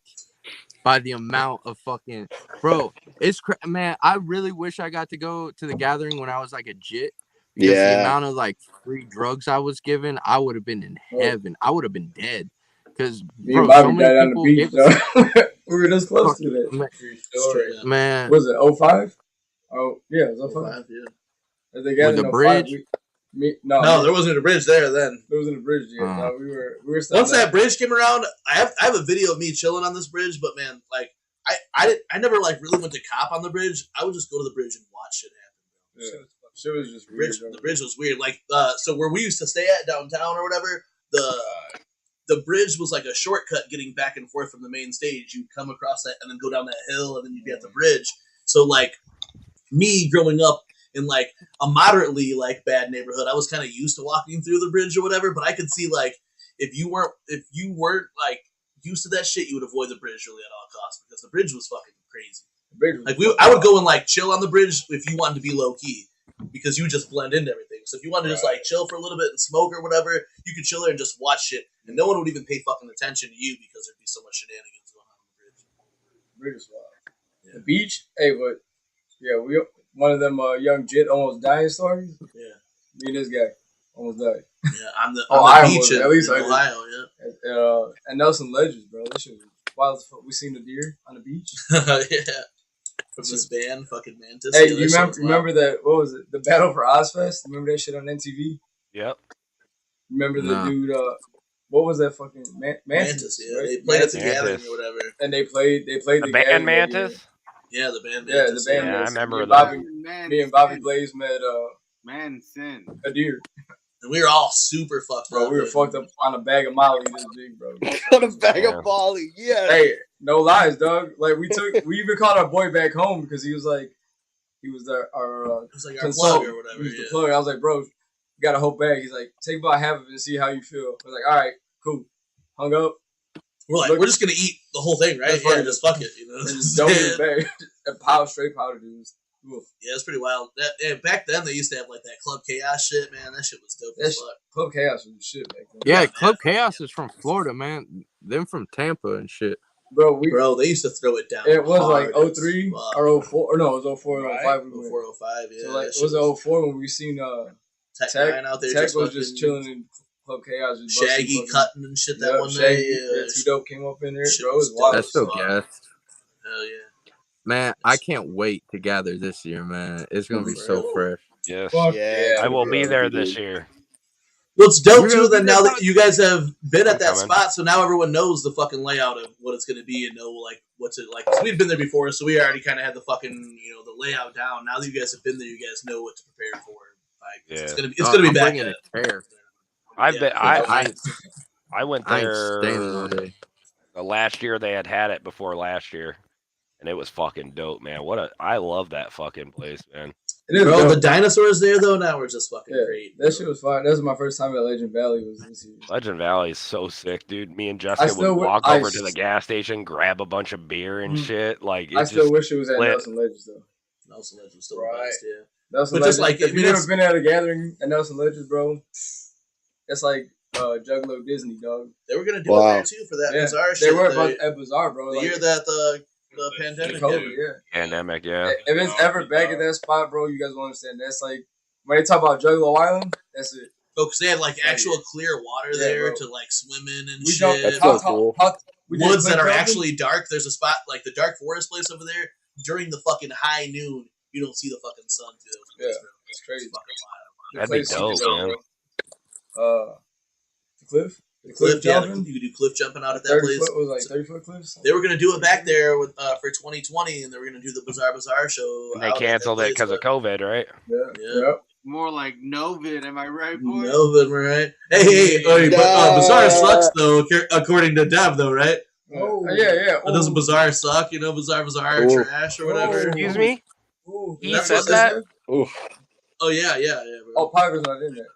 by the amount of fucking, bro. It's man. I really wish I got to go to the gathering when I was like a jit. Because the amount of like free drugs I was given, I would have been in heaven. I would have been dead. Because bro, so many people beach, we were this close to that. Man, was it 05? Oh yeah, it was 05. Yeah. With the bridge? No, there wasn't a bridge there then. There wasn't a bridge yet. No, we were once that bridge came around, I have a video of me chilling on this bridge, but man, like I never like really went to cop on the bridge. I would just go to the bridge and watch shit happen. Yeah. Shit was just weird. The bridge was weird. Like so where we used to stay at downtown or whatever, the bridge was like a shortcut getting back and forth from the main stage. You'd come across that and then go down that hill and then you'd be at the bridge. So like me growing up in like a moderately like bad neighborhood, I was kind of used to walking through the bridge or whatever, but I could see like if you weren't like used to that shit, you would avoid the bridge really at all costs because the bridge was fucking crazy. Like I would go and like chill on the bridge if you wanted to be low key because you just blend into everything. So if you wanted to just like chill for a little bit and smoke or whatever, you could chill there and just watch shit, and no one would even pay fucking attention to you because there'd be so much shenanigans going on the bridge. The bridge is wild. Yeah. The beach, hey, but yeah, we. One of them young jit almost dying stories. Yeah, me and this guy almost died. Yeah, on the beach at least in Ohio. Yeah, and Nelson Ledges, bro. This shit was wild. We seen the deer on the beach. Yeah, from this band, fucking Mantis. Hey, you remember that? What was it? The Battle for Ozfest. Remember that shit on MTV? Yep. Remember the dude? What was that fucking Mantis? Yeah, right? they played at the gathering or whatever. And they played the band Mantis. Yeah, the band. Yeah, the band. Yeah, I remember that. Me and Bobby Blaze met a deer. And we were all super fucked up. Bro, we were fucked up on a bag of Molly this big, bro. On a bag of Molly, yeah. Hey, no lies, dog. Like we even called our boy back home because he was our plug or whatever. He was the plug. I was like, bro, you got a whole bag. He's like, take about half of it and see how you feel. I was like, all right, cool. Hung up. We're like, we're just gonna eat the whole thing, right? Yeah, just fuck it, you know. And just dump it in the bag. And straight powder, dude. Yeah, it's pretty wild. Back then, they used to have like that Club Chaos shit, man. That shit was dope as fuck. Club Chaos was shit back then. Yeah, Club Chaos is from Florida, man. Them from Tampa and shit. Bro, they used to throw it down. It was like 03 or 04. Or no, it was 04 or 05. 04, 05, yeah. So like, it was 04 when we seen Tech out there. Tech was just chilling in Club Chaos. Just Shaggy cutting and shit that one day. Yeah, T-Dope came up in there. Bro, it was wild. That's so gassed. Hell yeah. Man, I can't wait to gather this year, man. It's going to be so fresh. Yes. Yeah, I will be there this year. Well, it's dope too that now that you guys have been at that spot, so now everyone knows the fucking layout of what it's going to be and know like what's it like. Cause we've been there before, so we already kind of had the fucking the layout down. Now that you guys have been there, you guys know what to prepare for. Like it's gonna be back at it. I went there the last year they had it before last year, and it was fucking dope, man. I love that fucking place, man. Bro, the dinosaurs there though now are just fucking great. That shit was fun. That was my first time at Legend Valley. Was this year. Legend Valley is so sick, dude. Me and Jessica would walk over to the gas station, grab a bunch of beer and shit. Like I still wish it was at Nelson Legends though. Nelson Legends was still the best, yeah. Nelson Legends. Like, if you've never been at a gathering at Nelson Legends, bro, it's like Juggalo Disney, dog. They were gonna do it there too for that Bizarre shit. They were at Bizarre, bro. The year that the pandemic, pandemic, yeah. If it's ever back at that spot, bro, you guys will understand. That's like when they talk about Juggalo Island. That's it. Oh, because they had like actual clear water there to like swim in and shit. That's so cool. Woods that are actually dark. There's a spot like the Dark Forest place over there. During the fucking high noon, you don't see the fucking sun too. Yeah, it's crazy. That'd be dope, man. The cliff. You could do cliff jumping out at that place. It was like 30-foot cliffs. They were gonna do it back there with for 2020, and they were gonna do the Bazaar show. And they canceled it because of COVID, right? Yeah. More like Novid, am I right, boy? Novid, right? Hey, but Bazaar sucks though, according to Dev, though, right? Oh yeah. But doesn't Bazaar suck? You know, Bazaar trash or whatever. Excuse me. He said that. Oh yeah. Bro. Oh, Piper's not in there.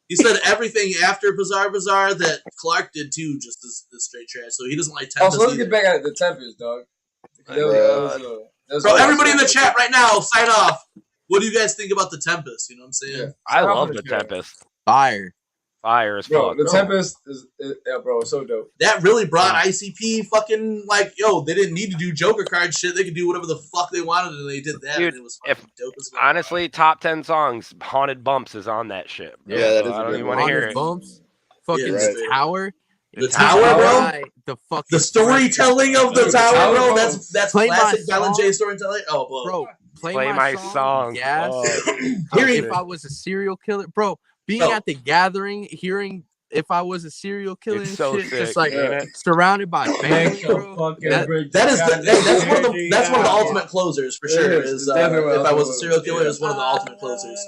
He said everything after Bazaar that Clark did too, just as straight trash. So he doesn't like Tempest. So let's get back at the Tempest, dog. Bro, everybody in the chat right now, sign off. What do you guys think about the Tempest? You know what I'm saying? Yeah. I love the Tempest. Fire as bro, fuck. The Tempest is bro, it's so dope. That really brought ICP fucking like, they didn't need to do Joker card shit. They could do whatever the fuck they wanted, and they did that. Dude, and it was fucking dope as well. Honestly, top 10 songs, Haunted Bumps is on that shit. Bro. Yeah, that is. I don't even want to hear it. Bumps, fucking Tower. The tower, bro. The storytelling of the tower, bro. That's classic Violent J storytelling. Oh, bro. Play my song. Yes. If I was a serial killer, bro. Being at the gathering, hearing if I was a serial killer and so shit, sick, just like surrounded by family, bro. That's one of the ultimate closers for sure. Is if I was a serial killer, is one of the ultimate closers.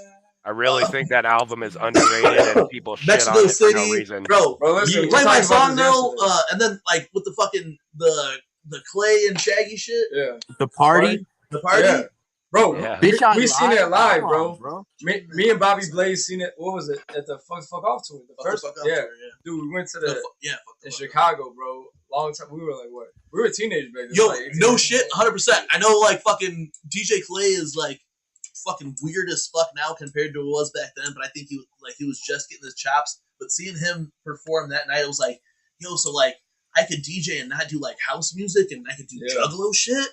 I really think that album is underrated and people shit on it for no reason. Bro, you play my song though, and then like with the fucking the Clay and Shaggy shit. Yeah. The party. Yeah. Bro, Bitch, we seen it live, bro. Me and Bobby Blaze seen it. What was it at the fuck off tour? The first, dude, we went to in Chicago, bro. Long time. We were like, what? We were teenagers back then. Yo, like no shit, 100%. I know, like fucking DJ Clay is like fucking weird as fuck now compared to what it was back then. But I think he was just getting his chops. But seeing him perform that night, it was like, so like I could DJ and not do like house music, and I could do Juggalo shit.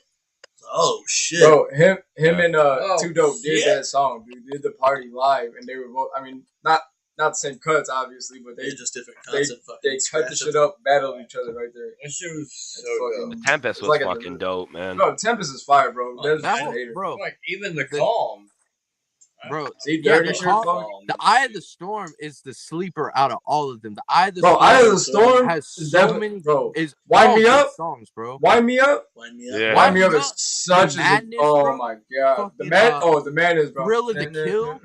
Oh shit, bro! Him and Too Dope did that song, dude. Did the party live, and they were both. I mean, not the same cuts, obviously, but they just different cuts. They cut the shit up, battled each other right there. That shit was so dope. The Tempest was fucking dope, man. Bro, Tempest is fire, bro. Bro, like even the Calm. Bro, the Eye of the Storm is the sleeper out of all of them. The Eye of the Storm, Eye of the Storm has so many. Bro, is Wind Me Up songs, bro. Wind Me Up. Yeah. Wind Me Up is such a. Oh my god, the Madness, bro. Thriller to Kill.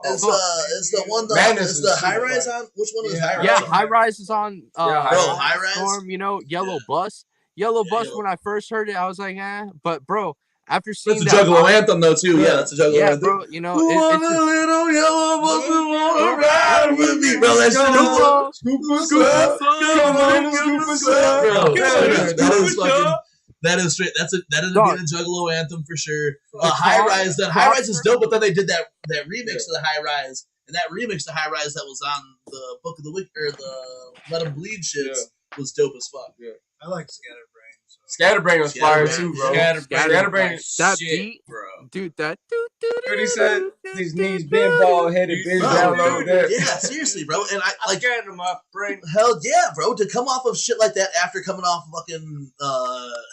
Is the one is the High Rise on? Which one is High Rise? Yeah, High Rise is on. High Rise. Storm, Yellow Bus. Yellow Bus. When I first heard it, I was like, but bro. After seeing that's a Juggalo anthem though too. Yeah, that's a Juggalo anthem. Bro, it's a little yellow bus wanna ride with me, bro. That shit is bro. That is fucking That is straight. That ended up being a Juggalo anthem for sure. High Rise. Then High Rise is dope, but then they did that remix of the High Rise, and that remix of High Rise that was on the Book of the Wicked or the Let 'Em Bleed shits was dope as fuck. Yeah. I like Scatterbrain. Scatterbrain was fire too, bro. Scatterbrain, that shit, beat, bro. Dude, that. What he said? These knees been bald headed, bitch. Down over there. Yeah, seriously, bro. And I like scared him up, brain. Hell yeah, bro. To come off of shit like that after coming off fucking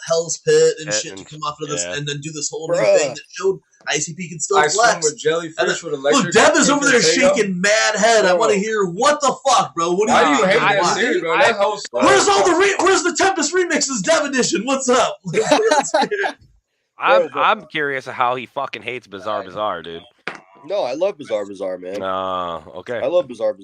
Hell's Pit and shit, to come off of this and then do this whole new thing that showed ICP can still flex. With jellyfish with electric. Look, Dev is over there shaking mad head. I want to hear what the fuck, bro. What do you hate that series, bro? That whole Where's all the where's the Tempest remixes, Dev edition? What's up? I'm curious of how he fucking hates Bizarre, dude. No, I love Bizarre, man. Okay. I love Bizarre.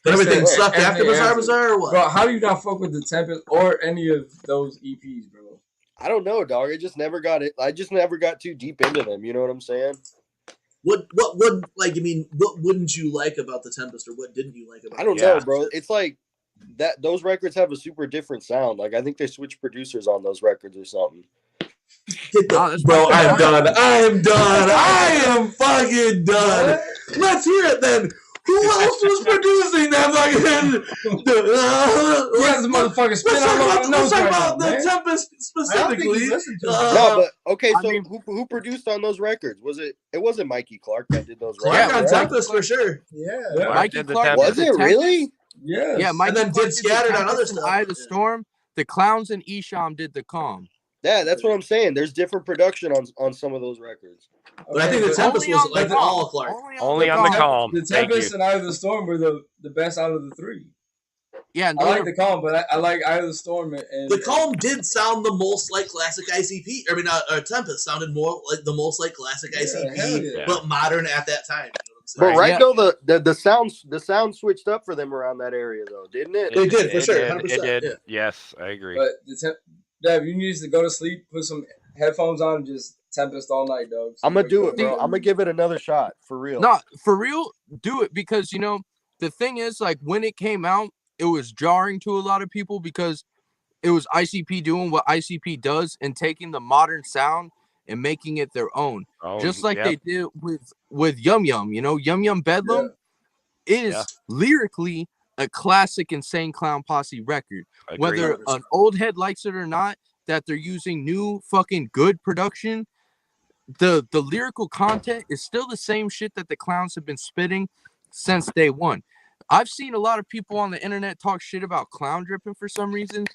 Everything sucked after Bizarre or what? Bro, how do you not fuck with the Tempest or any of those EPs, bro? I don't know, dog. I just never got it. I just never got too deep into them. You know what I'm saying? What wouldn't you like about the Tempest, or what didn't you like about? I don't know, bro. It's like that. Those records have a super different sound. Like I think they switched producers on those records or something. Bro, I'm done. I am done. I am fucking done. Let's hear it then. Who else was producing that fucking? Let's talk about the Tempest specifically. No, but okay. So who produced on those records? It wasn't Mikey Clark that did those records? Clark on Tempest for sure. Yeah. Mikey Clark was it really? Yeah. Yeah, Mikey and then Clark did Scattered on other stuff. Eye of the Storm. The Clowns and Isham did the Calm. Yeah, that's what I'm saying. There's different production on some of those records. But I think the Tempest was like all Clark. Only on the Calm. The Tempest and Eye of the Storm were the best out of the three. Yeah, I like the Calm, but I like Eye of the Storm. And the Calm did sound the most like classic ICP. I mean, Tempest sounded more like the most like classic ICP, but modern at that time. But right though, the sound switched up for them around that area though, didn't it? They did for sure. 100%, It did. Yeah. Yes, I agree. But Dev, you need to go to sleep, put some headphones on, and just Tempest all night, dog. I'm gonna do it, bro. I'm gonna give it another shot for real. No, for real, do it because the thing is, like when it came out, it was jarring to a lot of people because it was ICP doing what ICP does and taking the modern sound and making it their own, just like they did with Yum Yum. Yum Yum Bedlam is lyrically a classic Insane Clown Posse record. Whether an old head likes it or not, that they're using new fucking good production, the lyrical content is still the same shit that the Clowns have been spitting since day one. I've seen a lot of people on the internet talk shit about Clown Dripping for some reason.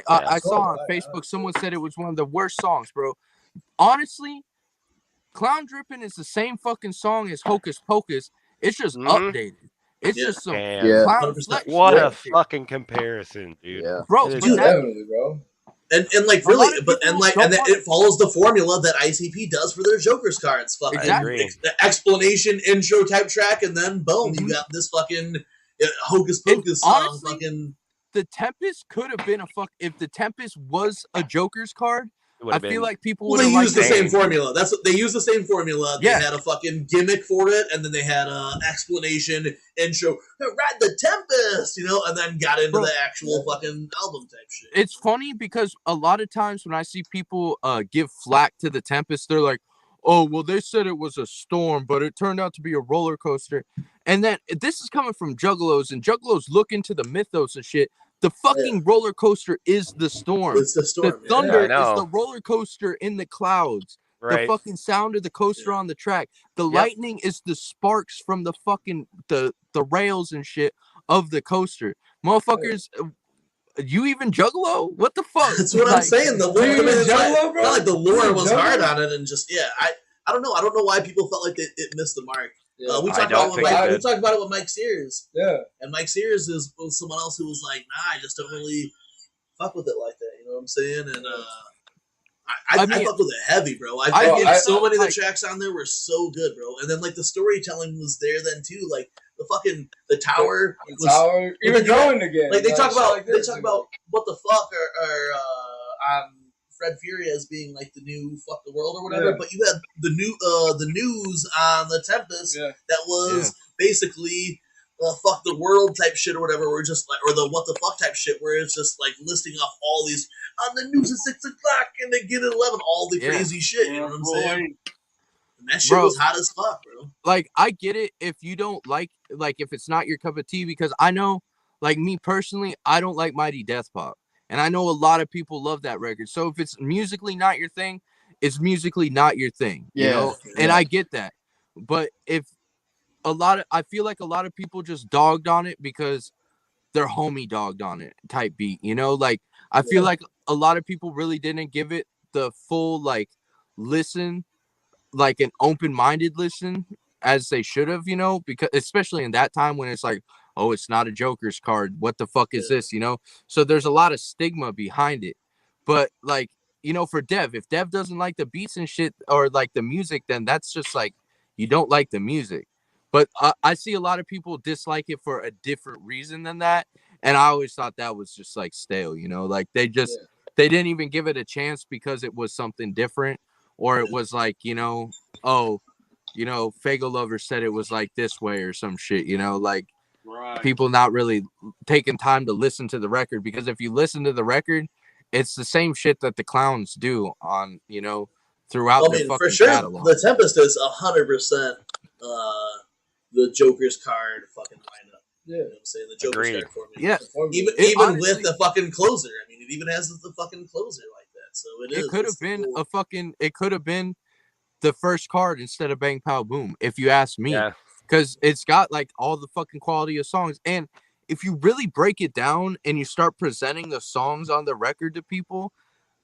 I saw on Facebook someone said it was one of the worst songs, bro. Honestly, Clown Dripping is the same fucking song as Hocus Pocus. It's just updated. It's just some clown flex. What a fucking comparison, dude. Yeah. Bro, definitely, bro. And like really, and it follows the formula that ICP does for their Joker's cards. Fucking the explanation intro type track, and then boom, you got this fucking Hocus Pocus song. Honestly, fucking the Tempest could have been if the Tempest was a Joker's card. I feel like people would. They used the same formula. That's what they used the same formula. They had a fucking gimmick for it, and then they had a explanation intro. Ride the Tempest, and then got into the actual fucking album type shit. It's funny because a lot of times when I see people give flack to the Tempest, they're like, "Oh, well, they said it was a storm, but it turned out to be a roller coaster." And then this is coming from Juggalos, and Juggalos look into the mythos and shit. The fucking roller coaster is the storm. It's the storm. The thunder is the roller coaster in the clouds. Right. The fucking sound of the coaster on the track. The lightning is the sparks from the fucking the rails and shit of the coaster. Motherfuckers, you even Juggalo? What the fuck? That's what I'm saying. The lore, not like the lore was hard on it, and just I don't know. I don't know why people felt like it missed the mark. Yeah. We talked about it with Mike Sears. Yeah. And Mike Sears was someone else who was like, nah, I just don't really fuck with it like that. You know what I'm saying? And I fuck with it heavy, bro. I think so many of the tracks on there were so good, bro. And then like the storytelling was there then too. Like the tower, even going again. Like they talk about what the fuck on Fred Fury as being like the new fuck the world or whatever, but you had the news on the Tempest that was basically fuck the world type shit or whatever. We're just like, or the what the fuck type shit where it's just like listing off all these on the news at 6 o'clock and they get at 11, all the crazy shit. You know what I'm saying? And that shit was hot as fuck, bro. Like, I get it if you don't like if it's not your cup of tea, because I know, like, me personally, I don't like Mighty Death Pop. And I know a lot of people love that record. So if it's musically not your thing, it's musically not your thing. You know? And I get that. But if I feel like a lot of people just dogged on it because their homie dogged on it type beat, you know? Like, I feel like a lot of people really didn't give it the full, like, listen, like an open-minded listen as they should have, you know, because especially in that time when it's like, oh, it's not a Joker's card, what the fuck is this, you know? So there's a lot of stigma behind it. But like, you know, for Dev, if Dev doesn't like the beats and shit or like the music, then that's just like, you don't like the music. But I see a lot of people dislike it for a different reason than that, and I always thought that was just like stale, you know, like they didn't even give it a chance because it was something different. Or it was like, you know, oh, you know, Fago Lover said it was like this way or some shit, you know, like people not really taking time to listen to the record. Because if you listen to the record, it's the same shit that the clowns do on, you know, throughout their fucking for sure, catalog. The Tempest is 100% the Joker's card fucking lineup. You know what I'm saying? The Joker's card formula. Yeah. Even Honestly, with the fucking closer. I mean, it even has the fucking closer like that. So it could have been it could have been the first card instead of Bang Pow Boom, if you ask me. Because it's got like all the fucking quality of songs. And if you really break it down and you start presenting the songs on the record to people,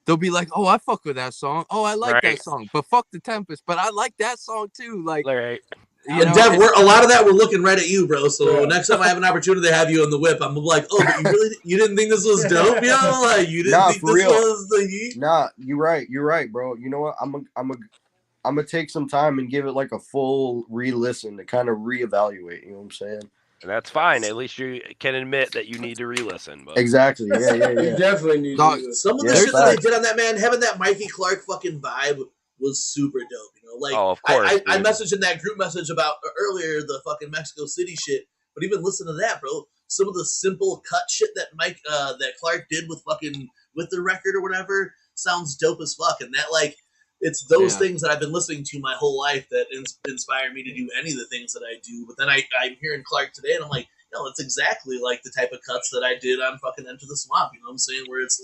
they'll be like, oh, I fuck with that song. Oh, I like that song. But fuck the Tempest. But I like that song too. Like, you know, Dev, a lot of that we're looking right at you, bro. So next time I have an opportunity to have you on the whip, I'm like, oh, but you didn't think this was dope, yo? Like, you didn't think this was the heat? Nah, you're right, bro. You know what? I'm gonna take some time and give it like a full re-listen to kind of reevaluate. You know what I'm saying? And that's fine. At least you can admit that you need to re-listen. But. Exactly. Yeah. You definitely need to re-listen. Some of the shit that they did on that, man, having that Mikey Clark fucking vibe was super dope. You know, like, of course, I messaged in that group message about earlier the fucking Mexico City shit. But even listen to that, bro. Some of the simple cut shit that that Clark did with the record or whatever sounds dope as fuck. And that, like, it's those things that I've been listening to my whole life that inspire me to do any of the things that I do. But then I'm hearing Clark today, and I'm like, no, it's exactly like the type of cuts that I did on fucking Enter the Swamp. You know what I'm saying? Where it's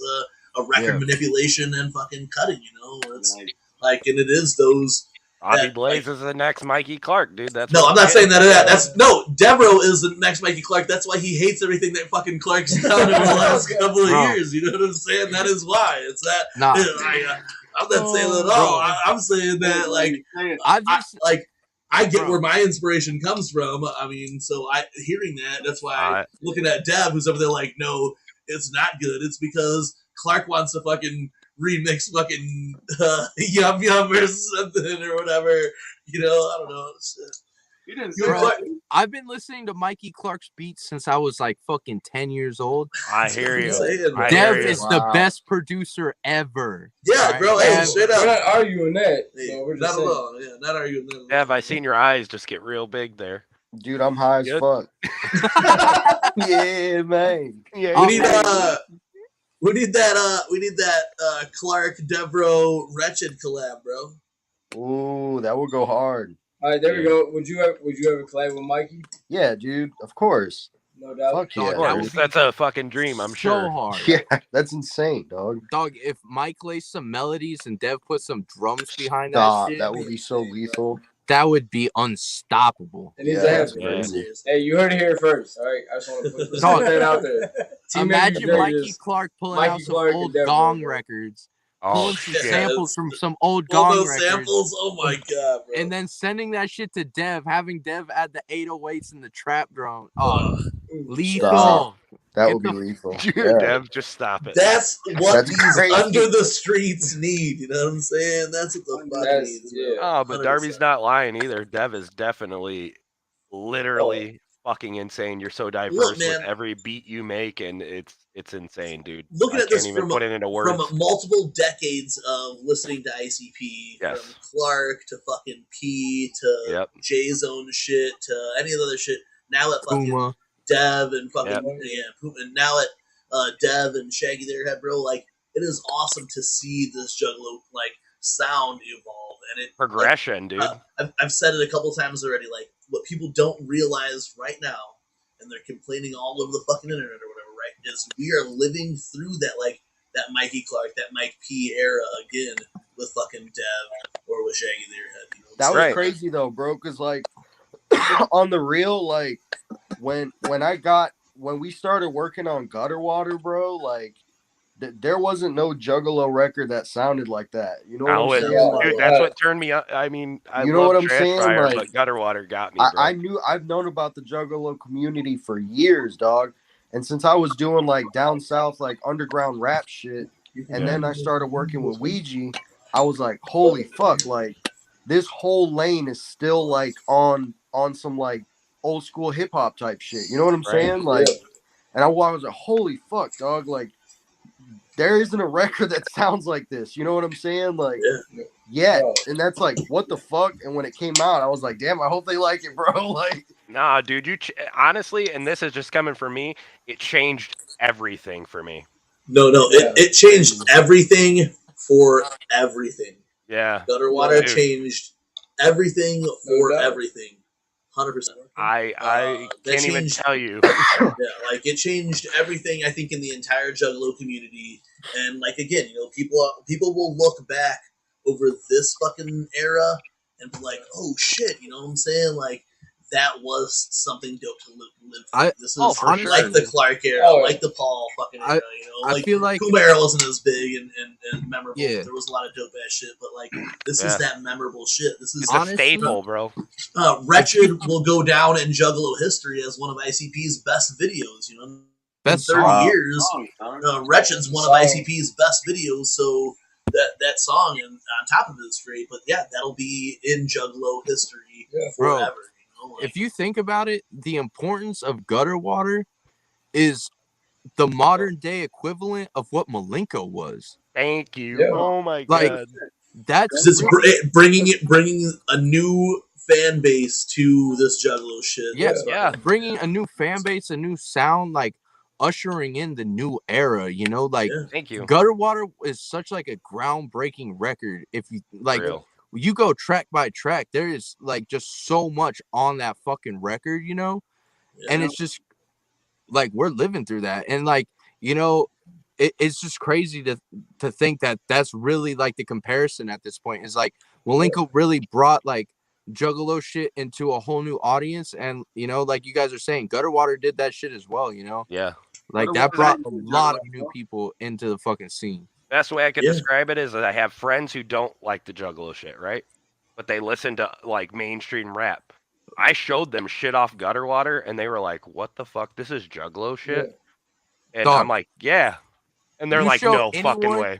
a record manipulation and fucking cutting. You know, where it's like, and it is those. Bobby Blaze is the next Mikey Clark, dude. That's no, I'm not saying that. That's no. Devereauxx is the next Mikey Clark. That's why he hates everything that fucking Clark's done in the last couple of years. You know what I'm saying? That is why. It's that. Nah. I'm not saying that at all. I'm saying that I get where my inspiration comes from. I mean, so hearing that's why looking at Dev, who's over there like, no, it's not good. It's because Clark wants to fucking remix fucking Yum Yum or something or whatever. You know, I don't know. Bro, I've been listening to Mikey Clark's beats since I was like fucking 10 years old. I hear you. Dev is the best producer ever. Yeah, bro. Hey, straight up. We're not arguing that. Hey, we're just not alone. Yeah, not arguing that. Dev, I seen your eyes just get real big there. Dude, I'm high as fuck. Yeah, man. Yeah, we need that Clark Devereaux Wretched collab, bro. Ooh, that would go hard. All right, there we go. Would you ever collab with Mikey? Yeah, dude. Of course. No doubt. Fuck yeah. That's a fucking dream, I'm sure. So hard. Yeah, that's insane, dog. Dog, if Mike lays some melodies and Dev put some drums behind that shit, that would be so lethal. That would be unstoppable. It needs to happen. Hey, you heard it here first. All right, I just want to put that out there. Imagine Mikey Clark pulling out some old Gong records. Pulling some samples from some old Gong records. Samples, oh my god, bro. And then sending that shit to Dev, having Dev add the 808s and the trap drum. Oh, lethal. That would be lethal. Dude, Dev, just stop it. That's what these under the streets need. You know what I'm saying? That's what the fuck needs. Yeah. Oh, but 100%. Darby's not lying either. Dev is definitely, literally fucking insane. You're so diverse with every beat you make, and it's insane, dude. Looking at this even put it into words. From multiple decades of listening to ICP, from Clark to fucking P to J-Zone shit to any of the other shit, now at fucking Puma. Dev and fucking Puma, and now at Dev and Shaggy Theirhead, bro. Like, it is awesome to see this Juggalo like sound evolve and it progression, dude. I've said it a couple times already. Like, what people don't realize right now, and they're complaining all over the fucking internet or whatever, right? Is we are living through that that Mikey Clark, that Mike P era again with fucking Dev or with Shaggy Theirhead. You know? That was crazy though, bro. Because like on the real, like when we started working on Gutter Water, bro, like there wasn't no Juggalo record that sounded like that. You know what I'm saying? Dude, that's what turned me up. I mean, I you know what I'm Trash saying? Fire, Like, but Gutter Water got me, bro. I've known about the Juggalo community for years, dog. And since I was doing like down south, like underground rap shit, and then I started working with Ouija, I was like, holy fuck, like this whole lane is still like on some like old school hip hop type shit. You know what I'm saying? Like, and I was like, holy fuck, dog, like there isn't a record that sounds like this. You know what I'm saying? Like, and that's like, what the fuck? And when it came out, I was like, damn, I hope they like it, bro. Like, nah, dude, honestly, and this is just coming from me, it changed everything for me. No, it changed everything for everything. Yeah. Gutter Water changed everything for everything. 100%. I can't even tell you. Like it changed everything, I think, in the entire Juggalo community. And like, again, you know, people will look back over this fucking era and be like, oh shit, you know what I'm saying? Like, that was something dope to live through. This is like the Clark era, like the Paul fucking era, you know? I feel like Puma era wasn't as big and memorable. Yeah. There was a lot of dope ass shit, but like, this is that memorable shit. This is a staple, bro. Wretched will go down in Juggalo history as one of ICP's best videos, you know? Best in 30 years, Wretched's one of ICP's best videos, so that song and on top of it is great, but yeah, that'll be in Juggalo history forever. Bro, if you think about it, the importance of Gutter Water is the modern day equivalent of what Malenko was. Thank you. Oh my god, that's it's bringing a new fan base to this Juggalo shit. Yeah, bringing a new fan base, a new sound, like ushering in the new era. You know, like thank you. Gutter Water is such like a groundbreaking record. If you like. You go track by track, there is like just so much on that fucking record, you know? And it's just like we're living through that. And like, you know, it's just crazy to think that that's really like the comparison at this point is like Malenko really brought like Juggalo shit into a whole new audience. And, you know, like you guys are saying, Gutter Water did that shit as well, you know? Yeah. Like that brought a lot of new people into the fucking scene. Best way I could describe it is that I have friends who don't like the Juggalo shit, right? But they listen to like mainstream rap. I showed them shit off Gutter Water, and they were like, "What the fuck? This is Juggalo shit." And I'm like, "Yeah," and they're like, "No fucking way."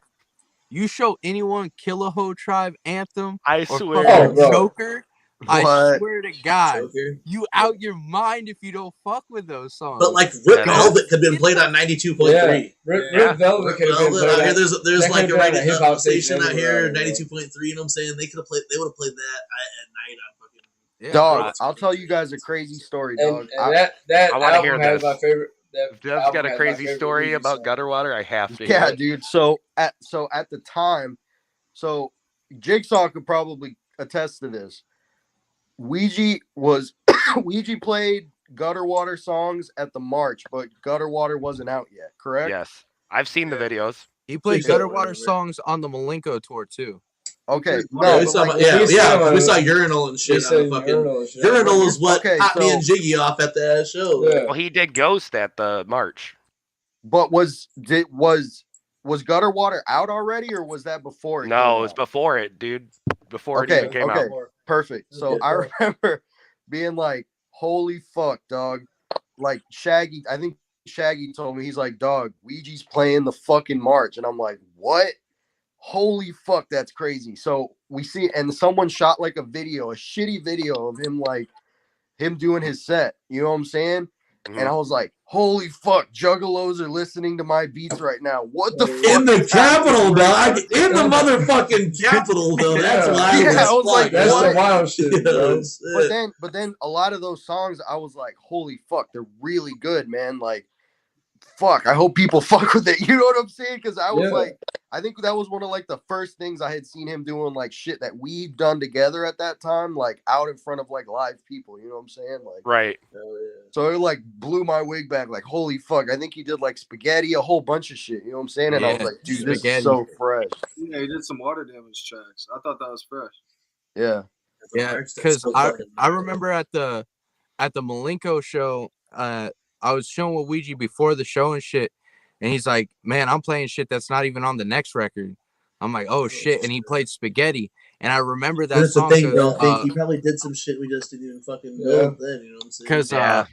You show anyone Killaho Tribe Anthem, I swear, Joker. I swear to God, you out your mind if you don't fuck with those songs. But like Rip Velvet could have been played on 92.3. Rip Velvet could have been played out here. There's like a radio station out here, 92.3. You know what I'm saying? They would have played that at night on fucking. Dog, I'll tell you guys a crazy story, dog. And that I want to hear this. My favorite. If Dev's got a crazy story about Gutter Water, I have to. Yeah, dude. So at the time, Jigsaw could probably attest to this. Ouija played Gutter Water songs at the March, but Gutter Water wasn't out yet, correct? Yes. I've seen the videos. He played Gutter Water songs on the Malenko tour too. Okay. No, we saw Urinal and shit. Urinal is what popped me and Jiggy off at the show. Yeah. Well, he did Ghost at the March. But was Gutter Water out already, or was that before? No, it was before it, dude. Before it even came out. Perfect. So I remember being like, holy fuck, dog. Like Shaggy, I think Shaggy told me, he's like, dog, Ouija's playing the fucking March. And I'm like, what? Holy fuck, that's crazy. So we see, and someone shot like a shitty video of him, like him doing his set. You know what I'm saying? And I was like, holy fuck, juggalos are listening to my beats right now. What the fuck? In the capital, though. In the motherfucking capital, though. That's wild. Yeah, I was like, that's what? the wild shit, bro. But then a lot of those songs, I was like, holy fuck, they're really good, man. Like, fuck, I hope people fuck with it. You know what I'm saying? Because I was like, I think that was one of like the first things I had seen him doing, like shit that we've done together at that time, like out in front of like live people. You know what I'm saying? Like, right. So it like blew my wig back. Like, holy fuck! I think he did like Spaghetti, a whole bunch of shit. You know what I'm saying? And I was like, dude, this is so fresh. Yeah, he did some Water Damage tracks. I thought that was fresh. Yeah, because I remember at the Malenko show, I was showing with Ouija before the show and shit, and he's like, man, I'm playing shit that's not even on the next record. I'm like, oh shit, and he played Spaghetti, and I remember that That's song. The thing, though. He probably did some shit we just didn't even fucking know then. You know what I'm saying? Because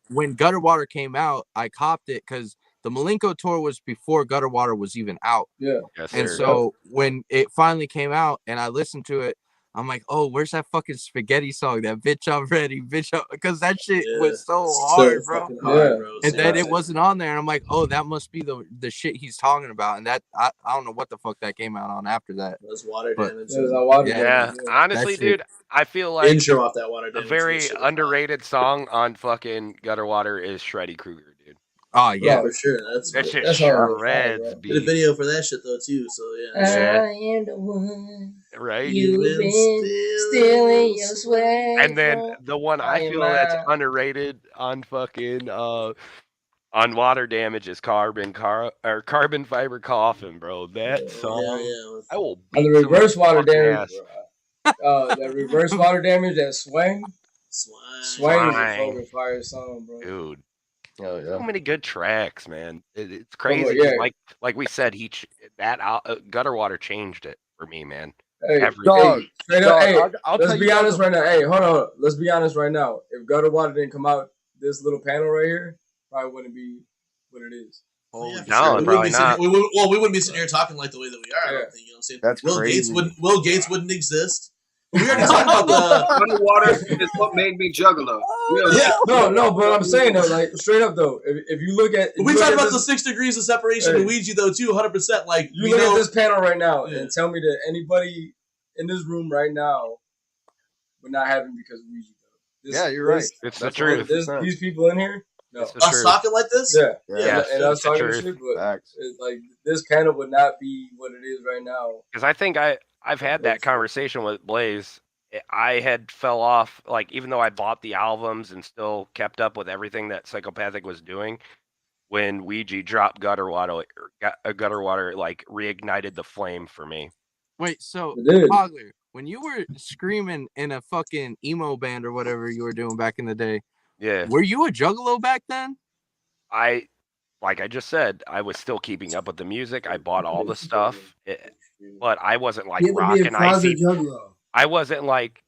when Gutter Water came out, I copped it because the Malenko tour was before Gutter Water was even out. Yeah. Yes, And sir. so when it finally came out and I listened to it, I'm like, oh, where's that fucking Spaghetti song? That bitch I'm ready, bitch. Because that shit was so hard, bro. And then it wasn't on there. And I'm like, oh, that must be the shit he's talking about. And that I don't know what the fuck that came out on after that. It was Water Damage. Yeah, honestly, dude, I feel like intro off that Water a Damage. very underrated song on fucking Gutter Water is Shreddy Krueger, dude. Oh yeah, for sure. That shit that's shreds. Did a video for that shit though too. So yeah. I am the one. Right. You've been stealing your sweat. And then the one I feel that's underrated on fucking on Water Damage is Carbon Fiber Coffin, bro. That song, I will beat On the reverse someone's Water fucking Damage, ass. that reverse Water Damage, that Swang is a fucking fire song, bro. Dude. Oh, yeah. So many good tracks, man. It's crazy. Like we said, Gutter Water changed it for me, man. Hey, Everything. straight up, hey, I'll let's tell be you honest right now. Hey, hold on. Let's be honest right now. If Gutter Water didn't come out, this little panel right here probably wouldn't be what it is. No, probably not. We wouldn't be sitting here talking like the way that we are. I don't think, you know what I'm saying? That's crazy. Will Gates wouldn't exist. We already talked about the Gutter Water is what made me juggalo. Yeah, no, but I'm saying though, like straight up though, if you look at, we talked about the 6 degrees of separation of Ouija though too, 100%. Like you look at this panel right now and tell me that anybody in this room right now would not have him because of Ouija. Yeah, you're right. It's the truth. These people in here, no. Us talking like this, and us talking shit, but it's like this panel would not be what it is right now. Because I think I've had that conversation with Blaze. I had fell off, like, even though I bought the albums and still kept up with everything that Psychopathic was doing, when Ouija dropped Gutter Water, like, reignited the flame for me. Wait, so, Hogler, when you were screaming in a fucking emo band or whatever you were doing back in the day, were you a juggalo back then? Like I just said, I was still keeping up with the music. I bought all the stuff, but I wasn't, like, rocking ICP. I wasn't like,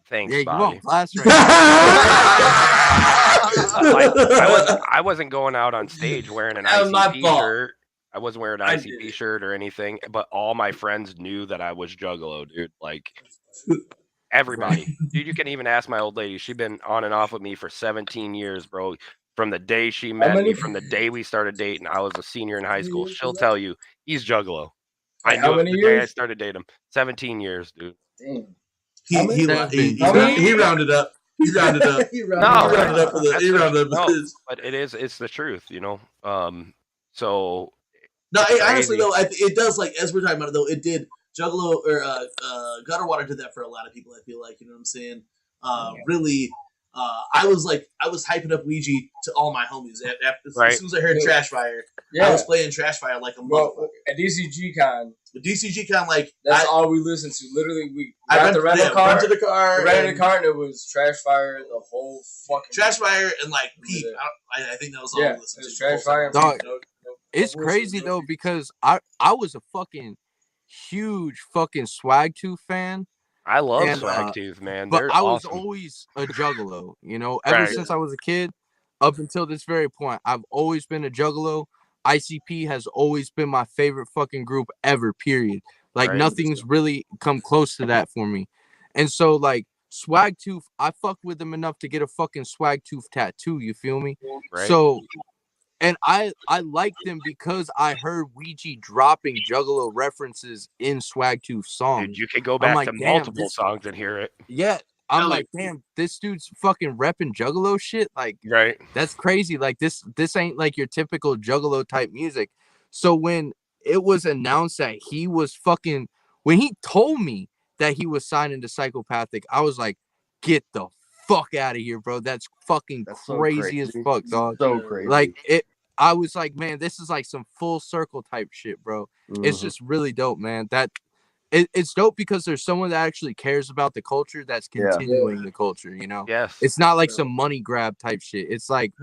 thanks, Bobby. I wasn't going out on stage wearing an ICP shirt. I wasn't wearing an ICP shirt or anything, but all my friends knew that I was juggalo, dude. Like, everybody. Dude, you can even ask my old lady. She's been on and off with me for 17 years, bro. From the day she met me, from the day we started dating, I was a senior in high school. She'll tell you, he's juggalo. I knew it the day I started dating him. 17 years, dude. Damn. He rounded up. He rounded up. He rounded up for the. He rounded up. But it's the truth, you know. So. No, honestly though, it does, like, as we're talking about it though, it did Juggalo or Gutter Water did that for a lot of people. I feel like, you know what I'm saying. Really. I was hyping up Ouija to all my homies. As soon as I heard Trash Fire, I was playing Trash Fire like a motherfucker. At DCG Con, like that's all we listened to. Literally, we got the rental car, rented the car, and it was Trash Fire the whole fucking Trash Fire and like Peep. I think that was all we listened to. Trash Fire. Dog, it's crazy though because I was a fucking huge fucking Swag Tooth fan. I love Swag Tooth, man. But I was always a juggalo, you know, ever since I was a kid up until this very point. I've always been a juggalo. ICP has always been my favorite fucking group ever, period. Like, nothing's really come close to that for me. And so, like, Swag Tooth, I fucked with him enough to get a fucking Swag Tooth tattoo. You feel me? Right. So, and I liked him because I heard Ouija dropping Juggalo references in Swag Tooth songs. Dude, you can go back to multiple songs and hear it. Yeah, I'm like, damn, this dude's fucking repping Juggalo shit. Like, right? That's crazy. Like this ain't like your typical Juggalo type music. So when it was announced that he was fucking, when he told me that he was signing to Psychopathic, I was like, get the fuck out of here, bro. That's fucking crazy as fuck, dog. So crazy. Like I was like, man, this is like some full circle type shit, bro. It's just really dope, man. It's dope because there's someone that actually cares about the culture that's continuing the culture, you know? Yes. It's not like some money grab type shit. It's like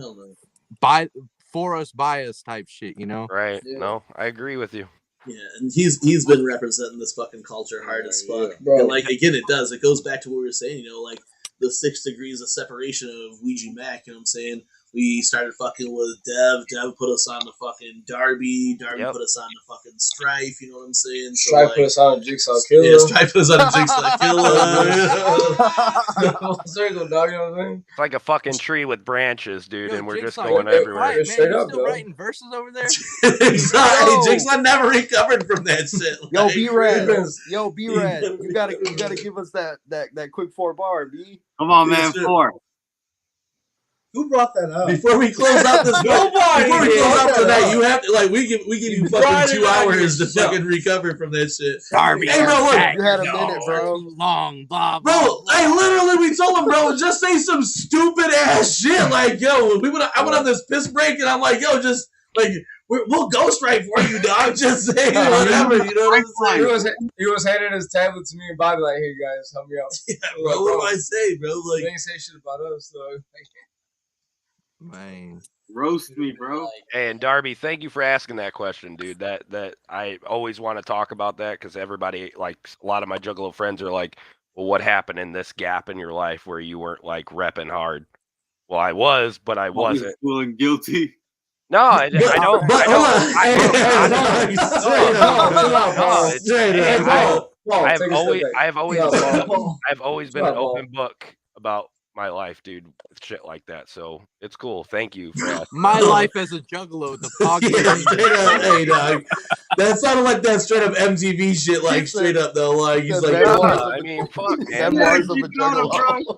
by us type shit, you know? Right. Yeah. No, I agree with you. Yeah, and he's been representing this fucking culture hard as fuck. Yeah. And like again, it goes back to what we were saying, you know, like the 6 degrees of separation of Ouija Mac, you know what I'm saying? We started fucking with Dev put us on the fucking Darby put us on the fucking Strife, you know what I'm saying? So Strife put us on a Jigsaw Killer. Yeah, Strife put us on a Jigsaw Killer. Dog, you know what I'm saying? It's like a fucking tree with branches, dude, and we're just going everywhere. Right, man, you're still writing verses over there? Hey, Jigsaw never recovered from that shit. Yo, B-Red. Yo, B-Red. You gotta give us that quick 4 bar, B. Come on, man, 4. Who brought that up? Before we close out this tonight, you have to we give you fucking 2 hours to fucking recover from that shit. Darby, hey, bro, look, you had a minute, bro. Long, blah, bro. Hey, literally, we told him, bro, just say some stupid ass shit. Like, yo, I went on this piss break, and I'm like, yo, just like we'll ghostwrite for you, dog. Just say whatever, you know what I'm saying? He was handing his tablet to me and Bobby, like, hey guys, help me out. Yeah, bro, what do I say, bro? Like, they ain't say shit about us, though. Man, roast me, bro. Hey, and Darby, thank you for asking that question, dude. That I always want to talk about that because everybody, like a lot of my Juggalo friends, are like, "Well, what happened in this gap in your life where you weren't like repping hard?" Well, I was, but I wasn't. Feeling guilty. No, I don't. I've always been an open book about my life, dude, with shit like that. So it's cool. Thank you for asking. My life as a Juggalo, the hey, dog. That sounded like that straight up MTV shit, like straight up though. Like he's like, I mean, fuck, man.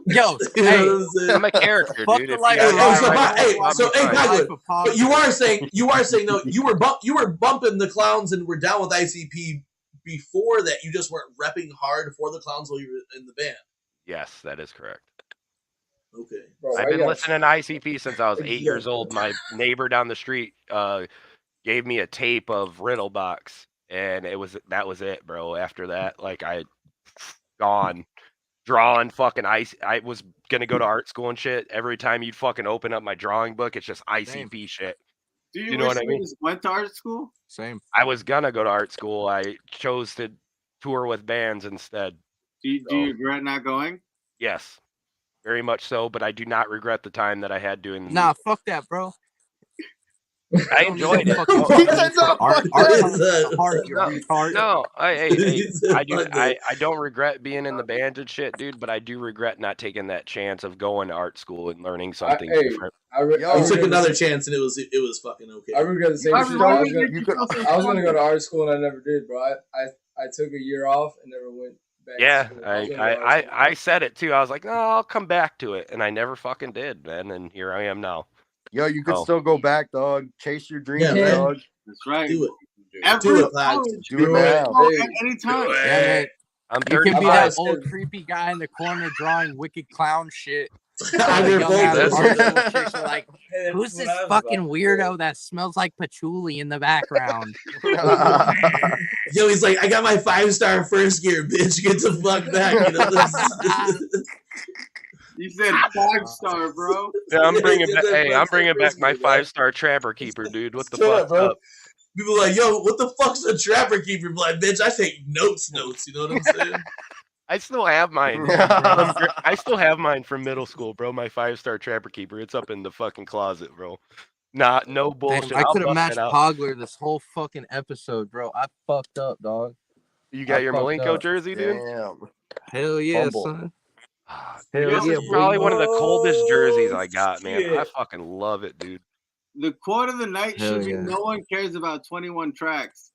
Yo, hey, I'm a character, dude. But you are saying though you were bumping the clowns and were down with ICP before that. You just weren't repping hard for the clowns while you were in the band. Yes, that is correct. Okay. Bro, I've been listening to ICP since I was 8 years old. My neighbor down the street gave me a tape of Riddlebox, and that was it, bro. After that, like I gone drawing fucking ice. I was gonna go to art school and shit. Every time you'd fucking open up my drawing book, it's just ICP shit. Do you know what I mean? Went to art school? Same. I was gonna go to art school. I chose to tour with bands instead. Do you regret not going? Yes. Very much so, but I do not regret the time that I had doing. Nah, fuck that, bro. I enjoyed it. No, I don't regret being in the band and shit, dude. But I do regret not taking that chance of going to art school and learning something different. I took another chance and it was fucking okay. I regret the same shit. I was gonna go to art school and I never did, bro. I took a year off and never went. Yeah, I said it too. I was like, no, I'll come back to it, and I never fucking did, man. And here I am now. Yo, you could still go back, dog. Chase your dreams, dog. That's right. Do it. Do it now. Anytime. Yeah, I'm you 35. can be that old creepy guy in the corner drawing wicked clown shit. Like, who's this fucking weirdo that smells like patchouli in the background? Yo, he's like, I got my 5-star first gear, bitch. Get the fuck back. You know, you said 5-star, bro. Yeah, I'm bringing back my 5-star Trapper Keeper, dude. What the fuck up? People are like, yo, what the fuck's a Trapper Keeper? Like, bitch, I take notes. You know what I'm saying? I still have mine. I still have mine from middle school, bro. My 5-star Trapper Keeper. It's up in the fucking closet, bro. No bullshit. Damn, I could have matched Pogler this whole fucking episode, bro. I fucked up, dog. You got your Malenko jersey, dude? Damn. Hell yeah, son. Dude, this is probably one of the coldest jerseys I got, man. I fucking love it, dude. The quote of the night should be no one cares about 21 tracks.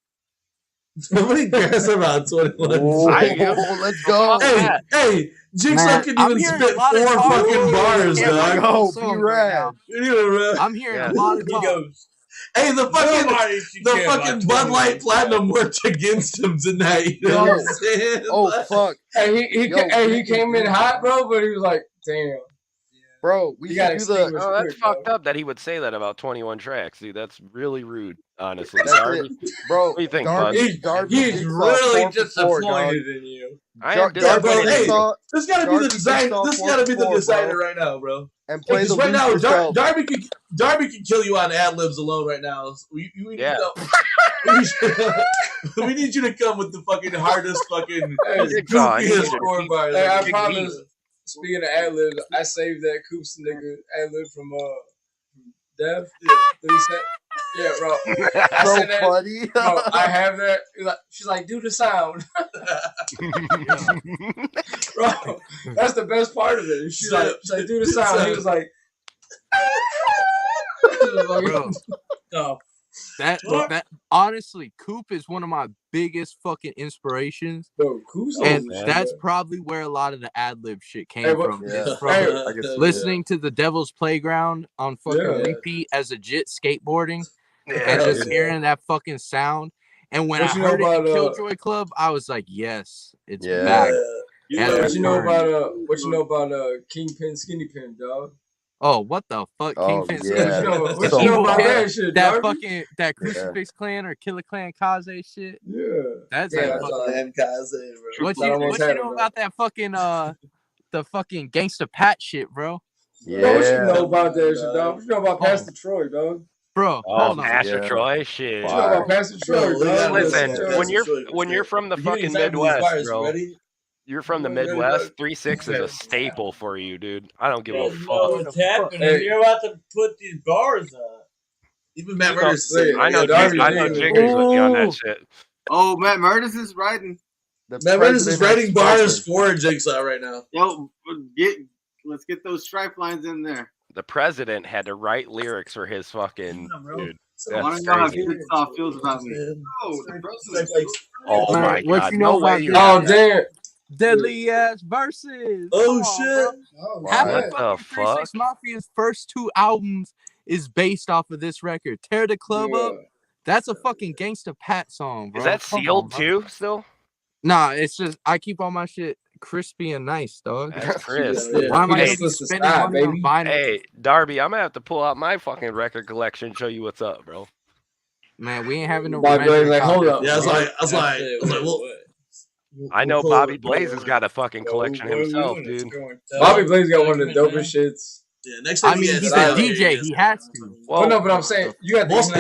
Nobody cares about 21 tracks. Let's go. Hey, Jigsaw can even spit 4 fucking bars, dog. I'm hearing a lot of talk. Hey, the fucking Bud Light Platinum worked against him tonight. You know what I'm saying? Oh fuck! Hey, he came in hot, bro, but he was like, "Damn, bro, we should do the." Oh, that's fucked up that he would say that about 21 tracks, dude. That's really rude, honestly. Bro, what do you think, Darby, bud? He's really disappointed in you. I am disappointed. Hey, this gotta be the design. This gotta be the designer right now, bro. And play the right now, yourself. Darby can kill you on ad libs alone right now. We need you to come with the fucking hardest fucking goofiest 4 bars. Hey, I promise. Speaking of ad libs, I saved that Coops nigga ad lib from Dev. Yeah, bro. So funny. Bro, I have that. She's like, do the sound. Bro, that's the best part of it. She's like, do the sound. He was like, bro. That honestly, Coop is one of my biggest fucking inspirations. Bro, Coop's that's probably where a lot of the ad lib shit came from. Listening to the Devil's Playground on fucking repeat as a jit skateboarding and just hearing that fucking sound. And when I heard it in Killjoy Club, I was like, yes, it's back. What you know about Kingpin Skinny Pin, dog? Oh, what the fuck? Kingpin What you know about that shit, that fucking that Crucifix Clan or Killer Clan Kaze shit? Yeah. That's Kaze, bro. What you know about that fucking the fucking Gangsta Pat shit, bro? Yeah. Bro, what you know about that shit, dog? What you know about Pastor Troy, dog? Bro, Pastor Troy, shit. What you know about Pastor Troy, dog? Listen, when you're from the fucking Midwest, bro. You're from the Midwest. 3-6 is a staple for you, dude. I don't give a fuck. What's happening? You're about to put these bars up. Even Matt Murders. I know Jiggers with me on that shit. Oh, Matt Murders is writing. Matt Murders is writing bars for Jigsaw right now. Yo, let's get those Strife lines in there. The president had to write lyrics for his fucking dude. I want to know how Jigsaw feels about me. Oh my god! No way! Oh damn! Deadly ass verses. Oh shit! Half of fucking 3-6 Mafia's first 2 albums is based off of this record. Tear the Club Up. That's a fucking Gangsta Pat song, bro. Is that sealed too? Still? Nah, it's just I keep all my shit crispy and nice, dog. That's crisp. Why am I spending money on vinyl? Hey, Darby, I'm gonna have to pull out my fucking record collection and show you what's up, bro. Man, we ain't having no. Hold up. Yeah, I was like, well. I know Bobby Blaze has got a fucking collection himself, dude. Bobby Blaze got one of the dopest shits. Yeah, next time he's a DJ. He has to. Well, no, but I'm saying you got most of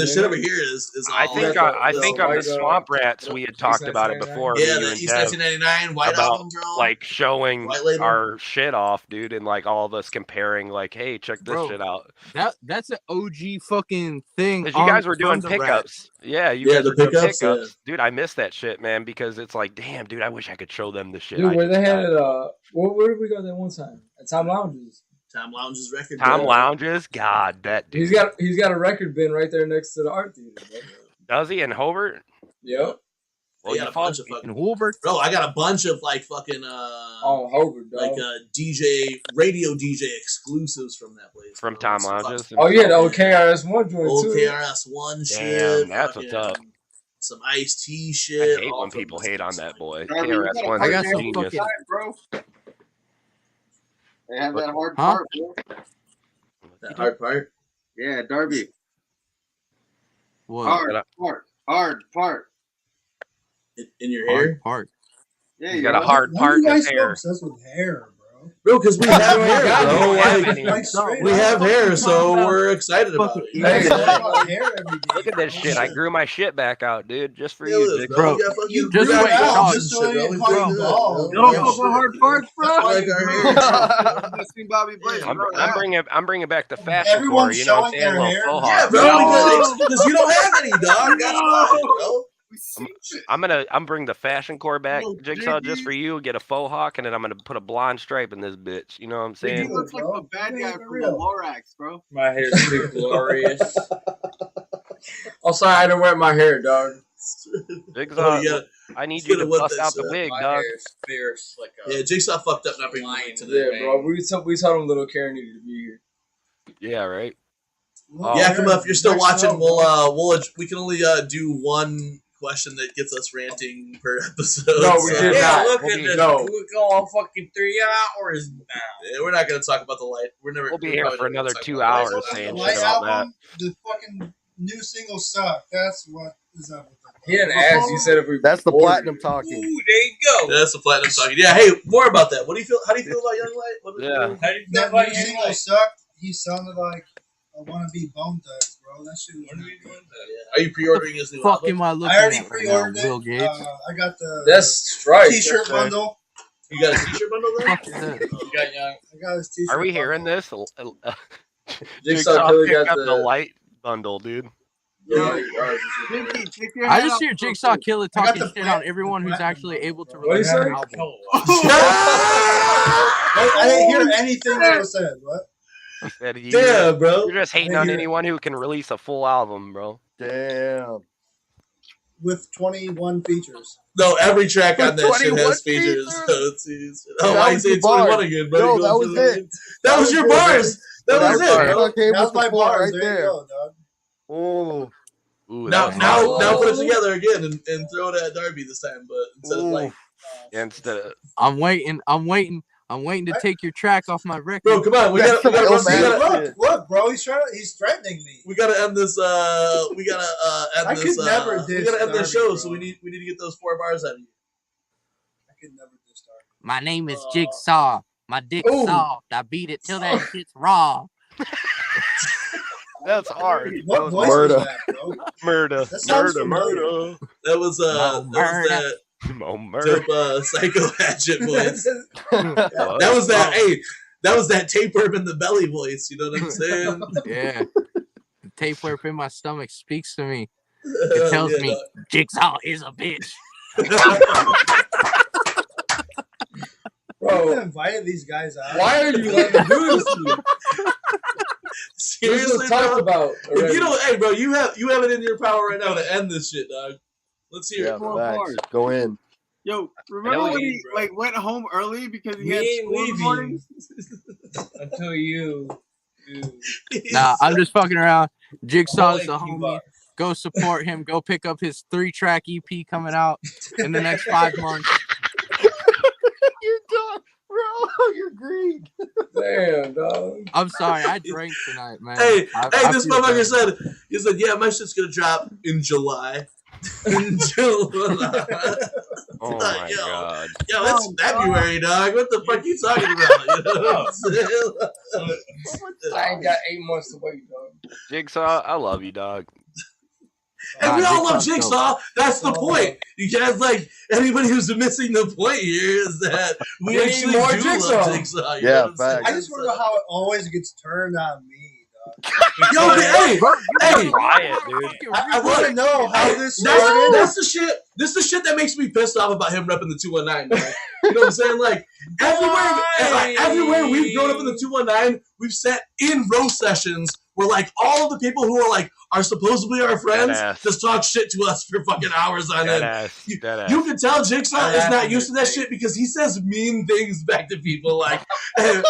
the shit over here is. I think on the Swamp Rats we had talked about it before. Yeah, the East 1999 White album, bro. Like showing our shit off, dude, and like all of us comparing, like, hey, check this shit out. That's an OG fucking thing. Because you guys were doing pickups. Yeah, you guys were doing pickups. Yeah. Dude, I miss that shit, man, because it's like, damn, dude, I wish I could show them the shit. Dude, where they had it, where did we go that one time? At Tom Lounges. Tom Lounge's record. Lounges, God, that dude. He's got a record bin right there next to the art theater. Bro. Does he in Hobart? Yep. Well, you got a bunch of fucking Hobart. Bro, I got a bunch of like fucking Hobart, dog. like radio DJ exclusives from that place. From Tom Lounges. Oh yeah, the old KRS-One joint too. Old KRS-One shit. Damn, that's what's up. Some Ice-T shit. I hate when people hate on that boy. KRS-One. I got some fucking. Bro. They have that hard part, bro. That hard part? Yeah, Darby. What? Hard part. In your hair? Part. Yeah, you got a hard part in his hair. Obsessed with hair, bro, because we have hair, bro. We have hair, so we're excited about it. Look at this shit. I grew my shit back out, dude, just for you, bro. You just wait, dog. You don't fuck with hard parts, bro. Like our hair. Bobby Blaze. I'm bringing back the fashion core. You know what I'm saying? Hair. Yeah, bro, because you don't have any, dog. That's why, bro. I'm bring the fashion core back, Jigsaw, just for you. Get a faux hawk, and then I'm gonna put a blonde stripe in this bitch. You know what I'm saying? He looks like the bad guy from the Lorax, bro. My hair's too glorious. I'm sorry I didn't wear my hair, dog. Jigsaw, I need you to bust out the wig, dog. Fierce, like yeah, Jigsaw fucked up not bringing the wig today. Yeah, bro. We told him little Karen needed to be here. Yeah, right. Yakima, if you're still watching, we can only do one question that gets us ranting per episode. No, we did not. Look at this. We're going fucking 3 hours now. Yeah, we're not going to talk about the light. We'll be here for another 2 hours saying shit about that. The fucking new single suck. That's what is up with that. He didn't ask. You said if we. That's the platinum talking. Ooh, there you go. Yeah, that's the platinum talking. Yeah, hey, more about that. What do you feel? How do you feel about Young Light? How do you feel That about new Young single Light? sucked. He sounded like a wannabe Bone Thugs, bro. That shit was. Are you pre-ordering his new album? I already pre-ordered it. I got the That's Strife. T-shirt bundle. You got a T-shirt bundle there? I got his T-shirt. Are we hearing this? Jigsaw Pick got up the the light bundle, dude. I just hear Jigsaw Killer talking shit on everyone who's actually able to release What an do album. I didn't hear anything that was said. What? Yeah, bro. You're just hating on anyone who can release a full album, bro. Damn. With 21 features. No, every track on that shit has features. Why you say 21 again, bro? No, that was it. That was your bars. That was it, bro. Okay, That was my bars right there. there. You go, dog. Oh. Ooh, Now put it together again and throw it at Darby this time, but instead of like. Instead of, I'm waiting to take your track off my record. Bro, come on, we gotta Look, bro, he's threatening me. We gotta end this. We gotta end I this. could never we diss gotta end this Darby, show, bro. so we need to get those 4 bars out of you. I could never diss Darby. My name is Jigsaw. My dick's soft. I beat it till that shit's raw. that's hard. What voice Murder. was that, bro? Murder. That sounds familiar. That was that dope Psycho Hatchet voice. That was that. Hey, that was that tapeworm in the belly voice. You know what I'm saying? Yeah. The tapeworm in my stomach speaks to me. It tells me Jigsaw is a bitch. Bro, you invited these guys out. Why are you letting them do this to me? Seriously, This was talked about. If you don't, hey, bro, you have it in your power right now to end this shit, dog. Let's hear it. Facts. Go in. Yo, remember when he went home early because he had school in the morning? Until you. Nah, I'm just fucking around. Jigsaw's the homie. Go support him. Go pick up his 3-track EP coming out in the next 5 months. You're done, bro. You're green. Damn, dog. I'm sorry, I drank tonight, man. Hey, this feel motherfucker bad. said, yeah, my shit's gonna drop in July. In July. Oh my god. Yo, it's February, dog. What the fuck you talking about? You know what I'm saying? I ain't got 8 months to wait, dog. Jigsaw, I love you, dog. And we all love Jigsaw's Jigsaw. dope. That's the point. You guys, like, anybody who's missing the point here is that we actually need more do Jigsaw. love Jigsaw. You know Yeah, what I'm saying? facts. I just wonder how it always gets turned on me, dog. Yo, hey, Riot, dude. I want to know how this That's started. the shit. This is the shit that makes me pissed off about him repping the 219. Man. You know what I'm saying? Like everywhere we've grown up in the 219, we've sat in roast sessions where like all of the people who are supposedly our friends just talk shit to us for fucking hours on end. You can tell Jigsaw is not used to that shit because he says mean things back to people like, hey,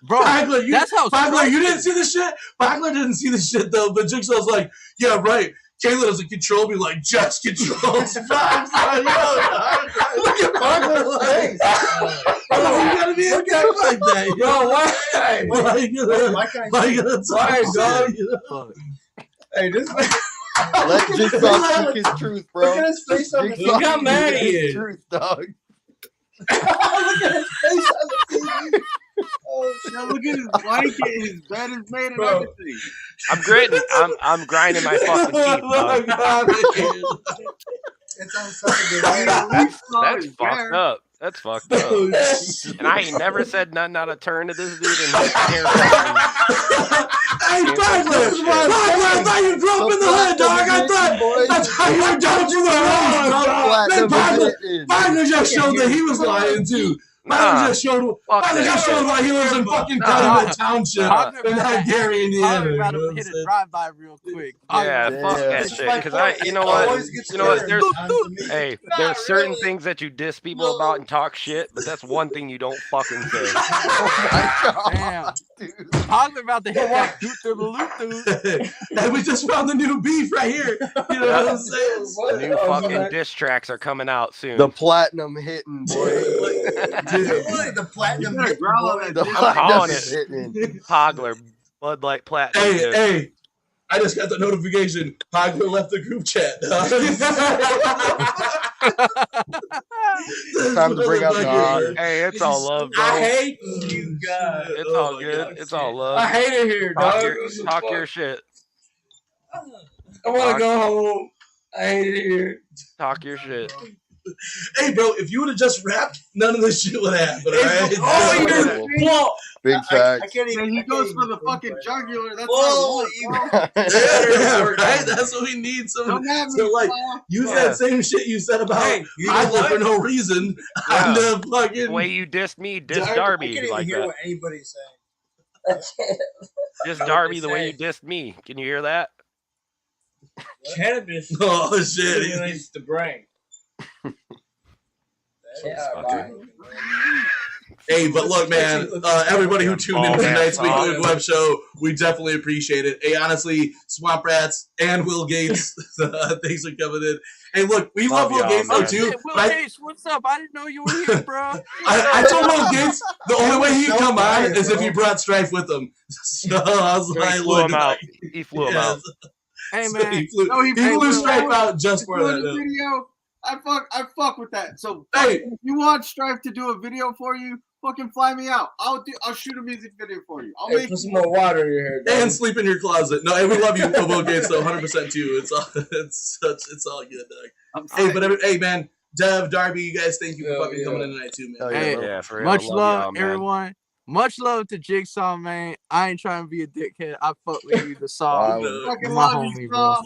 Bro, Bagler, that's how Bagler, you didn't see the shit? Bagler didn't see the shit though, but Jigsaw's like, yeah, right. Kayla doesn't control me like just controls vibes. Look at Bagler like, oh, you gotta be a guy like that. Bro, why? Why you gonna talk, dog? Hey, this Let Jigsaw speak his truth, bro. Look at his face on the Jigsaw Look how mad he speak his is. truth, dog. Look at his face on the TV. Oh, Now look at his blanket. His bed is made and Bro. everything. I'm gritting. I'm grinding my fucking teeth, dog. it's on Saturday. That's fucked up. That's fucked up. And I ain't never said nothing out of turn to this dude. And his hair fucking- Hey, Pagler, I thought you grew up in the hood, dog. I thought you were down to the road, bro. Pagler just showed that he was lying too. Pagler just showed why he lives in fucking Calumet Township and not Gary, Indiana. I'm about to hit a drive-by real quick. Yeah, fuck that shit. Because you know what? There's certain things that you diss people about and talk shit, but that's one thing you don't fucking say. Damn. Pogler about to hit that doot. And we just found the new beef right here. You know what I'm saying? The new fucking diss tracks are coming out soon. The platinum hitting, boy. The platinum hitting, boy. The I'm calling platinum it. Pogler, Bud Light Platinum. Hey, I just got the notification. Pogler left the group chat. It's time to bring out the Hey, it's all love, bro. I hate you guys. It's all good. It's all love. I hate it here, dog. Talk your shit. I want to go home. I hate it here. Talk your shit. Hey, bro, if you would have just rapped, none of this shit would happen. Right? Big facts. I can't even. He goes for the fucking jugular. That's right? That's what we need. So like, use that same shit you said about Pogler for no reason. Yeah. The fucking way you dissed me, diss Darby. I can't even like hear that. what anybody's saying. Diss Darby the way you dissed me. Can you hear that? Cannabis. Oh shit! Stimulates the brain. Hey, but look, man, everybody who tuned into tonight's weekly web show, we definitely appreciate it. Hey, honestly, Swamp Rats and Will Gates, thanks for coming in. Hey, look, we love Will Gates though too. Will Gates, what's up? I didn't know you were here, bro. I told Will Gates the only way he can come on is if he brought Strife with him. So I was like, he flew him out. He flew him out. Hey So man, he flew Strife out just for that. The video. I fuck with that. So hey, if you want Strife to do a video for you, fucking fly me out. I'll shoot a music video for you. I'll make put some more water in your hair, dog. and sleep in your closet. No, hey, we love you, Will Gates, though, 100% too. It's all good, dog. Hey, but hey, man, Dev, Darby, you guys, thank you for fucking coming in tonight too, man. Hey, for real. much love, y'all, man. everyone. Much love to Jigsaw, man. I ain't trying to be a dickhead. I fuck with you, the song. fucking My love homie, you, bro.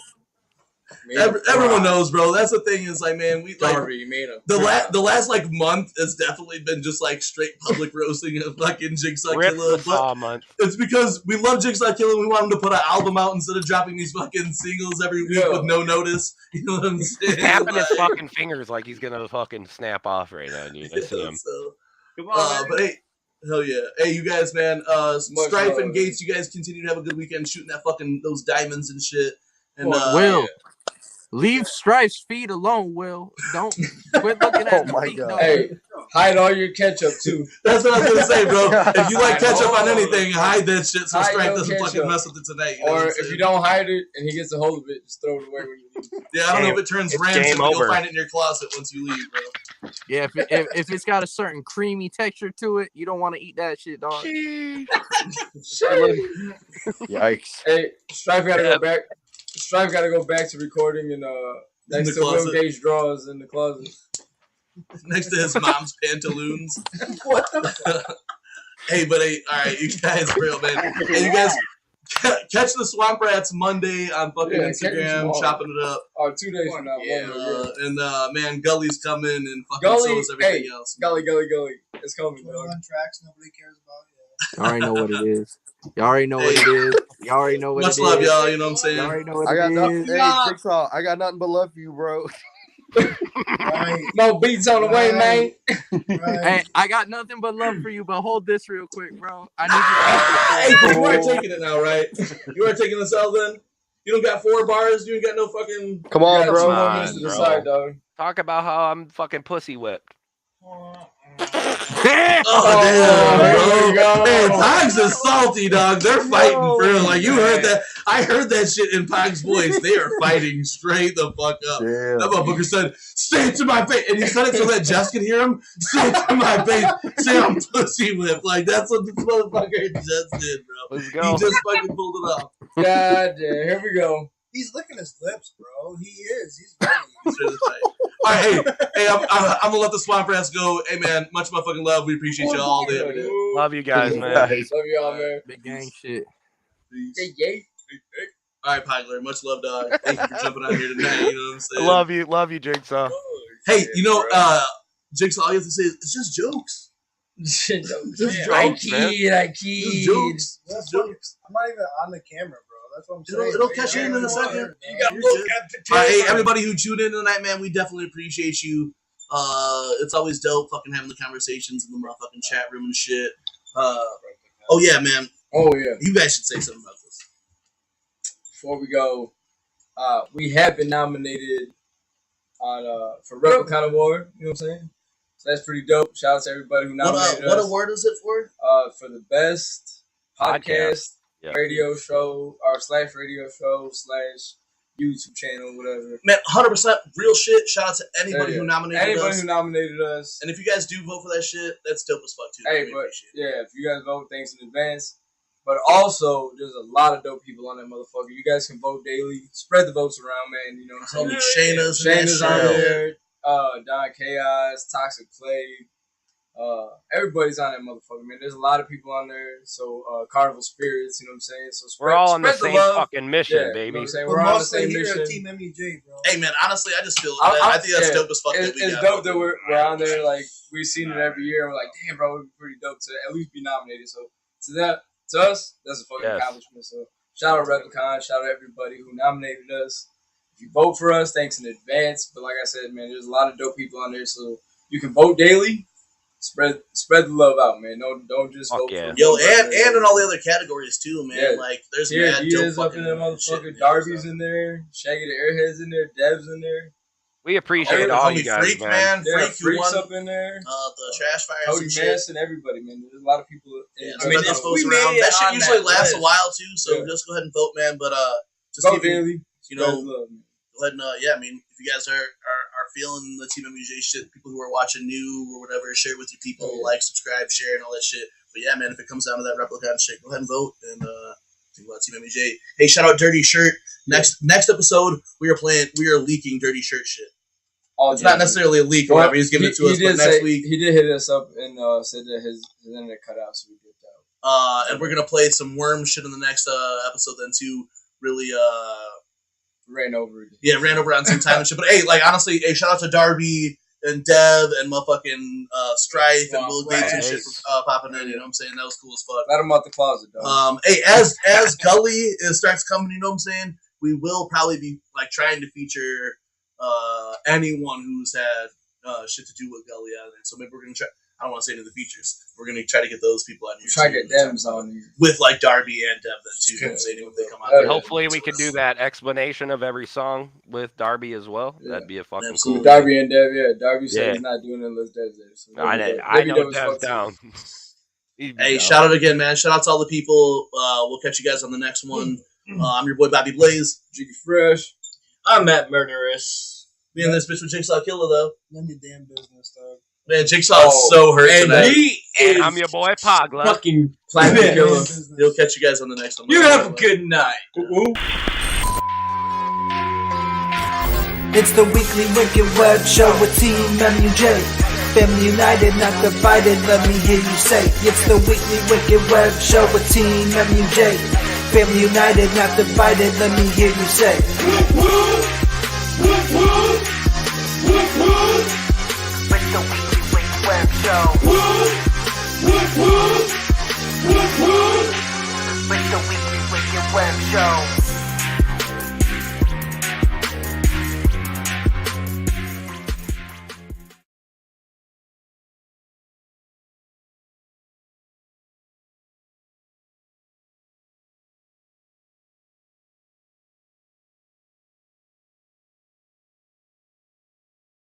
Everyone knows, bro. That's the thing is like, man, we like Darby, you made him. the last like month has definitely been just like straight public roasting of fucking Jigsaw Killer. But it's because we love Jigsaw Killer. We want him to put an album out instead of dropping these fucking singles every week with no notice. You know what I'm saying? Snapping his fucking fingers like he's gonna fucking snap off right now, dude. I see him. So, Come on, but hey, hell yeah. Hey, you guys, man. Strife and Gates, you guys continue to have a good weekend shooting that fucking those diamonds and shit. And Will. Leave Strife's feet alone, Will. Don't quit looking at the feet. God. Hey, hide all your ketchup too. That's what I was gonna say, bro. If you like ketchup on anything, hide that shit so Strife doesn't fucking mess with it tonight. You know or if you don't hide it and he gets a hold of it, just throw it away when you leave. Yeah, I don't know if it turns rancid, but you'll find it in your closet once you leave, bro. Yeah, if it's got a certain creamy texture to it, you don't want to eat that shit, dog. Yikes. Hey, Strife gotta go back. Strife got to go back to recording and next to Will Gage drawers in the closet. Next to his mom's pantaloons. What the? Hey, but hey, all right, you guys, real man. Hey, you guys, catch the Swamp Rats Monday on fucking Instagram, chopping it up. 2 days from now. Yeah, and man, Gully's coming, and fucking so is everything else. Gully, it's coming. Tracks nobody cares about. Y'all already know what it is. Y'all already know what it is. Y'all already know what it is. Much love, y'all. You know what I'm saying? Y'all already know what I got it is. Hey, Jigsaw, I got nothing but love for you, bro. No beats on the way, man. Hey, I got nothing but love for you, but hold this real quick, bro. I need you. Hey, you are taking it now, right? You are taking this out then? You don't got 4 bars? You ain't got no fucking... Come on, bro. Decide, dog. Talk about how I'm fucking pussy whipped. Damn, bro. Man, Pogs is salty, dog. They're fighting for real. Like, you heard that. I heard that shit in Pogs' voice. They are fighting straight the fuck up. Damn. That motherfucker said, say it to my face. And he said it so that Jess can hear him. Say it to my face. Say I'm pussy whipped. Like, that's what this motherfucker just did, bro. Let's go. He just fucking pulled it off. God damn. Here we go. He's licking his lips, bro. He is. He's ready. All right, hey, I'm gonna let the Swamp Rats go. Hey, man, much motherfucking love. We appreciate y'all all day, every day. Love you guys, man. Love y'all, man. Big gang shit. Peace. All right, Pagler. Much love, dog. Thank you for jumping out here tonight. You know what I'm saying? Love you, Jigsaw. Hey, you know, Jigsaw, all you have to say is it's just jokes. Just jokes, I Just jokes. Just jokes. I'm not even on the camera, bro. That's what I'm saying. It'll catch you in a second. You got All right, hey, everybody who tuned in tonight, man, we definitely appreciate you. It's always dope fucking having the conversations in the motherfucking chat room and shit. Oh yeah, man. Oh yeah. You guys should say something about this. Before we go, we have been nominated on for Replicon Award. You know what I'm saying? So that's pretty dope. Shout out to everybody who nominated us. What award is it for? For the best podcast radio show or / radio show / YouTube channel, whatever. Man, 100% real shit. Shout out to anybody who nominated us. Anybody who nominated us. And if you guys do vote for that shit, that's dope as fuck too. Hey, but yeah, if you guys vote, thanks in advance. But also, there's a lot of dope people on that motherfucker. You guys can vote daily. Spread the votes around, man. You know what I'm saying? Shayna's on there. Don Chaos, Toxic Plague. Everybody's on that motherfucker, man. There's a lot of people on there. So Carnival Spirits, you know what I'm saying? So we're all on the same fucking mission, baby. You know what I'm saying? We're on the same mission. Team MUJ, bro. Hey man, honestly, I just feel I think that's dope as fuck. It's dope that we're on there. Like we've seen it every year. And we're like, damn, bro, it'd be pretty dope to at least be nominated. So to us, that's a fucking accomplishment. So shout out Replicon, shout out everybody who nominated us. If you vote for us, thanks in advance. But like I said, man, there's a lot of dope people on there, so you can vote daily. Spread the love out, man. Don't just vote for Yo, and in all the other categories too, man. Yeah. Like there's mad dope up in there, motherfucker. Darby's in there, Shaggy the Airhead's in there, Dev's in there. We appreciate all you guys, Freak, man. Yeah, Freak's up in there. The Trash Fires Cody and shit. Manson, everybody, man. There's a lot of people. I mean, if we made it that shit usually lasts a while too, so just go ahead and vote, man. But just vote daily. You know, go ahead and I mean, if you guys are feeling the Team MUJ shit, people who are watching new or whatever, share it with your people, like, subscribe, share, and all that shit. But yeah, man, if it comes down to that Replicon shit, go ahead and vote and think about Team MUJ. Hey, shout out Dirty Shirt. Next episode, we are leaking Dirty Shirt shit. It's not necessarily a leak or whatever. He's giving it to us, but next week he did hit us up and said that his internet cut out, so we did that. And we're gonna play some worm shit in the next episode then too. Really ran over it. Yeah, ran over on some time and shit. But hey, like honestly, shout out to Darby and Dev and motherfucking Strife and Will Gates and shit for popping in. You know what I'm saying? That was cool as fuck. Let him out the closet, dog. Hey, as Gully starts coming, you know what I'm saying? We will probably be like trying to feature anyone who's had shit to do with Gully out of there. So maybe we're gonna try. I don't want to say any of the features. We're gonna try to get those people on here. Try to get Devs on here with like Darby and Dev then too. You know what I'm saying? If they come out. Hopefully we can do that explanation of every song with Darby as well. Yeah. That'd be a fucking cool. Darby and Dev, Darby said he's not doing it unless Dev's there. So I know Dev's down. Hey, shout out again, man. Shout out to all the people. We'll catch you guys on the next one. I'm your boy Bobby Blaze. Jiggy Fresh. I'm Matt Murderous. Me and this bitch with Jigsaw Killer though. None of your damn business, dog. Man, Jigsaw is so hurt tonight. And I'm your boy Pagla. Fucking Platinum Killer. He'll catch you guys on the next one. You have a good night. It's the weekly Wicked Web Show with Team MUJ. Family united, not divided, let me hear you say. It's the weekly Wicked Web Show with Team MUJ. Family united, not divided, let me hear you say.